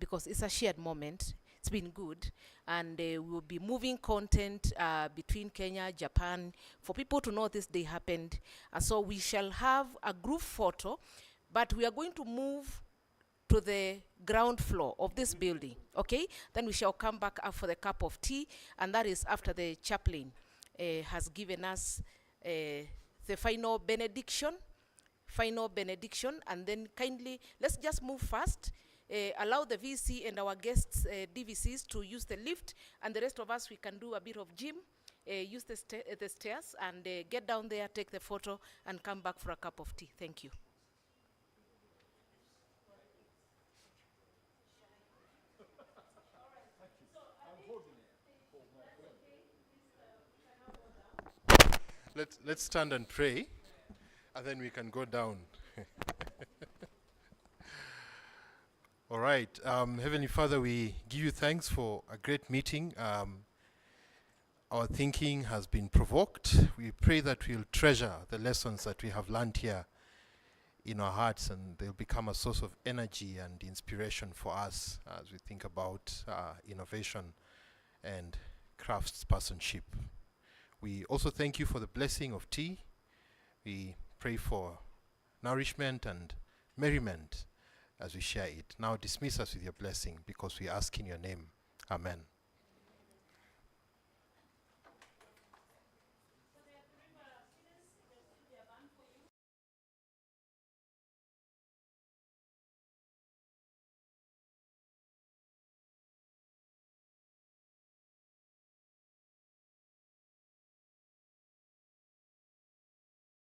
because it's a shared moment. It's been good. And we will be moving content between Kenya, Japan, for people to know this day happened. And so we shall have a group photo, but we are going to move to the ground floor of this building, okay? Then we shall come back up for the cup of tea, and that is after the chaplain has given us the final benediction, and then kindly, let's just move fast, allow the VC and our guests, DVCs, to use the lift, and the rest of us, we can do a bit of gym, use the stairs, and get down there, take the photo, and come back for a cup of tea. Thank you. Let's stand and pray, and then we can go down. All right. Heavenly Father, we give you thanks for a great meeting. Our thinking has been provoked. We pray that we'll treasure the lessons that we have learned here in our hearts, and they'll become a source of energy and inspiration for us as we think about innovation and craftspersonship. We also thank you for the blessing of tea. We pray for nourishment and merriment as we share it. Now dismiss us with your blessing, because we ask in your name. Amen.